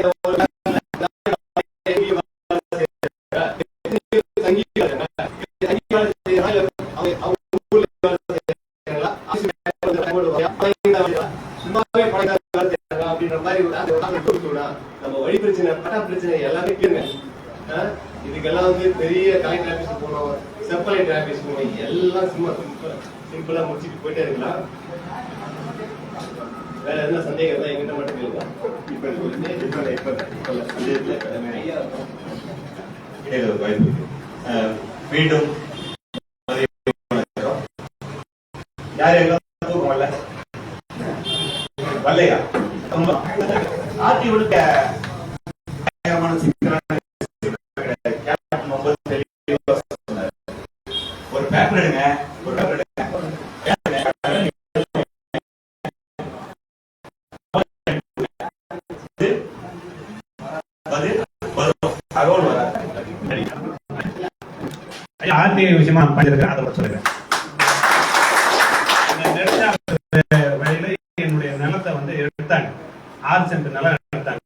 நம்ம வழி பிரச்சனை பட்டா பிரச்சனை எல்லாமே கேளுங்க. இதுக்கெல்லாம் வந்து பெரிய கலெக்டர் ஆபீஸ் போனோம், சப் கலெக்டர் ஆபீஸ் போனோம், எல்லாம் சிம்பிளா முடிச்சுட்டு போயிட்டே இருக்கலாம். வேற எதுனா சந்தேகம் இருந்தா எங்கிட்ட மட்டும் கேளுங்க. மீண்டும் யார் தூக்கம் வரலையா? அதிமுக ஒரு பேப்பர் எடுங்க, ஒரு பேப்பர் எடுங்க. தகவல் வர ஆர்டிஐ விஷயமா பண்ணிருக்கேன், அதை சொல்லுங்க. என்னுடைய நிலத்தை வந்து எடுத்தாங்க, 6 சென்ட் நிலம் எடுத்தாங்க.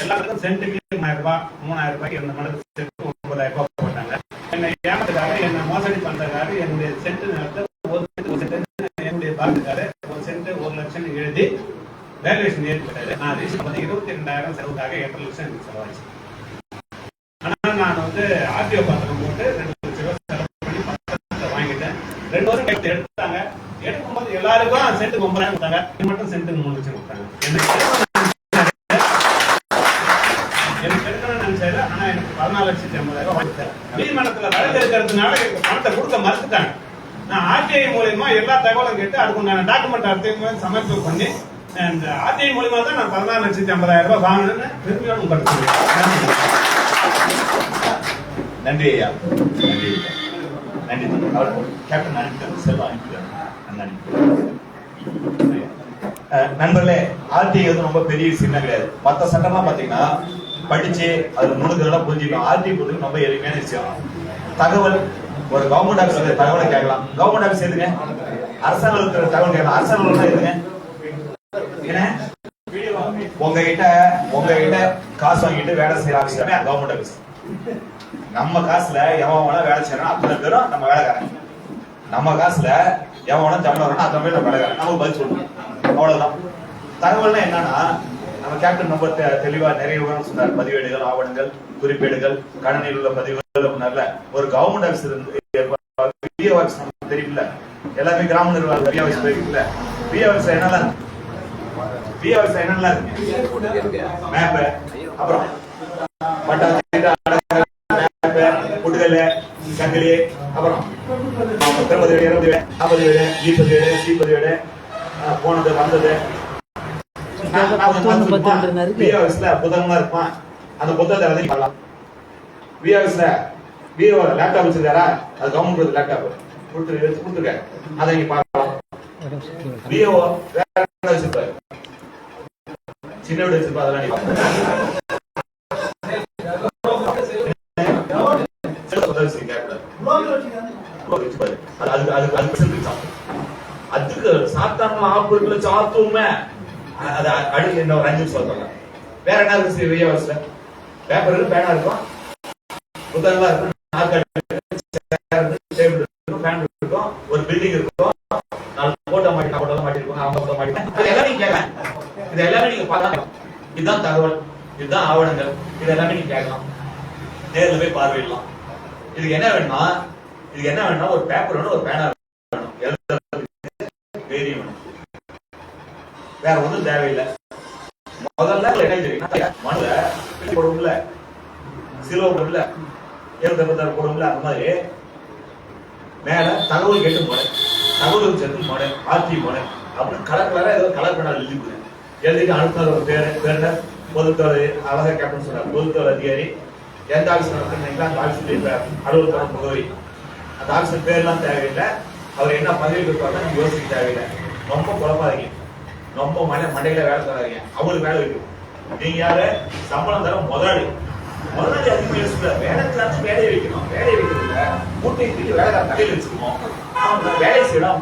எல்லாருக்கும் சென்ட்டுக்கு 3000 ரூபாய் 3000 ரூபாய்க்கு இந்த மனது சென்ட் 9000 ரூபாய் போட்டாங்க. என்னை ஏமாத்துக்காக, என்ன மோசடி பண்றதுக்காக என்னுடைய சென்ட் நிலத்தை ஒரு சென்ட் என்னுடைய பாட்டுக்காரு 1 சென்ட் 1 லட்சம் எழுதி வேல்யூவேஷன் ஏற்பட்டாரு. நான் ரீசன் பார்த்து 22,000 செலவுக்காக 8 லட்சம் எனக்கு செலவாச்சு. ஆனா நான் வந்து ஆர்டிஓ பத்திரம் போட்டு 2 லட்சம் ரூபாய் செலவு பண்ணி பத்திரத்தை வாங்கிட்டேன். 2 வருஷம் கழித்து எடுத்தாங்க. எடுக்கும்போது எல்லாருக்கும் சென்ட்டுக்கு 9,000 கொடுத்தாங்க, மட்டும் சென்ட்டுக்கு 3 லட்சம் கொடுத்தாங்க. எனக்கு எடுக்கணும்னு நினைச்சாரு. ஆனா எனக்கு 14,50,000 வாங்கிட்டேன். நீதிமன்றத்துல வழக்கு இருக்கிறதுனால எனக்கு பணத்தை கொடுக்க மறுத்துட்டாங்க. நான் ஆர்டிஐ மூலமா எல்லா தகவலும் கேட்டு அதுக்குண்டான டாக்குமெண்ட் அடுத்த சமர்ப்பம் பண்ணி இந்த ஆர்டிஐ மூலியமா தான் நான் 16,50,000 ரூபாய் வாங்கினேன்னு பெருமையோடு உங்களுக்கு நன்றி ஐயா, நன்றி நன்றி. கேப்டன் அனுப்பிட்டார், செல்வா அனுப்பிட்டார். நண்பர்களே, ஆர்டிஐ வந்து ரொம்ப பெரிய விஷயம் கிடையாது. மற்ற சட்டம்லாம் பாத்தீங்கன்னா படிச்சு அதுல நுணுக்கெல்லாம் புரிஞ்சுக்கலாம். ஆர்டிஐ பொறுத்து ரொம்ப எளிமையான விஷயம். தகவல் ஒரு கவர்மெண்ட் ஆபீஸ் தகவலை கேட்கலாம். கவர்மெண்ட் ஆபீஸ் எதுங்க? அரசாங்கத்தில் தகவல் கேட்கலாம். அரசாங்கம் எதுங்க? என்ன உங்ககிட்ட காசு வாங்கிட்டு வேலை செய்யற ஆபீஸ் கவர்மெண்ட் ஆபீஸ். நம்ம காசுல எவன் வேணா வேலை செய்யறான் அத்தனை பேரும் நம்ம வேலைக்காரன். நம்ம காசுல எவன் வேணா சம்பளம் வரணும் அத்தனை பேர் நம்ம வேலைக்காரன். நமக்கு பதில் சொல்லணும், அவ்வளவுதான். தகவல்னா என்னன்னா, நம்ம கேப்டன் ரொம்ப தெளிவா நிறைய விவரம் சொன்னார். பதிவேடுகள், ஆவணங்கள், குறிப்பேடுகள், கணனில் உள்ள பதிவுகள் அப்படின்னால ஒரு கவர்மெண்ட் ஆபீஸ் பிஏஓ ஆபீஸ் நமக்கு தெரியுமில்ல, எல்லாமே கிராம நிர்வாகம் பிஏஓ ஆபீஸ் போயிருக்குல்ல. பிஏஓ ஆபீஸ் என்னெல்லாம் இருக்கு? பிஏஓ ஆபீஸ் என்னெல்லாம் இருக்கு? மேப், அப்புறம் புட்டுகல்ல, சங்கிலி, அப்புறம் 30 வீடு, 20 வீடு, 40 வீடு, 20 வீடு, சீப்பது போனது வந்தது. புத்தகமா இருப்பான். அந்த புத்தகத்தை பண்ணலாம். லேப்டாப் வச்சிருக்காரா? அது கவர்மெண்ட் லேப்டாப் கொடுத்துருக்க, அதை நீங்க பார்க்கலாம். பிஓ வேற வச்சிருப்பாரு, சின்ன வீடு வச்சிருப்பா, அதெல்லாம் நீங்க அதுக்கு சாத்தான ஆப்பிள் சாத்துமே. அடுத்து என்ன ஒரு 5 நிமிஷம் சொல்லலாம். வேற என்ன இருக்கு? பேப்பர் இருக்கு, பேனா இருக்கும், புத்தகங்களா இருக்கும், டேபிள் இருக்கும், ஃபேன் இருக்கும், ஒரு பில்டிங் இருக்கும், 4 போட்டோ மாட்டிருக்கோம், அவங்க மாட்டிருக்கோம். இதெல்லாம் நீங்க கேட்கலாம். இது எல்லாமே நீங்க பார்க்கலாம். இதுதான் தகவல், இதுதான் ஆவணங்கள். இது எல்லாமே நீங்க கேட்கலாம், நேரில் போய் பார்வையிடலாம். இதுக்கு என்ன வேணும்னா ஒரு பேப்பர் வேணும், ஒரு பேனா வேணும், வேணும், வேற ஒன்றும் தேவையில்லை. முதல்ல என்ன தெரியும், மனுல போடும்ல, சிலுவை போடும்ல, 76 போடும்ல, அந்த மாதிரி மேல தகவல் கேட்டு போனேன், தகவல் சேர்த்து போனேன், ஆட்சி போனேன் அப்படின்னு கலர் ஏதோ கலர் பண்ண எழுதிட்டு அனுப்புனது ஒரு பேர் பொதுத்துறை அழகா கேப்டன் சொன்னார். பொதுத்துறை அதிகாரி எந்த ஆஃபீஸ் நடத்துறீங்களா அந்த ஆஃபீஸ் அலுவலகம் முகவரி, அந்த ஆஃபீஸ் பேர்லாம் தேவையில்லை. அவர் என்ன பதவி இருப்பாருன்னா நீங்க யோசிக்க தேவையில்லை. ரொம்ப குழப்பாதீங்க, ரொம்ப மண்டையில வேலை தராதீங்க. அவருக்கு வேலை வைக்கும். நீங்க யாரு? சம்பளம் தர முதலாளி அதிகமா யோசிக்கல. வேலைக்கு வேலையை வைக்கணும். வேலையை வைக்கிறதுல கூட்டிட்டு வேலைக்கார தலையில வச்சுக்கணும். வேலையை செய்யலாம்,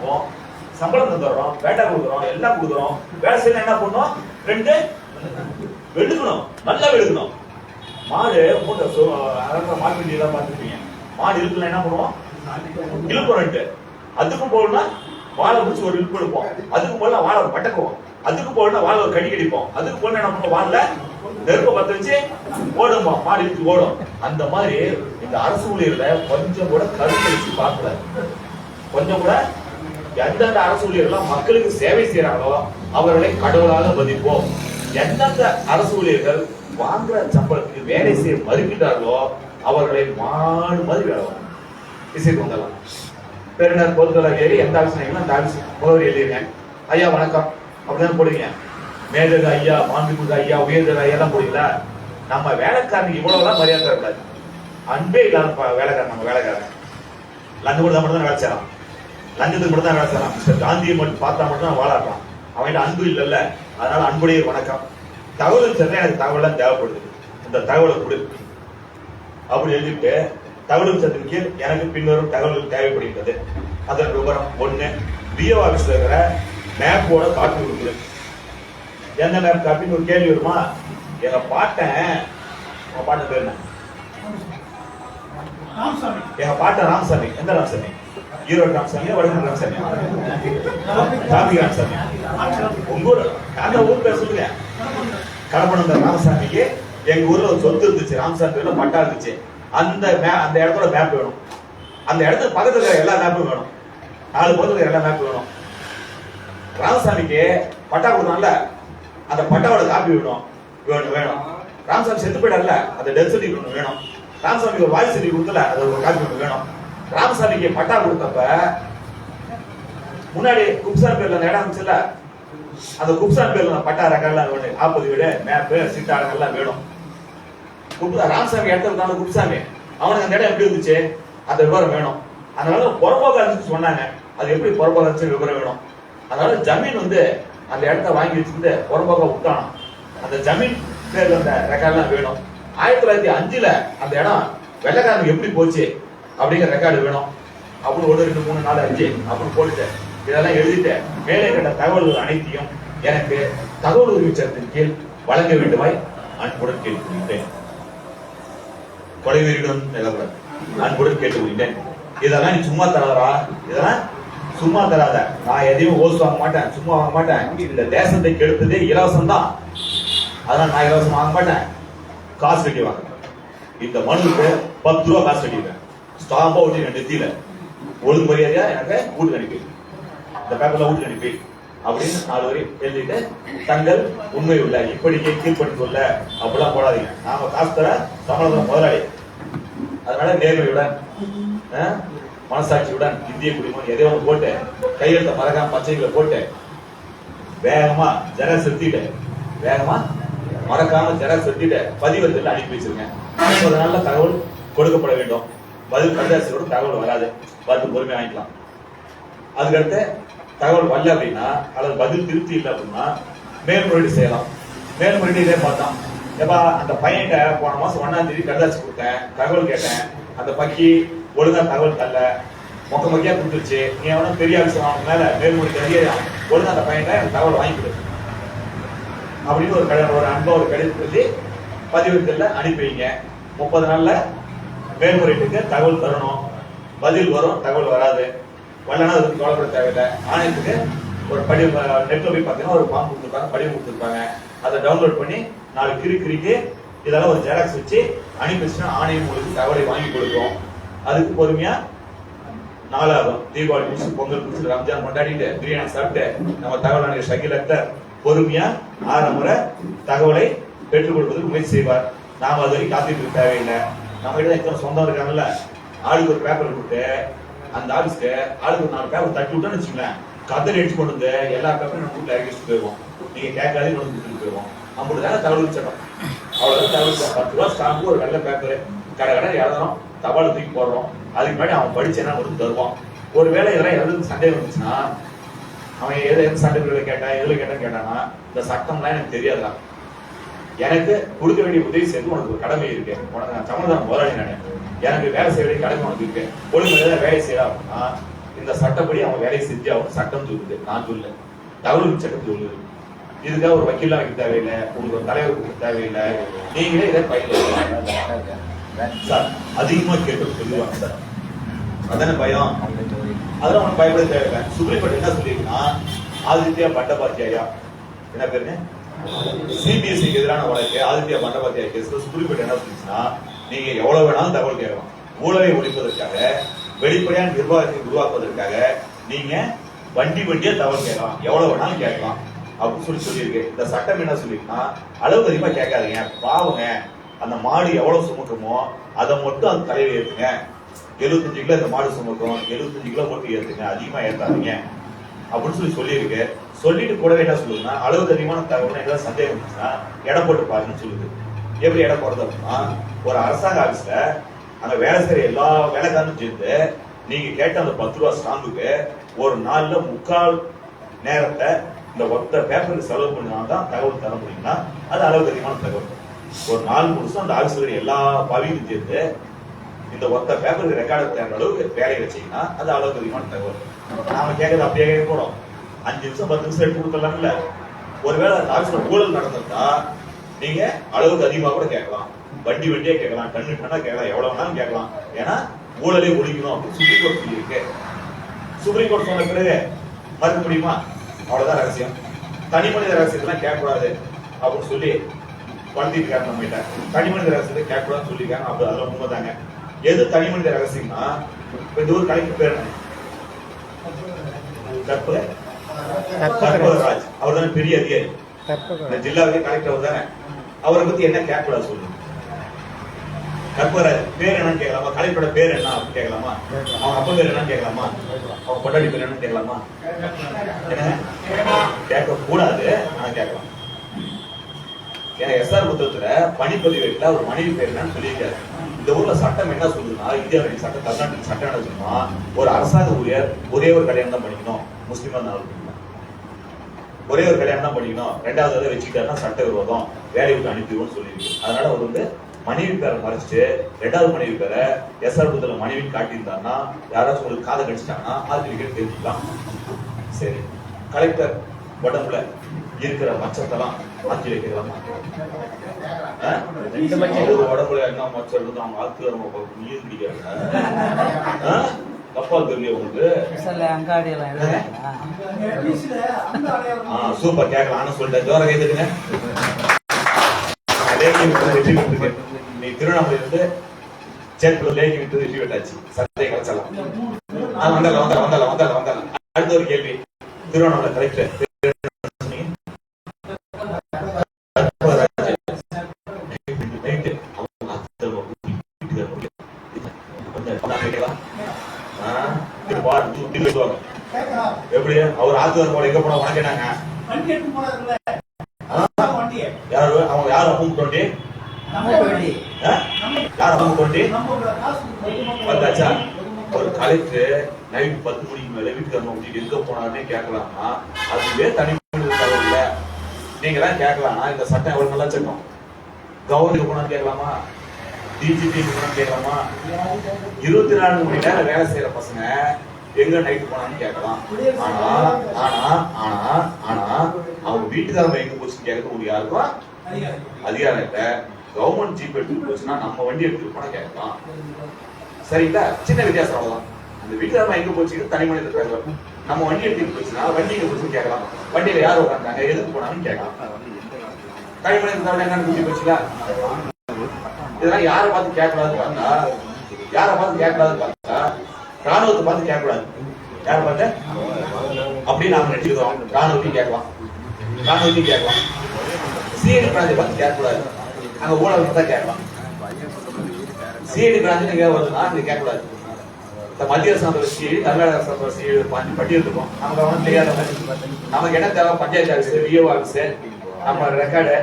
சம்பளம் தந்துடுறோம், வேட்டை கொடுக்குறோம், எல்லாம் கொடுக்குறோம். வேலை செய்யணும், என்ன பண்ணணும்? 2 வெடுக்கணும், நல்லா வெடுக்கணும். மாடு மாட்டு எல்லாம் பார்த்துருப்பீங்க. மாடு இருக்குல்ல என்ன பண்ணுவோம்? இழுப்போம். அதுக்கும் போகணும்னா வாழை முடிச்சு ஒரு இழுப்பு எடுப்போம். அதுக்கு போல வாழை பட்டக்குவோம். அதுக்கு போகணும்னா வாழை ஒரு கடி கடிப்போம். அதுக்கு போல என்ன பண்ணுவோம்? வாழை நெருப்ப பத்த வச்சு ஓடுமா, மாடு இழுத்து ஓடும். அந்த மாதிரி இந்த அரசு ஊழியர்ல கொஞ்சம் கூட கருத்து பார்க்கல. கொஞ்சம் கூட எந்தெந்த அரசு ஊழியர்கள் மக்களுக்கு சேவை செய்யறாங்களோ அவர்களை கடவுளாக மதிப்போம். எந்தெந்த அரசு ஊழியர்கள் வாங்குற சம்பளத்துக்கு வேலை செய்ய மறுக்கின்றார்களோ அவர்களை மாடு மாதிரி வேலை இசைக்கு வந்தலாம். பெருநர் பொதுத்துறை ஏறி எந்த ஆஃபீஸ் அந்த ஆஃபீஸ் முகவரி எழுதிருங்க. ஐயா வணக்கம் அப்படிதான் போடுவீங்க. மேஜர் ஐயா, மாண்புமிகு ஐயா, உயர்ந்த ஐயா எல்லாம் போடுவீங்களா? நம்ம வேலைக்காரனுக்கு இவ்வளவுதான் மரியாதை தரக்கூடாது. அன்பே இல்லாத வேலைக்காரன் நம்ம வேலைக்காரன். லஞ்சம் கொடுத்தா மட்டும் தான் வேலை செய்யலாம், லஞ்சத்துக்கு மட்டும் தான் வேலை செய்யலாம். மிஸ்டர் காந்தியை மட்டும் பார்த்தா மட்டும் தான் வாழாடலாம். அவன்கிட்ட அன்பு இல்லைல்ல. அதனால அன்புடைய வணக்கம். தகவல் சொன்னா எனக்கு தகவல் தேவைப்படுது, இந்த தகவலை கொடு அப்படி எழுதிட்டு தகவல் சட்டத்தின் கீழ் எனக்கு பின்வரும் தகவல்கள் தேவைப்படுகிறது. அதன் விவரம் 1, பிஓ ஆபீஸ்ல இருக்கிற மேப்போட காப்பி கொடுக்குது. எந்த மேப் காப்பின்னு ஒரு கேள்வி வருமா? எங்க பாட்டன் பேர் என்ன? எங்க பாட்டன் ராமசாமி. எந்த ராமசாமி? ஈரோடு ராமசாமியா, வடக்கு ராமசாமியா? காபி ராமசாமி. உங்க ஊர் அந்த ஊர் பேர் சொல்லுங்க. கடப்பணம் ராமசாமிக்கு எங்க ஊர்ல ஒரு சொத்து இருந்துச்சு, ராமசாமி பேர்ல பட்டா இருந்துச்சு. அந்த இடத்தோட மேப் வேணும். அந்த இடத்துக்கு பக்கத்துல இருக்கிற எல்லா மேப்பும் வேணும். 4 பக்கத்துல எல்லா மேப்பும் வேணும். ராமசாமிக்கு பட்டா கொடுத்தாங்கல்ல, அந்த பட்டாவோட காப்பி வேணும். ராமசாமி செத்து போயிடல, அந்த டெத் சர்டிபிகேட் வேணும். ராமசாமிக்கு ஒரு வாய்ஸ் சர்டிபிகேட் கொடுத்தல, அது ஒரு காப்பி வேணும். ராமசாமிக்கு பட்டா கொடுத்தப்ப முன்னாடி குப்சான் பேர்ல அந்த இடம் இருந்துச்சுல்ல, அந்த குப்சான் பேர்ல பட்டா ரெக்கார்ட்லாம் வேணும், 40 வீடு மேப்பு சீட்டாளங்கள்லாம் வேணும். ராமசாமி இடத்துல இருந்தாலும் குப்சாமி அவனுக்கு அந்த இடம் எப்படி இருந்துச்சு அந்த விவரம் வேணும். அதனால புறம்போக்கா இருந்துச்சு சொன்னாங்க, அது எப்படி புறம்போக்கா இருந்துச்சு விவரம் வேணும். அதனால ஜமீன் வந்து அந்த இடத்த வாங்கி வச்சுட்டு புறம்போக்கா விட்டானோ அந்த ஜமீன் பேர்ல அந்த ரெக்கார்ட்லாம் வேணும். 1905 அந்த இடம் வெள்ளைக்காரனுக்கு எப்படி போச்சு அப்படிங்கிற ரெக்கார்டு வேணும். அப்படி 1 2 3 4 5 அப்படி போட்டுட்டு இதெல்லாம் எழுதிட்டு மேலே கண்ட தகவல்கள் அனைத்தையும் எனக்கு தகவல் உரிமை சட்டத்தின் கீழ் வழங்க வேண்டுமாய் அன்புடன் கேட்டுக்கொள்கிறேன். கொலைவீரிடம் நிலவரம் அன்புடன் கேட்டுக்கொள்கிறேன். இதெல்லாம் நீ சும்மா தராதா, இதெல்லாம் சும்மா தராத. நான் எதையும் ஓசு வாங்க மாட்டேன், சும்மா வாங்க மாட்டேன். இந்த தேசத்தை கெடுத்ததே இலவசம் தான், அதனால நான் இலவசம் வாங்க மாட்டேன், காசு கட்டி வாங்க. இந்த மனுக்கு 10 ரூபா காசு கட்டிடுவேன், ஸ்டாம்பா ஒட்டி நெத்தியில ஒழுங்கு மரியாதையா எனக்கு வீட்டுக்கு அனுப்பி, இந்த பேப்பர்ல வீட்டுக்கு அனுப்பி அப்படின்னு 4 வரி எழுதிட்டு தங்கள் உண்மை உள்ள இப்படிக்கை கீழ்பட்டு சொல்ல அப்படிலாம் போடாதீங்க. நாம காசு தர சம்பளம் முதலாளி, அதனால நேர்மையுடன் மனசாட்சியுடன் இந்திய குடிமகன் எதையோ ஒன்று போட்டு கையெழுத்த மறக்காம பச்சைகளை போட்டு வேகமா ஜெராக்ஸ் எடுத்துட்டு மறக்காம ஜெராக்ஸ் எடுத்துட்டு பதிவத்தில் அனுப்பி வச்சிருக்கேன். 50 நாள்ல தகவல் கொடுக்கப்பட வேண்டும். பதில் கடிதாசியோட தகவல் வராது, பார்த்து பொறுமையா வாங்கிக்கலாம். அதுக்கடுத்து தகவல் வரல அப்படின்னா அல்லது பதில் திருப்தி இல்லை அப்படின்னா மேல்முறையீடு செய்யலாம். மேல்முறையீடு இதே பார்த்தோம். ஏப்பா அந்த பையன்கிட்ட போன மாசம் 1ஆம் தேதி கடிதாசி கொடுத்தேன், தகவல் கேட்டேன், அந்த பக்கி ஒழுங்கா தகவல் தரல, மொக்கையா கொடுத்துருச்சு, நீ எவனா பெரிய ஆஃபீஸர் அவன் மேல மேல்முறையீடு தெரியா ஒழுங்கா அந்த பையன்கிட்ட எனக்கு தகவல் வாங்கிக்கிடு அப்படின்னு ஒரு அன்பா ஒரு கடிதம் சொல்லி பதிவத்தில் அனுப்பி வைங்க. 30 நாள்ல மேல்முறையீட்டுக்கு தகவல் தரணும். பதில் வரும், தகவல் வராது. வரலன்னா அதுக்கு கவலைப்பட தேவையில்லை. ஆணையத்துக்கு ஒரு படிவம் நெட்ல போய் பார்த்தீங்கன்னா ஒரு ஃபார்ம் கொடுத்துருப்பாங்க, படிவம் கொடுத்துருப்பாங்க. அதை டவுன்லோட் பண்ணி 4 கிரிக்கு இதெல்லாம் ஒரு ஜெராக்ஸ் வச்சு அனுப்பி வச்சுன்னா ஆணையம் உங்களுக்கு தகவலை வாங்கி கொடுக்கும். அதுக்கு பொறுமையா நாளாகும். தீபாவளி முடிச்சு பொங்கல் முடிச்சு ரம்ஜான் கொண்டாடிட்டு பிரியாணி சாப்பிட்டு நம்ம தகவல் ஷக்கீல் அக்தர் பொறுமையா 6 முறை தகவலை பெற்றுக் கொடுப்பதற்கு முயற்சி செய்வார். நாம அது வரைக்கும் காத்திட்டு இருக்க தேவையில்லை. நம்ம கிட்ட எத்தனை சொந்தம் இருக்காங்கல்ல, ஆளுக்கு ஒரு பேப்பர் கொடுத்து அந்த ஆபீஸ்க்கு ஆளுக்கு ஒரு 4 பேப்பர் தட்டி விட்டோன்னு வச்சுங்களேன், கதறி அடிச்சு கொண்டு வந்து எல்லா பேப்பரும் நம்ம வீட்டுல இறக்கி வச்சுட்டு போயிடுவோம். நீங்க கேட்காதே கொண்டு கொடுத்துட்டு போயிடுவோம். நம்மளுக்கு தானே தகவல் சட்டம், அவ்வளவுதான் தகவல். 10 ரூபா ஸ்டாம்பு ஒரு வெள்ளை பேப்பர் கடை எழுதணும், தபால் தூக்கி போடுறோம். அதுக்கு முன்னாடி அவன் படிச்சு என்ன கொடுத்து தருவான். ஒருவேளை இதெல்லாம் எதுவும் சந்தேகம் வந்துச்சுன்னா அவன் எந்த சட்டப்பிரிவுல கேட்டான், எதுல கேட்டானா இந்த சட்டம்லாம் எனக்கு தெரியாதுதான், எனக்கு கொடுக்க வேண்டிய உதவி செய்து உனக்கு ஒரு கடமை இருக்கு, உனக்கு நான் சமதானம் போராடி நானே, எனக்கு வேலை செய்ய வேண்டிய கடமை உனக்கு இருக்கு, ஒழுங்கு வேலை செய்யலாம் அப்படின்னா இந்த சட்டப்படி அவன் வேலையை செஞ்சு அவன் சட்டம் சொல்லுது, நான் சொல்ல தகவல் சட்டம் சொல்லுது. இதுக்காக ஒரு வக்கீல்லாம் வைக்க தேவையில்லை, உங்களுக்கு ஒரு தலைவர் கொடுக்க தேவையில்லை, நீங்களே இதை பயிர் சார் அதிகமா கேட்டு சொல்லுவாங்க சார், அதான பயம், அதெல்லாம் உனக்கு பயப்பட தேவையில்லை. சுப்ரீம் கோர்ட் என்ன சொல்லிருக்குன்னா ஆதித்யா பண்டபாத்தியாயா என்ன பேருங்க சிபிஎஸ்சிக்கு எதிரான வழக்கு ஆதித்யா பண்டபாத்தியா கேஸ்ல சுப்ரீம் கோர்ட் என்ன சொல்லிச்சுன்னா நீங்க எவ்வளவு வேணாலும் தகவல் கேட்கலாம், ஊழலை ஒழிப்பதற்காக வெளிப்படையான நிர்வாகத்தை உருவாக்குவதற்காக நீங்க வண்டியா தகவல் கேட்கலாம், எவ்வளவு வேணாலும் கேட்கலாம் அப்படின்னு சொல்லியிருக்கு. இந்த சட்டம் என்ன சொல்லிருக்குன்னா அளவுக்கு அதிகமா கேட்காதீங்க, பாவங்க அந்த மாடு எவ்வளவு சுமக்குமோ அதை மட்டும் அந்த தலையில ஏத்துங்க, 75 கிலோ இந்த மாடு சுமக்கும், 75 கிலோ மட்டும் ஏத்துங்க, அதிகமா ஏத்தாதீங்க அப்படின்னு சொல்லியிருக்கு. சொல்லிட்டு கூடவே என்ன சொல்லுதுன்னா அளவுக்கு அதிகமான தகவல் ஏதாவது சந்தேகம் இருந்துச்சுன்னா எடை போட்டு பாருங்கன்னு சொல்லுது. எப்படி எடை போடுறது அப்படின்னா ஒரு அரசாங்க ஆபீஸ்ல அங்க வேலை செய்யற எல்லா வேலைக்காரனும் சேர்ந்து நீங்க கேட்ட அந்த 10 ரூபா ஸ்டாம்புக்கு ஒரு நாள்ல 3/4 நேரத்தை இந்த ஒத்த பேப்பருக்கு செலவு பண்ணாதான் தகவல் தர முடியும்னா அது அளவுக்கு அதிகமான தகவல். ஒரு நாள் முழுசும் அந்த ஆபீஸ்ல எல்லா பவியும் சேர்ந்து இந்த ஒத்த பேப்பருக்கு ரெக்கார்டு தேர்ந்த அளவுக்கு வேலையை வச்சீங்கன்னா அது அளவுக்கு அதிகமான தகவல். நாம கேட்கறது அப்படியே கேட்க போறோம், 5 நிமிஷம் 10 நிமிஷம் எடுத்து கொடுத்துடலாம்ல. ஒருவேளை அந்த ஆபீஸ்ல ஊழல் நடந்திருந்தா நீங்க அளவுக்கு அதிகமா கூட கேட்கலாம், வண்டியா கேட்கலாம், டன்னா கேட்கலாம், எவ்வளவு வேணாலும் கேட்கலாம். ஏன்னா ஊழலே ஒழிக்கணும் அப்படின்னு சுப்ரீம் கோர்ட் சொல்லியிருக்கு. சுப்ரீம் கோர்ட் சொன்ன பிறகு மறுக்க முடியுமா? அவ்வளவுதான் ரகசியம். தனி மனித ரகசியத்தெல்லாம் கேட்கக்கூடாது அப்படின்னு சொல்லி வளர்த்திட்டு இருக்காங்க நம்ம கிட்ட. தனி மனித ரகசியத்தை கேட்கக்கூடாதுன்னு சொல்லியிருக்காங்க. அப்படி அதெல்லாம் உண்மைதாங்க. எது தனி மனித ரகசியம்னா இந்த ஊர் கலெக்டர் பேர் கற்பகராஜ், அவர் தானே பெரிய அதிகாரி, இந்த ஜில்லாவுக்கே கலெக்டர் அவர் தானே, அவரை பத்தி என்ன கேட்கக்கூடாது சொல்லுங்க. கற்பராஜ் பேர் என்னன்னு கேட்கலாமா? கலைப்பட பேர் என்ன அப்படின்னு கேட்கலாமா? அவங்க அப்பா பேர் என்னன்னு கேட்கலாமா? அவங்க பொண்டாடி பேர் என்னன்னு கேட்கலாமா? என்ன கேட்க கூடாது, ஆனா கேட்கலாம். ஏன்னா எஸ்ஆர் புத்தகத்துல பணிப்பதிவேட்டில் ஒரு மனைவி பேர் என்னன்னு சொல்லியிருக்காரு. இந்த ஊர்ல சட்டம் என்ன சொல்லுதுன்னா, இந்தியாவுடைய சட்டம், தமிழ்நாட்டு சட்டம் என்ன சொல்லுமா, ஒரு அரசாங்க ஊழியர் ஒரே ஒரு கல்யாணம் தான் பண்ணிக்கணும், முஸ்லீமா இருந்தாலும் ஒரே ஒரு கல்யாணம் தான் பண்ணிக்கணும், ரெண்டாவது வச்சுக்கிட்டாருன்னா சட்ட விரோதம், வேலையை விட்டு அனுப்பிடுவோம்னு சொல்லியிருக்கு. அதனால அவர் வந்து மனைவி பேரை மறைச்சிட்டு ரெண்டாவது மனைவி பேரை எஸ்ஆர் புத்தகத்துல மனைவின்னு காட்டியிருந்தாருன்னா, யாராச்சும் உங்களுக்கு காதை கடிச்சிட்டாங்கன்னா ஆர்டிஃபிகேட் தெரிஞ்சுக்கலாம். சரி, கலெக்டர் உடம்புல இருக்கிற மச்சத்தெல்லாம் மாற்றி வைக்கலாமா? உடம்புல என்ன மச்சம் இருக்கு, அவங்க ஆத்து நீர் பிடிக்காது, தப்பா தெரியல உங்களுக்கு. சூப்பர், கேட்கலாம் சொல்லிட்டேன். ஜோர கைதுங்க. நீ திருவண்ணாமலை இருந்து சேத்துல லேக்கி விட்டு வெற்றி விட்டாச்சு, சந்தையை கலைச்சலாம். வந்தால அடுத்த ஒரு கேள்வி, திருவண்ணாமலை கலெக்டர் எப்படி அவர் ஆத்துவார் போல எங்க போனா வாங்கினாங்க? யாரு அவங்க? யாரு அப்பவும் தோண்டி யார் அப்பவும் தோண்டி வந்தாச்சா? ஒரு கலெக்டர் நைட் 10 மணிக்கு மேல வீட்டுக்கு வந்து எங்க போனாருன்னே கேட்கலாம்னா அதுவே தனிமனித தகவல். நீங்க தான் கேட்கலாம், இந்த சட்டம் எவ்வளவு நல்லா சட்டம், கவர்னருக்கு போனான்னு கேட்கலாமா? டிஜிபி போனான்னு கேட்கலாமா? 24 மணி நேரம் வேலை செய்யற பசங்க எங்க நைட்டு போனான்னு கேட்கலாம். ஆனா ஆனா ஆனா ஆனா அவங்க வீட்டுக்காரங்க எங்க போச்சுன்னு கேட்கறது யாருக்கும் அதிகாரம் இல்ல. கவர்மெண்ட் ஜீப் எடுத்துட்டு போச்சுன்னா நம்ம வண்டி எடுத்துட்டு போனா கேட்கலாம். சரிங்களா? சின்ன வித்தியாசம் அவ்வளவுதான். அந்த வீட்டுக்காரங்க எங்க போச்சு தனி மனித தகவல். நம்ம வண்டி எடுத்துட்டு போச்சுன்னா வண்டி எங்க போச்சுன்னு கேட்கலாம். வண்டியில யார் உட்காந்தாங்க, எதுக்கு போனான்னு கேட்கலாம். தனி மனித தகவல் என்னன்னு புரிஞ்சு போச்சுங்களா? இதெல்லாம் யாரை பார்த்து கேட்கக்கூடாது பார்த்தா, யாரை பார்த்து கேட்கக்கூடாது பார்த்தா ராணுவத்தை பார்த்து கேட்கக்கூடாது. யாரை பார்த்து அப்படின்னு நாம நினைச்சுக்கிறோம். ராணுவத்தையும் கேட்கலாம், ராணுவத்தையும் கேட்கலாம். சிஐடி பிராஞ்சை பார்த்து கேட்கக்கூடாது, அங்க ஊழல் தான் கேட்கலாம். சிஐடி பிராஞ்சு நீங்க வருதுன்னா நீங்க கேட்கக்கூடாது. மத்திய அரசாங்க சிஐடி, தமிழ்நாடு அரசாங்க சிஐடி பட்டியல் இருக்கும். நமக்கு அவனும் தெரியாத நமக்கு என்ன தேவை, பஞ்சாயத்து ஆஃபீஸ், விஓ ஆஃபீஸ், நம்ம ரெக்கார்டு,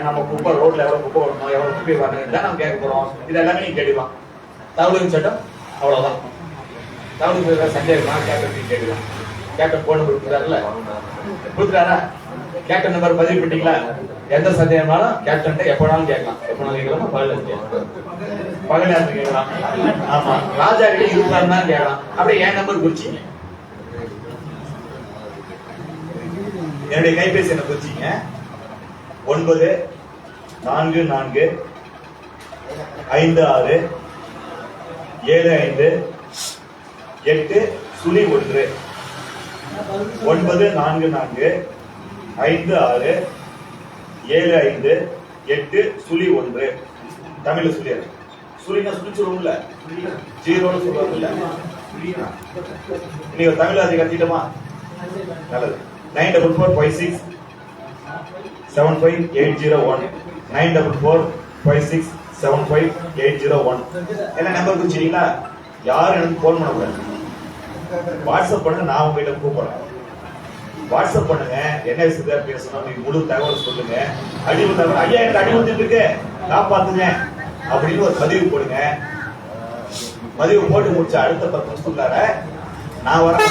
நம்ம குப்பை ரோட்ல எவ்வளவு குப்பை வரணும், எவ்வளவு குப்பை வரணும் தான் நம்ம கேட்க போறோம். இது எல்லாமே நீங்க கேட்கலாம். தகவலின் சட்டம் அவ்வளவுதான். தகவல் சந்தேகமா கேப்டன் கேட்கலாம். கேப்டன் போன் நம்பர் கொடுக்குறாருல்ல, கொடுக்குறாரா? கேப்டன் நம்பர் பதிவு பண்ணிட்டீங்களா? எந்த சந்தேகம்னாலும் கேப்டன் எப்பனாலும் கேட்கலாம். எப்பனாலும் கேட்கலாமா? பகல் நேரத்துக்கு கேட்கலாம். ஆமா, ராஜா கிட்ட 24 தான் கேட்கலாம். அப்படியே என் நம்பர் குறிச்சிங்க, என்னுடைய கைபேசி என்ன குறிச்சிங்க, 944567575 801 94456757801. தமிழ்ல சொல்லியாரு. சுழினா சுழி சொல்லுவோம்ல, ஜீரோன்னு சொல்லுவாங்கல்ல. நீங்க தமிழ் அதை கத்திட்டோமா? நல்லது. 9446750801 9446750801 என்ன நம்பர் குறிச்சிட்டீங்களா? யாரும் எனக்கு போன் பண்ணக்கூடாது. வாட்ஸ்அப் பண்ணுங்க, நான் உங்ககிட்ட கூப்பிடுறேன். வாட்ஸ்அப் பண்ணுங்க, என்ன விஷயத்த பேசணும், நீங்க முழு தகவல் சொல்லுங்க. அடிவு தகவல், ஐயா எனக்கு அடி வந்துட்டு இருக்கு காப்பாத்துங்க அப்படின்னு ஒரு பதிவு போடுங்க. பதிவு போட்டு முடிச்ச அடுத்த 10 நிமிஷத்துக்குள்ளார நான் வரேன்,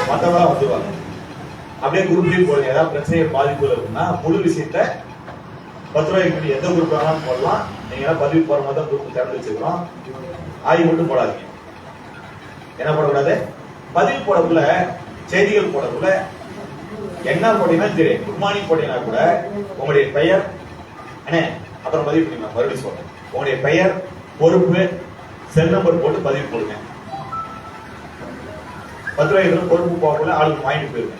மற்றவங்களா வந்துருவாங்க. அப்படியே குரூப்லயும் போடுங்க. ஏதாவது பிரச்சனை பாதிப்பு இருக்குன்னா முழு விஷயத்த 10 ரூபாய்க்கு எந்த குரூப் வேணாலும் போடலாம். நீங்க பதிவு போற மாதிரி தான் குரூப் திறந்து வச்சுக்கிறோம். ஆய்வு மட்டும் போடாதீங்க. என்ன போடக்கூடாது? பதிவு போடக்குள்ள, செய்திகள் போடக்குள்ள என்ன போட்டீங்கன்னா தெரியும். குட் மார்னிங் போட்டீங்கன்னா கூட உங்களுடைய பெயர் என்ன, அப்புறம் பதிவு பண்ணிக்கலாம். மறுபடியும் சொல்றேன், உங்களுடைய பெயர், பொறுப்பு, செல் நம்பர் போட்டு பதிவு போடுங்க. 10 ரூபாய்க்கு பொறுப்பு போகக்குள்ள ஆளுக்கு வாங்கிட்டு போயிருங்க.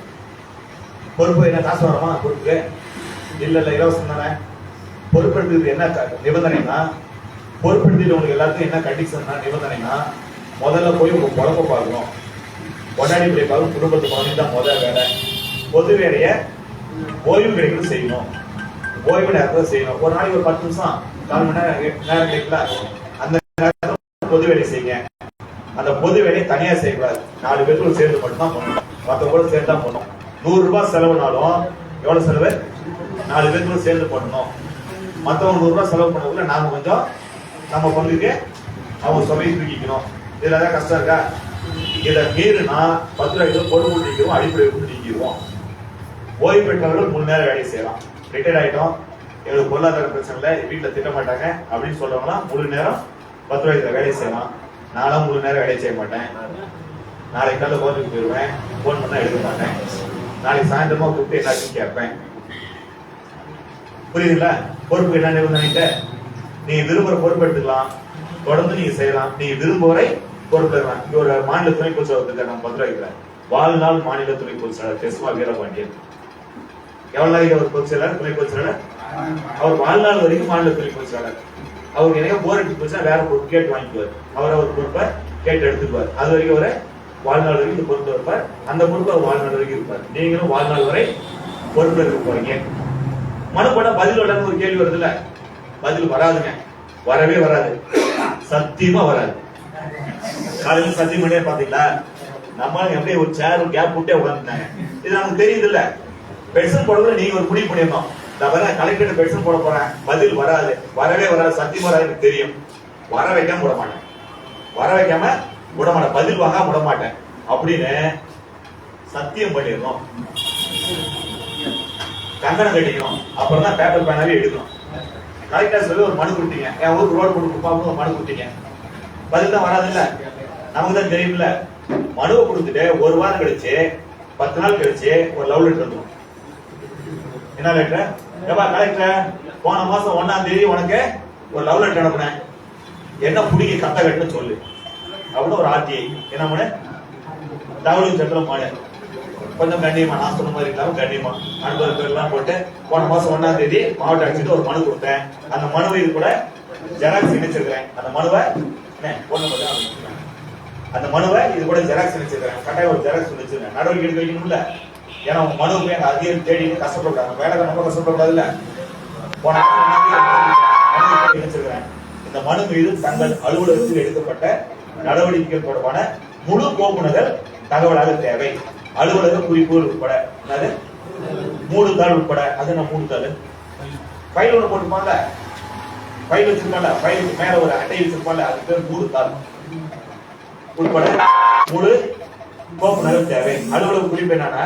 பொறுப்பு என்ன காசு வரமா? பொறுப்பு இல்ல இலவசம் தானே. பொறுப்பெடுத்து என்ன நிபந்தனைனா, பொறுப்பெடுத்து உங்களுக்கு எல்லாத்துக்கும் என்ன கண்டிஷன் நிபந்தனைனா, முதல்ல போய் உங்க பொழப்ப பார்க்கணும். கொண்டாடி பிள்ளை பார்க்கணும், குடும்பத்தை பார்க்கணும். தான் முதல் வேலை. பொது வேலைய ஓய்வு கிடைக்கிறது செய்யணும். ஓய்வு நேரத்தில் செய்யணும். ஒரு நாளைக்கு ஒரு 10 நிமிஷம் 4 மணி நேரம் கேட்கல, அந்த நேரத்துல பொது வேலை செய்யுங்க. அந்த பொது வேலையை தனியா செய்யக்கூடாது, 4 பேருக்கு சேர்ந்து மட்டும்தான் பண்ணணும், மற்றவங்க கூட சேர்ந்து தான் பண்ணணும். 100 ரூபாய் செலவுனாலும் எவ்வளவு செலவு? 4 பேருக்கு சேர்ந்து பண்ணணும். மற்றவங்க 100 ரூபாய் செலவு பண்ணக்குள்ள நாம கொஞ்சம் நம்ம பங்குக்கு அவங்க சபையை தூக்கிக்கணும். இதுல ஏதாவது கஷ்டம் இருக்கா? இதை மீறினா 10 ரூபாய்க்கு பொறுப்பு நீக்கிடுவோம், அடிப்படை நீக்கிடுவோம். ஓய்வு பெற்றவர்கள் 3 நேரம் வேலையை செய்யலாம். ரிட்டையர்ட் ஆயிட்டோம், எங்களுக்கு பொருளாதார பிரச்சனை இல்லை, வீட்டில் திட்ட மாட்டாங்க அப்படின்னு சொல்றவங்கன்னா முழு நேரம் 10 ரூபாய்க்கு வேலையை செய்யலாம். நானும் முழு நேரம் வேலையை செய்ய மாட்டேன். நாளைக்கு காலையில் கோர்ட்டுக்கு போயிடுவேன், போன் பண்ணா எடுக்க மாட்டேன். நாளைக்கு சாயந்தரமா கூப்பிட்டு எல்லாத்தையும் கேட்பேன். புரியுதுங்களா? பொறுப்பு என்ன நினைக்கிட்ட, நீ விரும்புற பொறுப்பு எடுத்துக்கலாம், தொடர்ந்து நீங்க செய்யலாம். நீ விரும்புவரை பொறுப்பேறலாம். இங்க ஒரு மாநில துணை பொதுச்செயலாளர் நம்ம 10 ரூபாய்க்கு வாழ்நாள் மாநில துணை பொதுச்செயலாளர் தெஸ்மா வீரபாண்டியன். எவ்வளவு நாளைக்கு அவர் பொதுச்செயலாளர், துணை பொதுச்செயலாளர்? அவர் வாழ்நாள் வரைக்கும் மாநில துணை பொதுச்செயலாளர். அவருக்கு எனக்கு போர் அடிச்சு போச்சுன்னா வேற பொறுப்பு கேட்டு வாங்கிக்குவார். அவர் பொறுப்பை கேட்டு எடுத்துக்குவார். அது வரைக்கும் அவரை வாழ்நாள் வரைக்கும் இந்த பொறுப்பு இருப்பார். அந்த பொறுப்பு அவர் வாழ்நாள் வரைக்கும் இருப்பார். நீங்களும் வாழ்நாள் வரை பொறுப்பு இருக்க போறீங்க. மனு பண்ண பதில் விடன்னு ஒரு கேள்வி வருதுல்ல, பதில் வராதுங்க, வரவே வராது, சத்தியமா வராது. காலையில சத்தியம் பண்ணியே பாத்தீங்களா, நம்ம எப்படி ஒரு சேர் கேப் விட்டே உட்காந்துட்டாங்க. இது நமக்கு தெரியுது இல்ல. பென்ஷன் போடுறது நீங்க ஒரு முடிவு பண்ணிருந்தோம், கலெக்டர் பென்ஷன் போட போறேன், பதில் வராது, வரவே வராது, சத்தியமா வராது, எனக்கு தெரியும். வர வைக்காம விட மாட்டேன், வர வைக்காம விட மாட்டேன், பதில் வாங்க விட மாட்டேன் அப்படின்னு சத்தியம் பண்ணிடணும். கங்கணம் கட்டிக்கணும், அப்புறம் தான் பேப்பர் பேனாவே எடுக்கணும். கலெக்டர் சொல்லி ஒரு மனு கொடுத்தீங்க, என் ஊருக்கு ரோடு கொடுப்பாங்க, ஒரு மனு கொடுத்தீங்க, பதில் தான் வராது இல்ல, நமக்கு தான் தெரியும்ல. மனுவை கொடுத்துட்டு 1 வாரம் கழிச்சு 10 நாள் கழிச்சு ஒரு லவ் லெட்டர் வந்துடும். என்ன லெட்டர்? ஏப்பா கலெக்டர், போன மாசம் 1ஆம் தேதி உனக்கு ஒரு லவ் லெட்டர் அனுப்புனேன், என்ன புடிக்க கத்த கட்டுன்னு சொல்லு அப்படின்னு ஒரு ஆர்டிஐ. என்ன மனு? தகவல் சட்டம் மனு. கொஞ்சம் கண்ணியமா, நான் சொன்ன மாதிரி இல்லாம கண்ணியமா அனுபவ பேர்லாம் போட்டு போன மாசம் 1ஆம் தேதி மாவட்ட ஆட்சியர் ஒரு மனு கொடுத்தேன். அந்த மனுவை இது கூட ஜெராக்ஸ் இணைச்சிருக்கிறேன். அந்த மனுவை இது கூட ஜெராக்ஸ் இணைச்சிருக்கிறேன். கட்டாயம் ஒரு ஜெராக்ஸ் வச்சிருக்கேன், நடவடிக்கை எடுக்க வைக்கணும்ல. ஏன்னா உங்க மனு போய் எங்க அதிகம் தேடி கஷ்டப்படாது, வேலை ரொம்ப கஷ்டப்படாது இல்ல. போன இணைச்சிருக்கிறேன். இந்த மனு மீது தங்கள் அலுவலகத்தில் எடுக்கப்பட்ட நடவடிக்கைகள் தொடர்பான முழு கோப்புணர்கள் தகவலாக தேவை. அலுவலக குறிப்புகள் உட்பட 3 தாள் உட்பட. அது நான் 3 தாள் ஃபைல் ஒன்று போட்டுப்பாங்க, ஃபைல் வச்சிருப்பாங்க, ஃபைலுக்கு மேல ஒரு அட்டை வச்சிருப்பாங்க, அது பேர் 3 தாள் உட்பட முழு கோப்புணர்கள் தேவை. அலுவலக குறிப்பு என்னன்னா,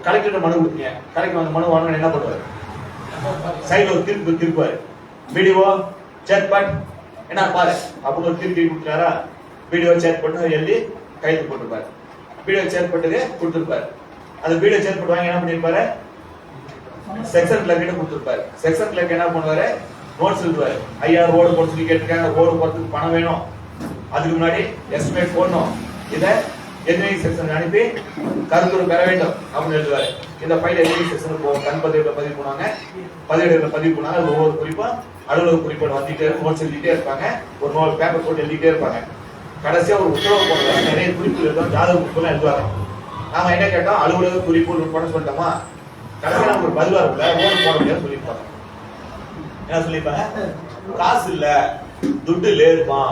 கலெக்டர் மனு கொடுத்தீங்க, கலெக்டர் அந்த மனு வாங்க என்ன பண்ணுவாரு, சைட்ல ஒரு திருப்பாரு, வீடியோ சேட் பட் என்ன பாரு அப்படின்னு ஒரு திருப்பி கொடுத்தாரா, வீடியோ சேட் பண்ணி எழுதி கைது போட்டுருப்பாரு, வீடியோ சேட் பண்ணது கொடுத்துருப்பாரு. அந்த வீடியோ சேட் பண்ணி வாங்கி என்ன பண்ணிருப்பாரு, செக்ஷன் கிளர்க் கிட்ட கொடுத்துருப்பாரு. செக்ஷன் கிளர்க் என்ன பண்ணுவாரு, நோட்ஸ் எழுதுவாரு. ஐயா ரோடு போட சொல்லி கேட்டிருக்காங்க, ரோடு போறதுக்கு பணம் வேணும், அதுக்கு முன்னாடி எஸ்டிமேட் போடணும், இதை என்ஜினியரிங் செக்ஷன் அனுப்பி கருத்துரு பெற வேண்டும் அப்படின்னு எழுதுவாரு. இந்த ஃபைல் என்ஜினியரிங் செக்ஷனுக்கு போகும், கண் பதிவுல பதிவு பண்ணுவாங்க, பதிவேடுகளை பதிவு பண்ணாங்க. அது ஒவ்வொரு குறிப்பும் அலுவலக குறிப்போடு வந்துட்டே நோட்ஸ் எழுதிட்டே இருப்பாங்க, ஒரு நோட் பேப்பர் போட்டு எழுதிட்டே இருப்பாங்க. கடைசியா ஒரு உத்தரவு போடுறது நிறைய குறிப்பு எழுதும், ஜாதக குறிப்புலாம் எழுதுவாங்க. நாம என்ன கேட்டோம், அலுவலக குறிப்பு உட்பட சொல்லிட்டோமா, கடைசியா நமக்கு ஒரு பதில் வரல, ரோடு போட முடியாது சொல்லியிருப்பாங்க. என்ன சொல்லியிருப்பாங்க, காசு இல்ல, துட்டு லேருமா,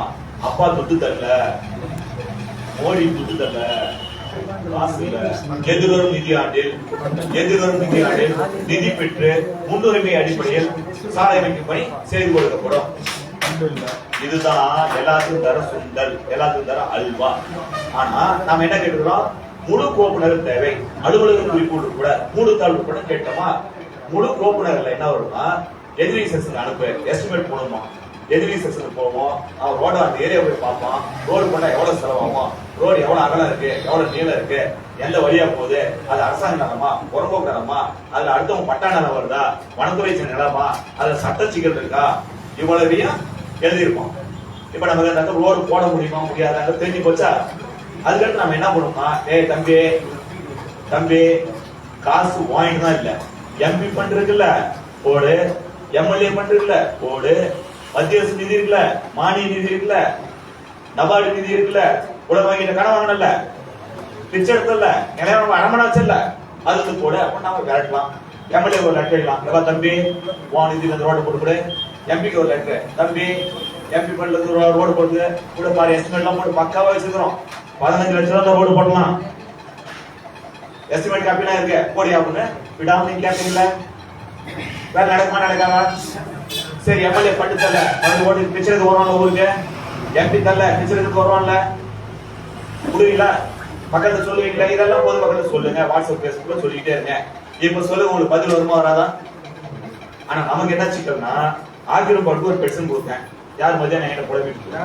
அப்பா துட்டு தரல, மோடி துட்டு தரல, காசு இல்ல, எதிர்வரும் நிதியாண்டில் நிதி பெற்று முன்னுரிமை அடிப்படையில் சாலை அமைக்கும் பணி செய்து கொடுக்கப்படும். இதுதான் எல்லாத்துக்கும் தர சுண்டல், எல்லாத்துக்கும் தர அல்வா. ஆனா நாம என்ன கேட்கிறோம், முழு கோப்புணர் தேவை, அலுவலக குறிப்பு கூட 3 தாள் உட்பட கேட்டோமா. முழு கோப்புணர்ல என்ன வரும்னா, எதிரி செக்ஷன் அனுப்பு, எஸ்டிமேட் போடுமா, எதிரி செக்ஷனுக்கு போவோம், அவன் ரோட அந்த ஏரியா போய் பார்ப்பான், ரோடு பண்ணா எவ்வளவு செலவாகும், ரோடு எவ்வளவு அகலம் இருக்கு, எவ்வளவு நீளம் இருக்கு, எந்த வழியா போகுது, அது அரசாங்க நிலமா, புறம்போக்கு நிலமா, அதுல அடுத்தவங்க பட்டா நிலம் வருதா, வனத்துறை நிலமா, அதுல சட்ட சிக்கல் இருக்கா, இவ்வளவையும் எழுதியிருப்போம். இப்ப நமக்கு அந்த ரோடு போட முடியுமா முடியாத தெரிஞ்சு போச்சா. அதுக்கடுத்து நம்ம என்ன பண்ணுவோம்னா, ஏய் தம்பி காசு வாங்கிட்டு தான் இல்ல, எம்பி பண்றதுக்குல்ல போடு, எம்எல்ஏ பண்றதுக்குல்ல போடு, மத்திய அரசு நிதி இருக்குல்ல, மானிய நிதி இருக்குல்ல, நபார்டு நிதி இருக்குல்ல, உலக வங்கிட்ட கடன் வாங்கல, பிச்சை எடுத்தல, நிலையம் அடமனாச்சல்ல, அதுக்கு போடு அப்படின்னு நாம விரட்டலாம். எம்எல்ஏ ஒரு லெட்டர் எழுதலாம், தம்பி உன் நிதி அந்த ரோடு போட்டு கொடு, எம்பிக்கு ஒரு லெட்டர், தம்பி எம்பி ஃபண்ட்ல இருந்து ரோடு போடுது கூட பாரு, எஸ்டிமேட் எல்லாம் போட்டு பக்காவா வச்சிருக்கிறோம், 15 லட்சம் ரூபாய் ரோடு போடலாம், எஸ்டிமேட் காப்பிலாம் இருக்கு போடி அப்படின்னு விடாம நீங்க கேட்பீங்களா? வேற நடக்குமா நடக்காதா? சரி எம்எல்ஏ ஃபண்ட் தரல, 15 கோடி பிச்சருக்கு வருவான்ல ஊருக்கு, எம்பி தரல பிச்சருக்கு வருவான்ல, புரியுங்களா? பக்கத்துல சொல்லுவீங்களா? இதெல்லாம் பொது பக்கத்துல சொல்லுங்க, வாட்ஸ்அப் பேஸ்புக்ல சொல்லிக்கிட்டே இருங்க. இப்ப சொல்லுங்க, உங்களுக்கு பதில் வருமா வராதா? ஆனா நமக்கு என்ன சிக்கல்னா, ஆக்கிரம் பட்டு ஒரு பெட்சன் கொடுத்தேன், யார் மதியானம் என்ன புலம்பிட்டு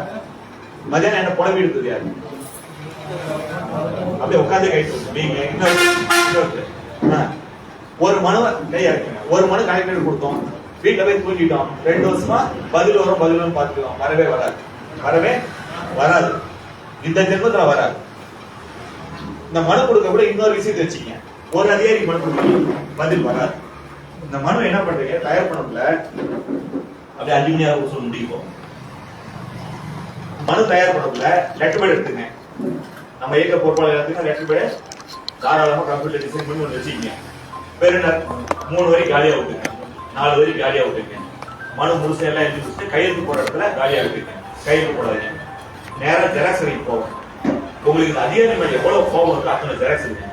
மதியானம் என்ன புலம்பிட்டு யாரு அப்படியே உட்காந்து கைட்டு நீங்க ஒரு மனு கையா இருக்குங்க, ஒரு மனு கலெக்டர் கொடுத்தோம், வீட்டுல போய் தூக்கிட்டோம், 2 வருஷமா பதில் வரும் பாத்துக்கலாம், வரவே வராது, இந்த ஜென்மத்துல வராது. இந்த மனு கொடுக்க கூட இன்னொரு விஷயத்தை வச்சுக்கீங்க, ஒரு அதிகாரி மனு கொடுக்க பதில் வராது. இந்த மனு என்ன பண்றீங்க, தயார் பண்ணல அப்படியே 5 மணி நேரம் சொல்ல முடியும். மனு தயார் பண்ணல லெட்டர் பேட் எடுத்துங்க, நம்ம இயக்க பொறுப்பாளர் எடுத்துங்க, லெட்டர் பேட் தாராளமா கம்ப்யூட்டர் டிசைன் பண்ணி ஒன்று வச்சுக்கீங்க. பெருனர் 3 வரி காலியா விட்டுங்க, 4 வரி காலியா விட்டுங்க, மனு முழுசா எல்லாம் எழுதி வச்சுட்டு கையெழுத்து போற இடத்துல காலியா விட்டுங்க, கையெழுத்து போடாதீங்க, நேரா ஜெராக்ஸ் வரைக்கும் போகும். உங்களுக்கு இந்த அதிகாரி மேல எவ்வளவு கோபம் இருக்கு அத்தனை ஜெராக்ஸ் இருக்கு,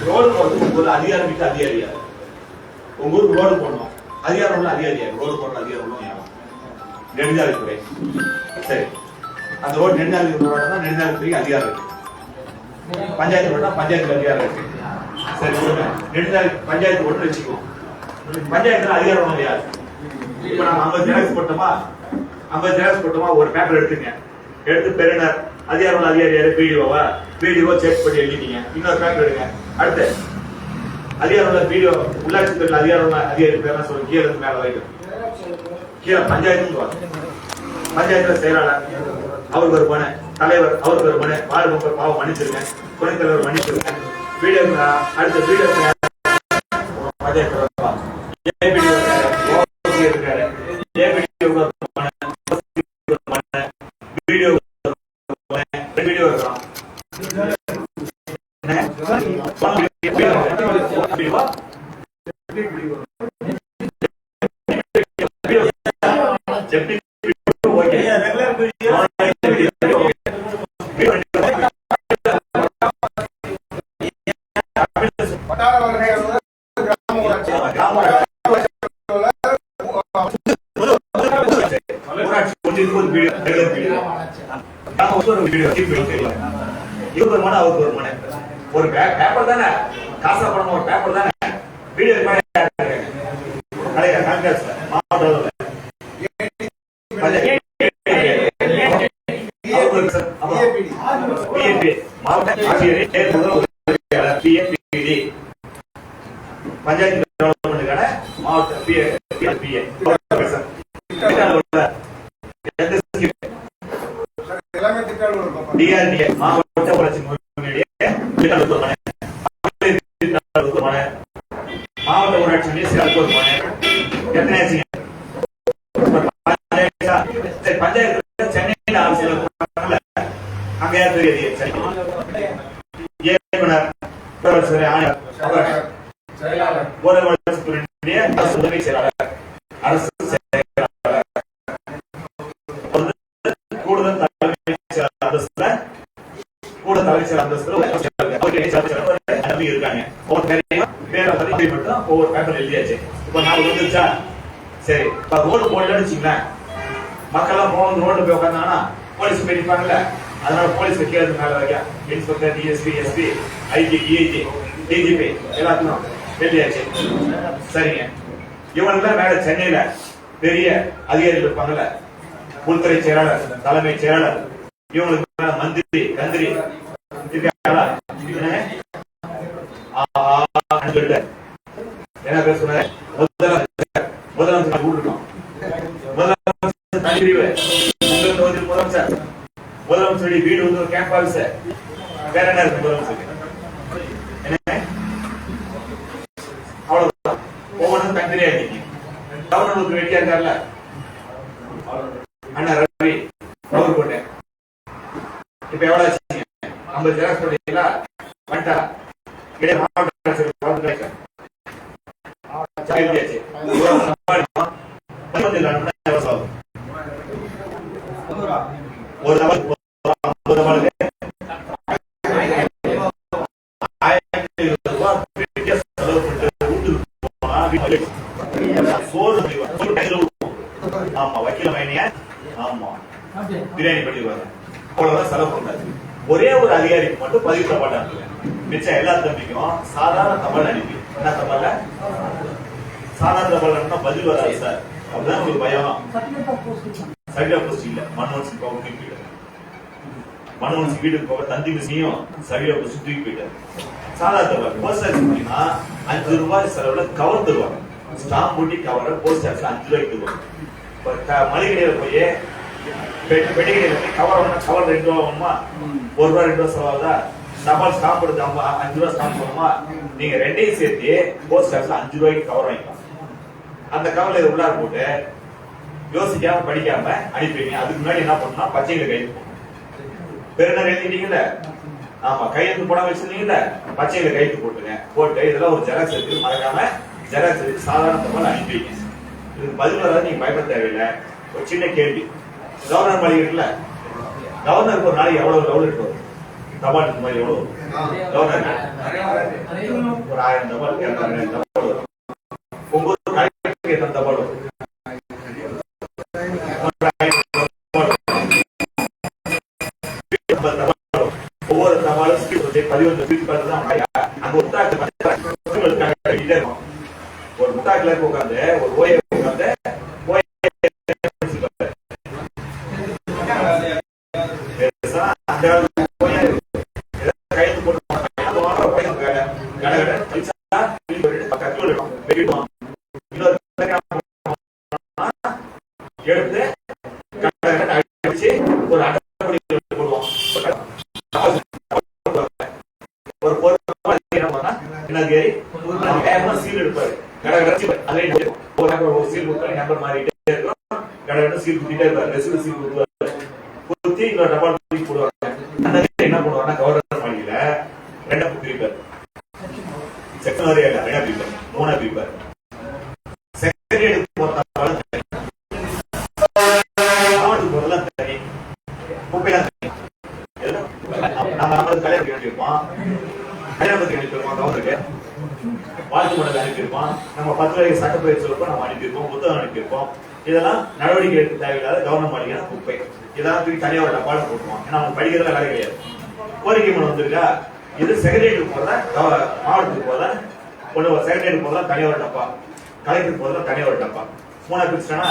ரோடு போடுறதுக்கு ஒரு அதிகாரம் விட்டு அதிகாரியா, உங்க ஊருக்கு ரோடு போடணும், அதிகாரம் உள்ள அதிகாரியா, ரோடு போடுற அதிகாரம் உள்ள நெடுஞ்சாலைத்துறை, சரி அந்த ரோடு நெடுஞ்சாலைத்துறை நெடுஞ்சாலைத்துறைக்கு அதிகாரம் இருக்கு, பஞ்சாயத்து ரோட்டா பஞ்சாயத்து அதிகாரம் இருக்கு, சரி நெடுஞ்சாலை பஞ்சாயத்து ஓட்டு வச்சுக்குவோம், பஞ்சாயத்துல அதிகாரம் உள்ள யாரு? இப்ப நம்ம 50 ஜெராக்ஸ் போட்டோமா, ஒரு பேப்பர் எடுத்துங்க, எடுத்து பெருனர் அதிகாரம் உள்ள அதிகாரி யாரு? பிடிஓ செக் பண்ணி எழுதிட்டீங்க, இன்னொரு பேப்பர் எடுங்க, அடுத்து அதிகாரம் உள்ள பிடிஓ உள்ளாட்சி துறையில் அதிகாரம் உள்ள அதிகாரி பேர் சொல்லி கீழே இருந்து மேல வைக்கும், கீழே பஞ்சாயத்துல செயலாளர் அவருக்கு ஒரு மனு, தலைவர் அவருக்கு ஒரு மனு, வார்டு மெம்பர் பாவம் மன்னிச்சிருக்கேன், துணைத் தலைவர் மன்னிச்சிருக்கேன், வீடியோ அடுத்த வீடியோ பஞ்சாயத்து ஒரு பேப்பர் தானே, காசா பணம் ஒரு பேப்பர் தானே, வீடியோ மாவட்ட பஞ்சாயத்து டெவலப்மெண்ட்டுக்கான மாவட்ட டிஆர்டிஏ மாவட்ட வளர்ச்சி மாவட்ட ஊராட்சி பஞ்சாயத்து சென்னை ஆட்சியில் அங்க யார் பெரிய இயக்குனர் உதவி செயலாளர் அரசு கூடுதல் தலைமை அந்தஸ்துல இருக்காங்க, ஒவ்வொரு பேப்பர் எழுதியாச்சு. இப்ப நான் வந்துருச்சா, சரி ரோடு போடலன்னு வச்சுங்களேன், மக்கள் எல்லாம் ரோடு போய் உட்காந்தாங்கன்னா போலீஸ் போய் நிற்பாங்கல்ல, அதனால போலீஸ் கீழே மேல வைக்க inspector, DSP, SP, IG, DIG, DGP எல்லாத்துக்கும் எழுதியாச்சு. சரிங்க, இவனுக்கு மேல சென்னையில பெரிய அதிகாரிகள் இருப்பாங்கல்ல, உள்துறை செயலாளர், தலைமைச் செயலாளர், இவங்களுக்கு மந்திரி, தந்திரி என்ன பேர் சொன்ன முதலமைச்சர் கூட்டிருக்கோம், முதலமைச்சர் வீடு வந்து ஒரு கேம்ப் ஆஃபீஸ், வேற என்ன இருக்கு முதலமைச்சருக்கு? அவ்வளவுதான், ஒவ்வொன்றும் தனித்தனியா இருக்கீங்க. கவர்னருக்கு வெட்டியா இருக்கார்ல அண்ணா ரவி, அவர் போட்டேன். இப்ப எவ்வளவு 50 ஜெராக்ஸ் போட்டீங்களா? வந்துட்டா மாவட்ட பிரியாணி பண்ணிடுவாங்க. அவ்வளவுதான் செலவு பண்ணாரு. ஒரே ஒரு அதிகாரிக்கு மட்டும் பதிவு தபால் அனுப்புவேன். மிச்சம் எல்லா தம்பிக்கும் சாதாரண தபால் அனுப்பி. என்ன தபால்? சாதாரண தபால் அனுப்பினா பதில் வராது சார். அப்படிதான் ஒரு பயம். சர்டிஃபிகேட் போஸ்ட் இல்ல. மன்மோகன் சிங் தூக்கி போயிட்டாரு. மன்மோகன் சிங் வீட்டுக்கு போக தந்தி மிஸ்ஸையும் சர்டிஃபிகேட் போஸ்ட் தூக்கி போயிட்டாரு. சாதாரண தபால் போஸ்ட் ஆஃபீஸ் மூலியமா 5 ரூபாய் செலவுல கவர் தருவாங்க. ஸ்டாம்ப் போட்டி கவரை போஸ்ட் ஆஃபீஸ்ல 5 ரூபாய்க்கு தருவாங்க. மளிகை கடையில போய் பெட்டிகடையில போய் கவர் கவர் 2 ரூபா ஆகுமா? 1 ரூபா 2 ரூபா செலவாதா? தபால் ஸ்டாம்ப் எடுத்து 5 ரூபா ஸ்டாம்ப் பண்ணுமா? நீங்க ரெண்டையும் சேர்த்து போஸ்ட் ஆஃபீஸ்ல 5 ரூபாய்க்கு கவர் வாங்கிக்கலாம். அந்த கவர்ல இது உள்ளார போட்டு யோசிக்காம படிக்காம அனுப்பிடுங்க. அதுக்கு முன்னாடி என்ன பண்ணா பச்சையில கைது போடணும். பெருநர் எழுதிட்டீங்கல்ல, ஆமா கையெழுத்து போட வச்சிருந்தீங்கல்ல, பச்சையில கையெழுத்து போட்டுங்க. போட்டு இதெல்லாம் ஒரு ஜெராக்ஸ் எடுத்து மறக்காம ஜெராக்ஸ் எடுத்து சாதாரண தபால் அனுப்பிங்க. இதுக்கு பதில் வராது, நீங்க பயப்பட தேவையில்லை. ஒரு சின்ன கேள்வி, கவர்னர் மளிகை இருக்குல்ல, கவர்னருக்கு ஒரு நாளைக்கு எவ்வளவு லெவல் வரும்? தபால் இந்த மாதிரி எவ்வளவு வரும்? கவர்னர் ஒரு 1000 தபால் 200 தபால் வரும். ஒவ்வொரு கலெக்டருக்கு எத்தனை தபால் வரும்? ஒவ்வொரு தபாலும் பதிவு அங்க ஒரு முட்டாக்குல உட்காந்து ஒரு ஓய உட்காந்து கைது போட்டு எடுத்து அடிச்சு ஒரு அட்டப்படி போடுவோம். ஒரு சீல் எடுப்பாரு, சீல் கொடுத்தாரு, நம்பர் மாறிட்டே இருக்கும், கடை சீல் குத்திட்டே இருப்பாரு, ரெசிபிள் சீல் குத்துவாரு, குத்தி இன்னொரு டபால் தூக்கி போடுவாங்க. அந்த என்ன பண்ணுவாங்கன்னா கவர்னர் மாளிகையில 2 பிரிப்பார், செக்ஷன் வரையா 2 பிரிப்பார், 3 பிரிப்பார். செக்ரட்டரியேட் போறதால மாவட்டத்துக்கு போறதெல்லாம் தனி, குப்பையெல்லாம் தனி. நம்ம கல்யாணத்துக்கு அனுப்பியிருப்போம், கல்யாணத்துக்கு அனுப்பியிருப்போம், கவர்னருக்கு வாழ்த்து மடல் அனுப்பியிருப்போம், நம்ம 10 ரூபாய்க்கு சட்டப்பயிற்சி சொல்லப்போ நம்ம அனுப்பியிருப்போம், புத்தகம் அனுப்பியிருப்போம். இதெல்லாம் நடவடிக்கை எடுக்க தேவையில்லாத கவர்னர் மாளிகை குப்பை. இதெல்லாம் தூக்கி தனியாக ஒரு டப்பால போட்டுருவோம். ஏன்னா அவங்க படிக்கிறதுல வேலை கிடையாது. கோரிக்கை மனு வந்திருக்கா, இது செக்ரட்டரியேட் போறதா மாவட்டத்துக்கு போறதா ஒண்ணு, செக்ரட்டரியேட் போறதா தனியாக ஒரு டப்பா, கலெக்டருக்கு போறதா தனியாக ஒரு டப்பா. 3 பிரிச்சுட்டா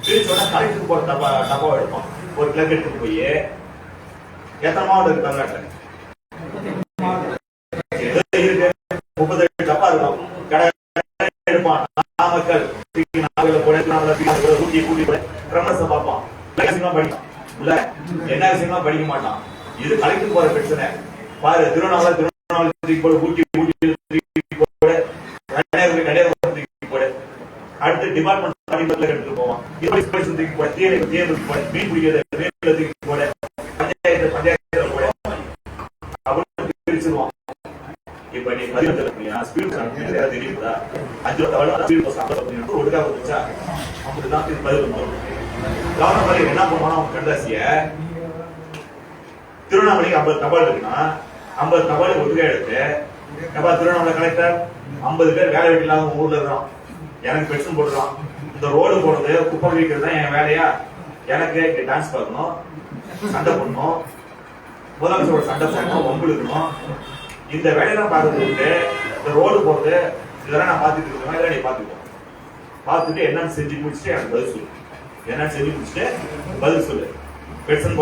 பிரிச்சோன்னா கலெக்டருக்கு போற டப்பா எடுப்போம். ஒரு கிளப் எடுத்துட்டு போய் எத்தனை மாவட்டம் இருக்கு தமிழ்நாட்டில்? 38 டப்பா இருக்கும். கடை எடுப்பான். நாமக்கல் ஊட்டி கூட்டி பிரமசம் பார்ப்பான். என்ன விஷயமா படிக்க மாட்டான். இது கலெக்டர் போற பிரச்சனை பாரு. திருவண்ணாமலை ஊட்டி போடு, போடு. அடுத்து டிபார்ட்மெண்ட் எடுத்து போவான். மீன் பிடிக்கிறது போடு, பஞ்சாயத்து போடு அப்படின்னு பிரிச்சிருவான். இப்ப நீ தெரியுதா 5 ஒடுக்கா வந்துச்சா? அப்படிதான் பதில் வந்துடும். கவர்னர் என்ன பண்ணுவானா, அவன் கண்டாசிய திருவண்ணாமலைக்கு 50 தபால் இருக்குன்னா 50 தபால் ஒட்டுக்கா எடுத்து, எப்பா திருவண்ணாமலை கலெக்டர் 50 பேர் வேலை வெட்டி இல்லாத ஊர்ல இருக்கிறோம், எனக்கு பென்ஷன் போடுறான், இந்த ரோடு போடுறது குப்பை வைக்கிறது தான் என் வேலையா, எனக்கு இங்க டான்ஸ் பார்க்கணும், சண்டை பண்ணணும், முதலமைச்சரோட சண்டை பண்ணணும், வம்பு இருக்கணும், இந்த வேலையெல்லாம் பார்க்கறதுக்கு இந்த ரோடு போறது இதெல்லாம் நான் பார்த்துட்டு இருக்கேன், இதெல்லாம் நீ பார்த்துக்கோ. பார்த்துட்டு என்னன்னு செஞ்சு முடிச்சுட்டு எனக்கு பதில் சொல்லு. என்னன்னு செஞ்சு முடிச்சுட்டு பதில் சொல்லு. பென்ஷன்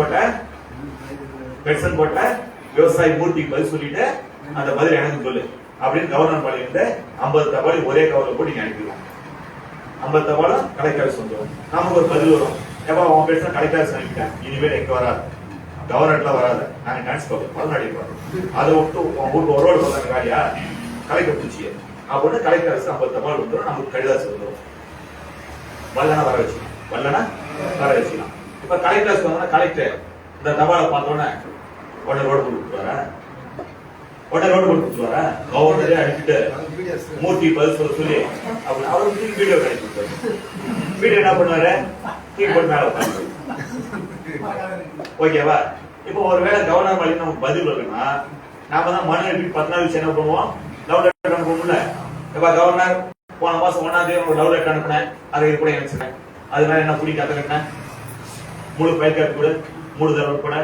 போட்ட விவசாயி மூர்த்திக்கு பதில் சொல்லிட்டு அந்த பதில் எனக்கு சொல்லு அப்படின்னு கவர்னர் பாலியிலிருந்து 50 தபால் ஒரே கவர்ல போட்டு நீங்க அனுப்பிடுவோம். 50 தபாலும் கலெக்டர் சொல்லுவோம். நமக்கு ஒரு பதில் வரும், எப்ப அவன் பென்ஷன் கலெக்டர் அனுப்பிட்டேன், இனிமேல் எங்க வராது, கவர்னர்ல வராது, நாங்க டான்ஸ் பார்ப்போம், பலநாடி பார்ப்போம். அதை விட்டு ஊருக்கு ஒரு ரோடு போதாங்க காலியா கலெக்டர் பிடிச்சிய அப்படின்னு கலெக்டர் அரசு 50 தபால் வந்துடும். நமக்கு கடிதாசு வந்துடும். வல்லனா வர வச்சுக்கலாம். இப்ப கலெக்டர் வந்தா கலெக்டர் இந்த தபாலை பார்த்தோன்னே உடனே ரோடு கொடுத்துருவாரா? கவர்னரே அனுப்பிட்டு மூர்த்தி பதில் சொல்லி அப்படி அவருக்கு வீடியோ கிடைச்சிருப்பாரு. வீடியோ என்ன பண்ணுவாரு, தூக்கி போட்டு மேல உட்காந்து. ஓகேவா? இப்போ ஒருவேளை கவர்னர் மாளிகை நமக்கு பதில் வருதுன்னா நாம தான் மனு எழுப்பி 10 நாள் வச்சு என்ன பண்ணுவோம், லவ் லெட்டர் அனுப்பணும்ல. இப்ப கவர்னர் போன மாசம் 1ஆம் தேதி ஒரு லவ் லெட்டர் அனுப்பினேன், அதை இது கூட நினைச்சிட்டேன், அதனால என்ன புடி கட்ட கட்டினேன், முழு பயிர் காப்பி கூட 3 தடவை கூட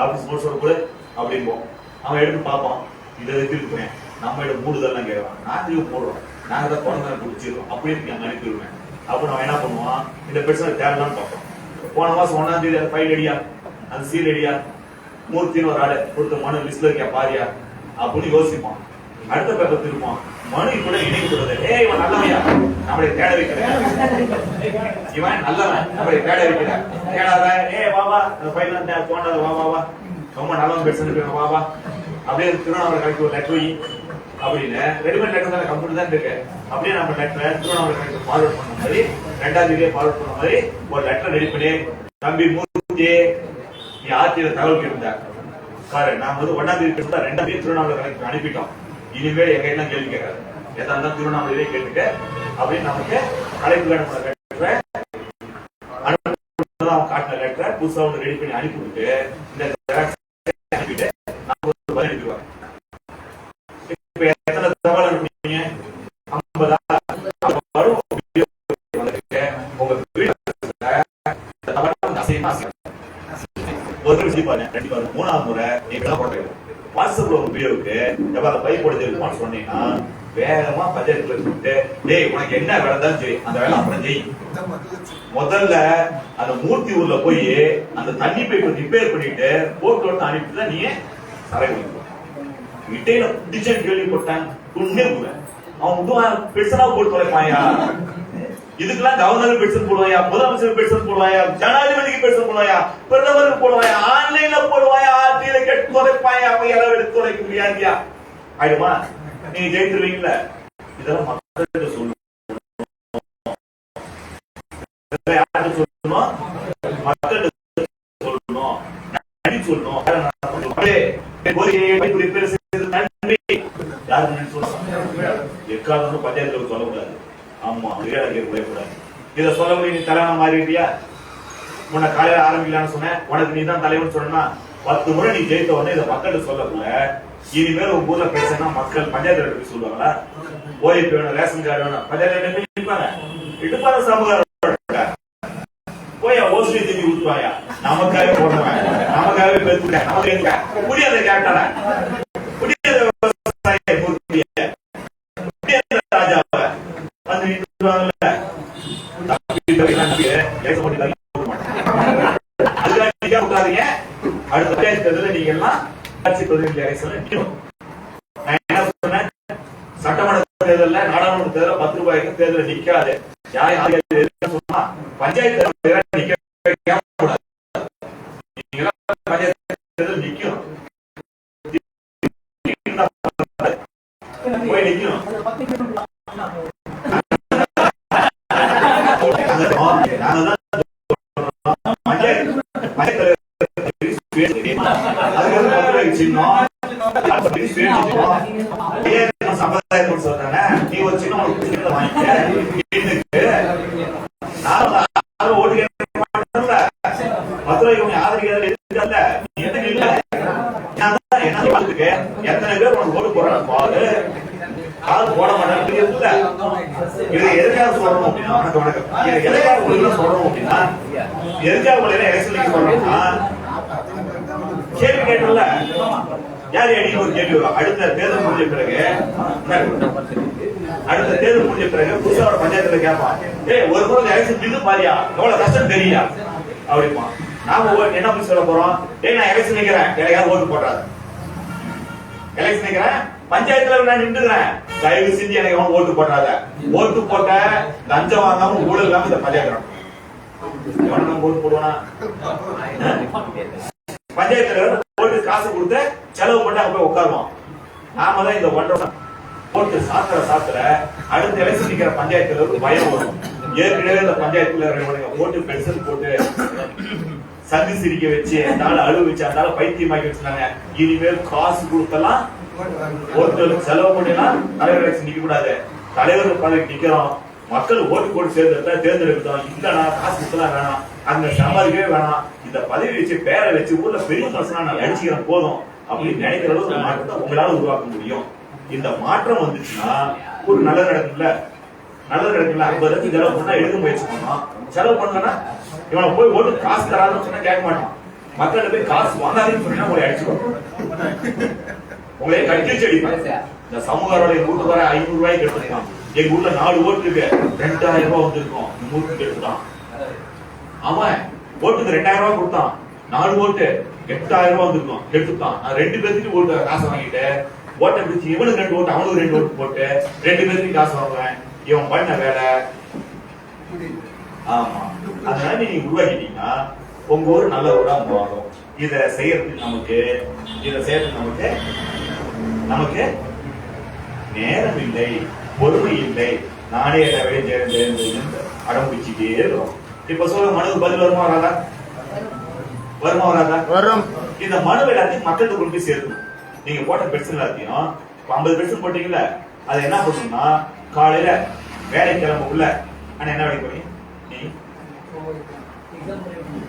ஆபீஸ் நோட்ஸோட கூட அப்படிம்போம். அவன் எடுத்து பார்ப்பான், இதை வச்சிருக்கேன் நம்ம இடம் 3 தடவை கேட்கறான், நாங்க போடுறோம், நாங்க தான் குழந்தை குடிச்சிருக்கோம் அப்படின்னு நான் அனுப்பிடுவேன். அப்ப நம்ம என்ன பண்ணுவான், இந்த பிரச்சனை தேவையில்லான்னு பார்ப்போம். போன மாசம் 1ஆம் தேதி அந்த ஃபைல் அடியா, அந்த சீல் அடியா, மூர்த்தின்னு ஒரு ஆளு கொடுத்த மனு லிஸ்ட்ல இருக்கியா பாரியா அப்படின்னு யோசிப்பான். அடுத்த பேப்பர் திருப்பான், மனு கூட இணைக்கப்படுறது, இவன் நல்லவையா நம்மளை தேட வைக்கிறேன், இவன் நல்லவன் நம்மளை தேட வைக்கிறேன், தேடாத வாவா அந்த ஃபைல் தோண்டாத வா ரொம்ப நல்லவன் பேசுறது வாவா அப்படியே திருவண்ணாமலை கலெக்டர் ஒரு லெட்டர் அப்படின்னு ரெடிமேட் லெட்டர் தான் கம்ப்யூட்டர் தான் இருக்கு. அப்படியே நம்ம லெட்டர் திருவண்ணாமலை கலெக்டர் ஃபார்வர்ட் பண்ண மாதிரி 2ஆம் தேதியே ஃபார்வர்ட் பண்ண மாதிரி ஒரு லெட்டர் ரெடி பண்ணி, தம்பி மூர்த்தி நீ ஆர்டியில தகவல் கேட்டா சார், நாம வந்து 1ஆம் தேதி பேசுறதா 2ஆம் தேதி திருவண்ணாமலை கலெக்டர் அனுப்பிட்டோம், இனிமேல் எங்க எல்லாம் கேள்வி கேட்காது, எதாவது திருவண்ணாமலையிலே கேட்டுக்க அப்படின்னு நமக்கு கலெக்டர் லெட்டரை காட்டின லெட்டரை புதுசா ஒன்று ரெடி பண்ணி அனுப்பி விட்டு இந்த அனுப்பிட்டு நமக்கு பதில் அனுப்பிடுவாங்க. இப்ப எத்தனை தகவல் அனுப்புனீங்க? 50 வரும். உங்க வீடு ஒரு விஷயம் பாருங்க, 3ஆவது முறை நீங்க போட்டீங்க வாட்ஸ்அப்ல ஒரு வீடியோவுக்கு எவ்வளவு பை போடுதுன்னு சொன்னீங்கன்னா வேகமா பஞ்சாயத்துல கூப்பிட்டு, டேய் உனக்கு என்ன வேலை தான் சரி அந்த வேலை அப்புறம் செய். முதல்ல அந்த மூர்த்தி ஊர்ல போய் அந்த தண்ணி பைப்பை ரிப்பேர் பண்ணிட்டு போட்டு அனுப்பிட்டு தான் நீ சரக்கு இட்டையில பிடிச்ச கேள்விப்பட்டேன் துண்ணே கூட அவன் பெருசனா போட்டு தொலைப்பாயா. இதுக்கெல்லாம் கவர்னர் பென்ஷன் போடுவாயா, முதலமைச்சர் பென்ஷன் போடுவாயா, ஜனாதிபதிக்கு பென்ஷன் போடுவாயா, பிரதமருக்கு போடுவாயா, ஆன்லைன்ல போடுவாயா, ஆர்டியில கேட்டு தொலைப்பாயா, எல்லாம் எடுத்து தொலைக்க முடியாதியா ஆயிடுமா? நீங்க ஜெயித்துருவீங்களா? இதெல்லாம் மக்கள்கிட்ட சொல்லணும், சொல்லணும், மக்கள்கிட்ட சொல்லணும், நன்றி சொல்லணும். எக்காரணம் பஞ்சாயத்துல சொல்லக்கூடாது. ஆமா, கூடாது. இத சொல்ல முடியும். நீ தலைவன் மாறிட்டியா? உன்னை காலையில ஆரம்பிக்கலான்னு சொன்னேன், உனக்கு நீ தான் தலைவன் சொன்னா 10 முறை நீ ஜெயித்த உடனே இதை மக்கள்கிட்ட சொல்லக்குள்ள இனிமேல் உங்க ஊர்ல பேசினா மக்கள் பஞ்சாயத்து சொல்லுவாங்களா? ஓய்வு வேணும், ரேஷன் கார்டு வேணும், பஞ்சாயத்து இடுப்பான சமூக போய் ஓசிலி தண்ணி ஊற்றுவாயா, நமக்காக போடுவேன், நமக்காகவே பெருத்துட்டேன், நமக்கு புரியாத கேட்டால புரியாத விவசாய ராஜாவை வந்து அடுத்த தேர்தலில் நீங்க எல்லாம் சட்டமன்ற தேர்தல், நாடாளுமன்ற தேர்தல் 10 ரூபாய்க்கு தேர்தல் நிக்காது. சொன்னா பஞ்சாயத்து நிக்க தேர்தல் நிக்கணும், போய் நிக்கணும். சம்பிரதாயம் சொல்றாங்க, நீ ஒரு சின்ன ஓட்டு மதுரை ஆதரிக்கிறது எத்தனை பேர் உனக்கு ஓட்டு போறாங்க பாரு, கால் போட மாட்டாங்க. இது எதுக்காக சொல்லணும் அப்படின்னா, வணக்கம் வணக்கம், எதுக்காக சொல்லணும் அப்படின்னா, எதுக்காக எலெக்ஷன் சொல்றோம்னா கேள்வி கேட்டல யார் அடிக்க ஒரு கேள்வி வரும். அடுத்த தேர்தல் முடிஞ்ச பிறகு புதுசா ஒரு பஞ்சாயத்துல கேட்பான், ஒரு முறை எலெக்ஷன் நின்று பாரியா, எவ்வளவு கஷ்டம் தெரியா அப்படிமா. நாம என்ன பண்ணி சொல்ல போறோம், நான் எலெக்ஷன் நிக்கிறேன், யாராவது ஓட்டு போடுறாரு, எலெக்ஷன் நிக்கிறேன், பஞ்சாயத்துல நான் நின்றுக்கிறேன், தயவு செஞ்சு எனக்கு அவன் ஓட்டு போடுறாத, ஓட்டு போட்ட லஞ்சம் வாங்காம ஊழல் இல்லாம இந்த பஞ்சாயத்து எவனுக்கு ஓட்டு போடுவானா? பஞ்சாயத்துல ஓட்டு காசு கொடுத்து செலவு பண்ணி அங்க போய் உட்காருவான். நாம தான் இந்த ஓட்டு சாத்திர அடுத்த எலெக்ஷன் நிக்கிற பஞ்சாயத்துல ஒரு பயம் வரும். ஏற்கனவே இந்த பஞ்சாயத்துல ஓட்டு பென்ஷன் போட்டு சந்தி சிரிக்க வச்சு அதனால அழுவ வச்சு அதனால பைத்தியமாக்கி வச்சிருந்தாங்க. இனிமேல் காசு கொடுத்தலாம் ஓட்டு செலவு பண்ணிலாம் தலைவர் எலெக்ஷன் நிக்க கூடாது. தலைவர் பதவிக்கு நிக்கிறோம், மக்கள் ஓட்டு போட்டு தேர்ந்தெடுக்கிறோம், இல்லனா காசு கொடுத்தலாம் வேணாம், அங்க சம்பாதிக்கவே வேணாம், இந்த பதவி வச்சு பேரை வச்சு ஊர்ல பெரிய மனுஷனா நான் அடிச்சுக்கிறேன் போதும் அப்படின்னு நினைக்கிற அளவுக்கு ஒரு மாற்றத்தை உங்களால உருவாக்க முடியும். இந்த மாற்றம் வந்துச்சுன்னா ஒரு நல்லது நடக்கும்ல, நல்லது நடக்கும்ல. 50 லட்சம் செலவு பண்ணா எடுக்க முயற்சி பண்ணோம், செலவு பண்ணா இவனை போய் ஓட்டு காசு தராதுன்னு சொன்னா கேட்க மாட்டான். மக்கள்கிட்ட போய் காசு வாங்காதீங்கன்னு சொன்னீங்கன்னா உங்களை அடிச்சுக்கணும், உங்களே கட்டி அடிப்பேன். இந்த சமூக அறநிலைய வீட்டு வர 500 ரூபாய்க்கு எடுத்துக்கலாம். எங்க ஊர்ல 4 ஓட்டுக்கு 2000 ரூபாய் வந்துருக்கும். மூட்டுக்கு எடுத்துட்டான் அவன், ஓட்டுக்கு 2000 ரூபாய் கொடுத்தான், 4 ஓட்டு 8000 ரூபாய் வந்துருக்கும், எடுத்துட்டான். நான் 2 பேருக்கு ஓட்டு காசு வாங்கிட்டு ஓட்டை பிடிச்சி இவனுக்கு 2 ஓட்டு அவனுக்கு 2 ஓட்டு போட்டு 2 பேருக்கு காசு வாங்குவேன். இவன் பண்ண வேலை. ஆமா, அதனால நீங்க உருவாக்கிட்டீங்கன்னா உங்க ஊர் நல்ல ஊரா மாறும். இத செய்யறதுக்கு நமக்கு நேரம் இல்லை, பொறுமை இல்லை. நானே என்ன வேலை செய்யறேன் அடம்பிடிச்சுட்டே இருக்கும். இப்ப சொல்ல மனுக்கு பதில் வருமா வராதா? வரும். இந்த மனு எல்லாத்தையும் மக்களுக்கு கொண்டு போய் சேர்க்கணும். நீங்க போட்ட பெட்ஸ் எல்லாத்தையும் 50 பெட்ஸ் போட்டீங்கல்ல, அதை என்ன பண்ணணும்னா காலையில வேலை கிளம்ப உள்ள ஆனா என்ன வேலைக்கு போறீங்க? நீ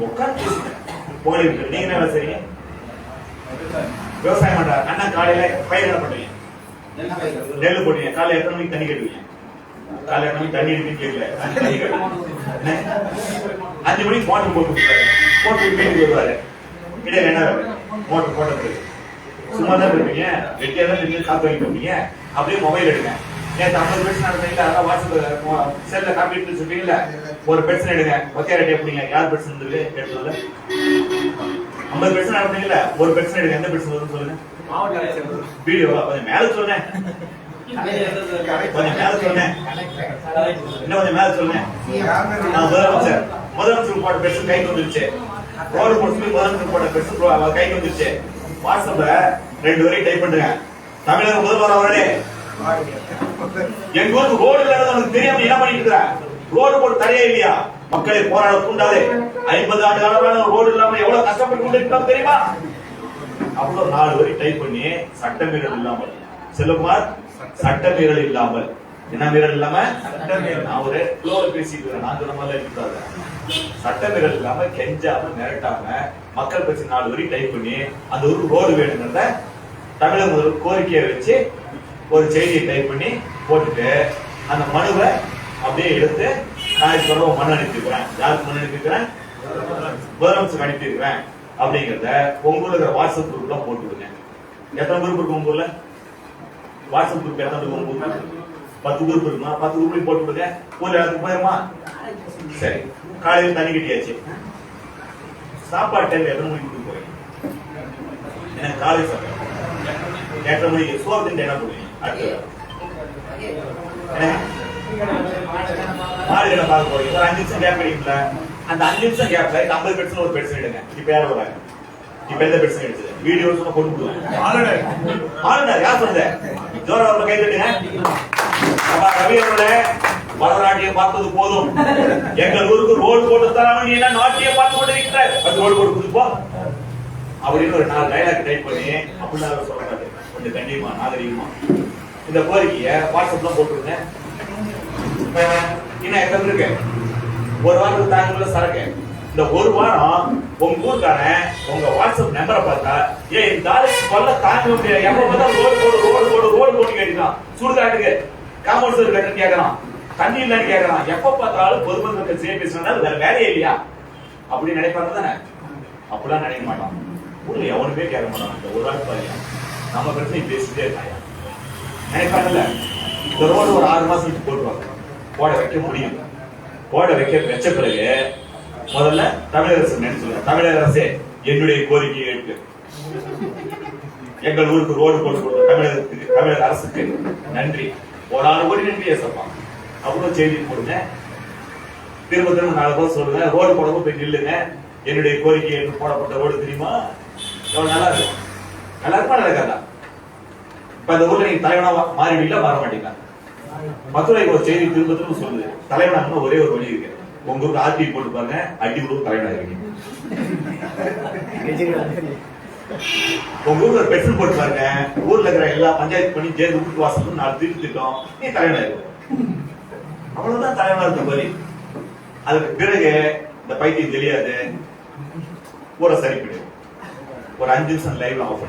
உட்காந்து போலீங்க. நீங்க என்ன வேலை செய்றீங்க? விவசாயம் பண்றாரு அண்ணா. காலையில பயிர் என்ன பண்றீங்க? நெல் போட்டீங்க. காலையில எத்தனை மணிக்கு தண்ணி கட்டுவீங்க? காலையில எத்தனை மணிக்கு தண்ணி எடுத்து கேட்கல. 5 மணிக்கு மோட்டர் போட்டு வீட்டுக்கு வருவாரு. இடையில என்ன மோட்டர் போட்டது சும்மா தான் இருப்பீங்க, வெட்டியா தான் இருந்து காத்து வாங்கிட்டு இருப்பீங்க. அப்படியே மொபைல் எடுங்க. நேற்று 50 பெட்ஸ் நடந்தீங்களா? அதான் வாட்ஸ்அப் செல்ல காப்பி எடுத்து சொல்றீங்கல்ல, ஒரு பெட்ஸ் எடுங்க. ஒத்தையா ரெட்டி எப்படிங்க? யார் பெட்ஸ் இருந்தது எடுத்ததுல 50 பெட்ஸ் நடந்தீங்கல்ல, ஒரு பெட்ஸ் எடுங்க. எந்த பெட்ஸ் வருதுன்னு சொல்லுங்க. வீடியோ கொஞ்சம் மேல சொன்னேன், கொஞ்சம் மேல சொன்னேன், இன்னும் கொஞ்சம் மேல சொன்னேன். முதலமைச்சர் போட்ட பெட்ஸ் கைக்கு வந்துருச்சு. ரோடு போட்டு முதலமைச்சர் போட்ட பெட்ஸ் கைக்கு வந்துருச்சு. வாட்ஸ்அப்ல 2 வரை டைப் பண்ணுங்க. தமிழக முதல்வர் அவர்களே, எங்க ஊருக்கு ரோடு இல்லாத உனக்கு தெரியாம என்ன பண்ணிட்டு இருக்க? ரோடு போட்டு தரையே இல்லையா? மக்களை போராட தூண்டாதே. 50 ஆண்டு காலமான ரோடு இல்லாம எவ்வளவு கஷ்டப்பட்டு கொண்டு இருக்காங்க தெரியுமா? அவ்வளவு 4 வரை டைப் பண்ணி சட்டமீறல் இல்லாமல், செல்வகுமார் சட்டமீறல் இல்லாமல், என்ன மீறல் இல்லாம நான் ஒரு ஃப்ளோல பேசிட்டு நான் சொன்ன மாதிரி இருக்காது. சட்டமீறல் இல்லாம கெஞ்சாம மிரட்டாம மக்கள் பற்றி 4 வரை டைப் பண்ணி அந்த ஒரு ரோடு வேணுங்கிறத தமிழக முதல்வர் கோரிக்கையை வச்சு ஒரு செய்தியை டைப் பண்ணி போட்டுட்டு அந்த மனுவை அப்படியே எடுத்து நான் சொல்ல மனு அனுப்பியிருக்கிறேன். யாருக்கு மனு அனுப்பியிருக்கிறேன்? முதலமைச்சருக்கு அனுப்பியிருக்கிறேன் அப்படிங்கிறத உங்க ஊர்ல இருக்கிற வாட்ஸ்அப் குரூப்ல போட்டுவிடுங்க. எத்தனை குரூப் இருக்கு உங்க ஊர்ல? வாட்ஸ்அப் குரூப் எத்தனை இருக்கு உங்க ஊர்ல? 10 குரூப் இருக்குமா? 10 குரூப்லையும் போட்டு விடுங்க. ஊர்ல எல்லாத்துக்கும் போயிருமா? சரி, காலையில் தண்ணி கட்டியாச்சு. சாப்பாடு டைம் எத்தனை மணிக்கு கொடுத்து போறீங்க? எனக்கு காலை சாப்பாடு 8:30 மணிக்கு. சோறு திண்டு என்ன பண்ணுவீங்க? அடுத்து மாடு கடை பார்க்க போறீங்க. ஒரு 5 நிமிஷம் கேப் கிடைக்கும்ல, அந்த 5 நிமிஷம் கேப்ல 50 பெட்ஸ் ஒரு பெட்ஸ் எடுங்க. இப்ப யாரும் வராங்க? இப்ப எந்த பெட்ஸ் எடுத்து வீடியோ சொன்னா கொண்டு போடுவேன். ஆளுநர் யார் சொன்ன? ஜோரா கை தட்டுங்க. ரவி அவர்களே, பரதநாட்டியம் பார்த்தது போதும், எங்கள் ஊருக்கு ரோடு போட்டு தராம நீ என்ன நாட்டியம் பார்த்து கொண்டு இருக்கிற? அது ரோடு போட்டு கொடுப்போ அப்படின்னு ஒரு 4 டைலாக் டைப் பண்ணி அப்படின்னு சொல்றாரு. கொஞ்சம் கண்டிப்பா நாகரிகமா இந்த கோரிக்கையை வாட்ஸ்அப்ல போட்டுருங்க. இன்னும் எத்தனை இருக்கு? ஒரு வாரத்துக்கு தாங்க சரக்கு. இந்த ஒரு வாரம் உங்க ஊருக்காரன் உங்க வாட்ஸ்அப் நம்பரை பார்த்தா இந்த ஆளுக்கு கொல்ல தாங்க முடியாது. எப்ப பார்த்தா ரோடு போட்டு கேட்டுக்கலாம். சுடுகாட்டுக்கு காம்பவுண்ட் சோறு கட்டுன்னு கேட்கறான், தண்ணி இல்லைன்னு கேட்கறான். எப்ப பார்த்தாலும் பொதுமக்கள் சேவை பேசுறதுனால வேற வேலையே இல்லையா அப்படின்னு நினைப்பாங்க தானே? அப்படிலாம் நினைக்க மாட்டான். ஊர்ல எவனுமே கேட்க மாட்டான். இந்த ஒரு ஆள் பாருங்க, நம்ம பிரச்சனை பேசிட்டே இருக்காங்க நினைப்பாங்கல்ல. இந்த ரோடு ஒரு 6 மாசத்துக்கு போட்டுருவாங்க. போட வைக்க முடியும். போட வச்ச பிறகு முதல்ல தமிழக அரசு நினைச்சுங்க. தமிழக அரசே, என்னுடைய கோரிக்கையை ஏற்று எங்கள் ஊருக்கு ரோடு போட்டு கொடுத்த தமிழக அரசுக்கு நன்றி. ஒரு 6 கோடி நன்றி ஏசப்பான். அவ்வளவு செய்தி போடுங்க. திரும்ப 4 பேர் சொல்லுங்க. ரோடு போடவும் போய் நில்லுங்க. என்னுடைய கோரிக்கை ஏற்று போடப்பட்ட ரோடு தெரியுமா? எவ்வளவு நல்லா இருக்கும். நல்லா இருக்குமா நடக்காதா? இப்ப இந்த ஊர்ல நீங்க தலைவனா மாறிவில்ல, மாற மாட்டீங்க. மதுரைக்கு ஒரு செய்தி திரும்ப சொல்லுது. தலைவனாக ஒரே ஒரு வழி இருக்கு. உங்க ஊருக்கு ஆர்டி போட்டு பாருங்க, அடி ஊருக்கு தலைவனா இருக்கீங்க. உங்க ஊர்ல பெட்ரோல் போட்டு பாருங்க, ஊர்ல இருக்கிற எல்லா பஞ்சாயத்து பண்ணி ஜெயில வீட்டு வாசல் 4 தீர்த்து திட்டம், நீ தலைவனா இருக்கு. அவ்வளவுதான் தலைவனா இருக்க வழி. அதுக்கு பிறகு இந்த பைத்தியம் தெரியாது. ஊரை சரி பண்ணி ஒரு 5 நிமிஷம் லைவ்ல ஆஃப்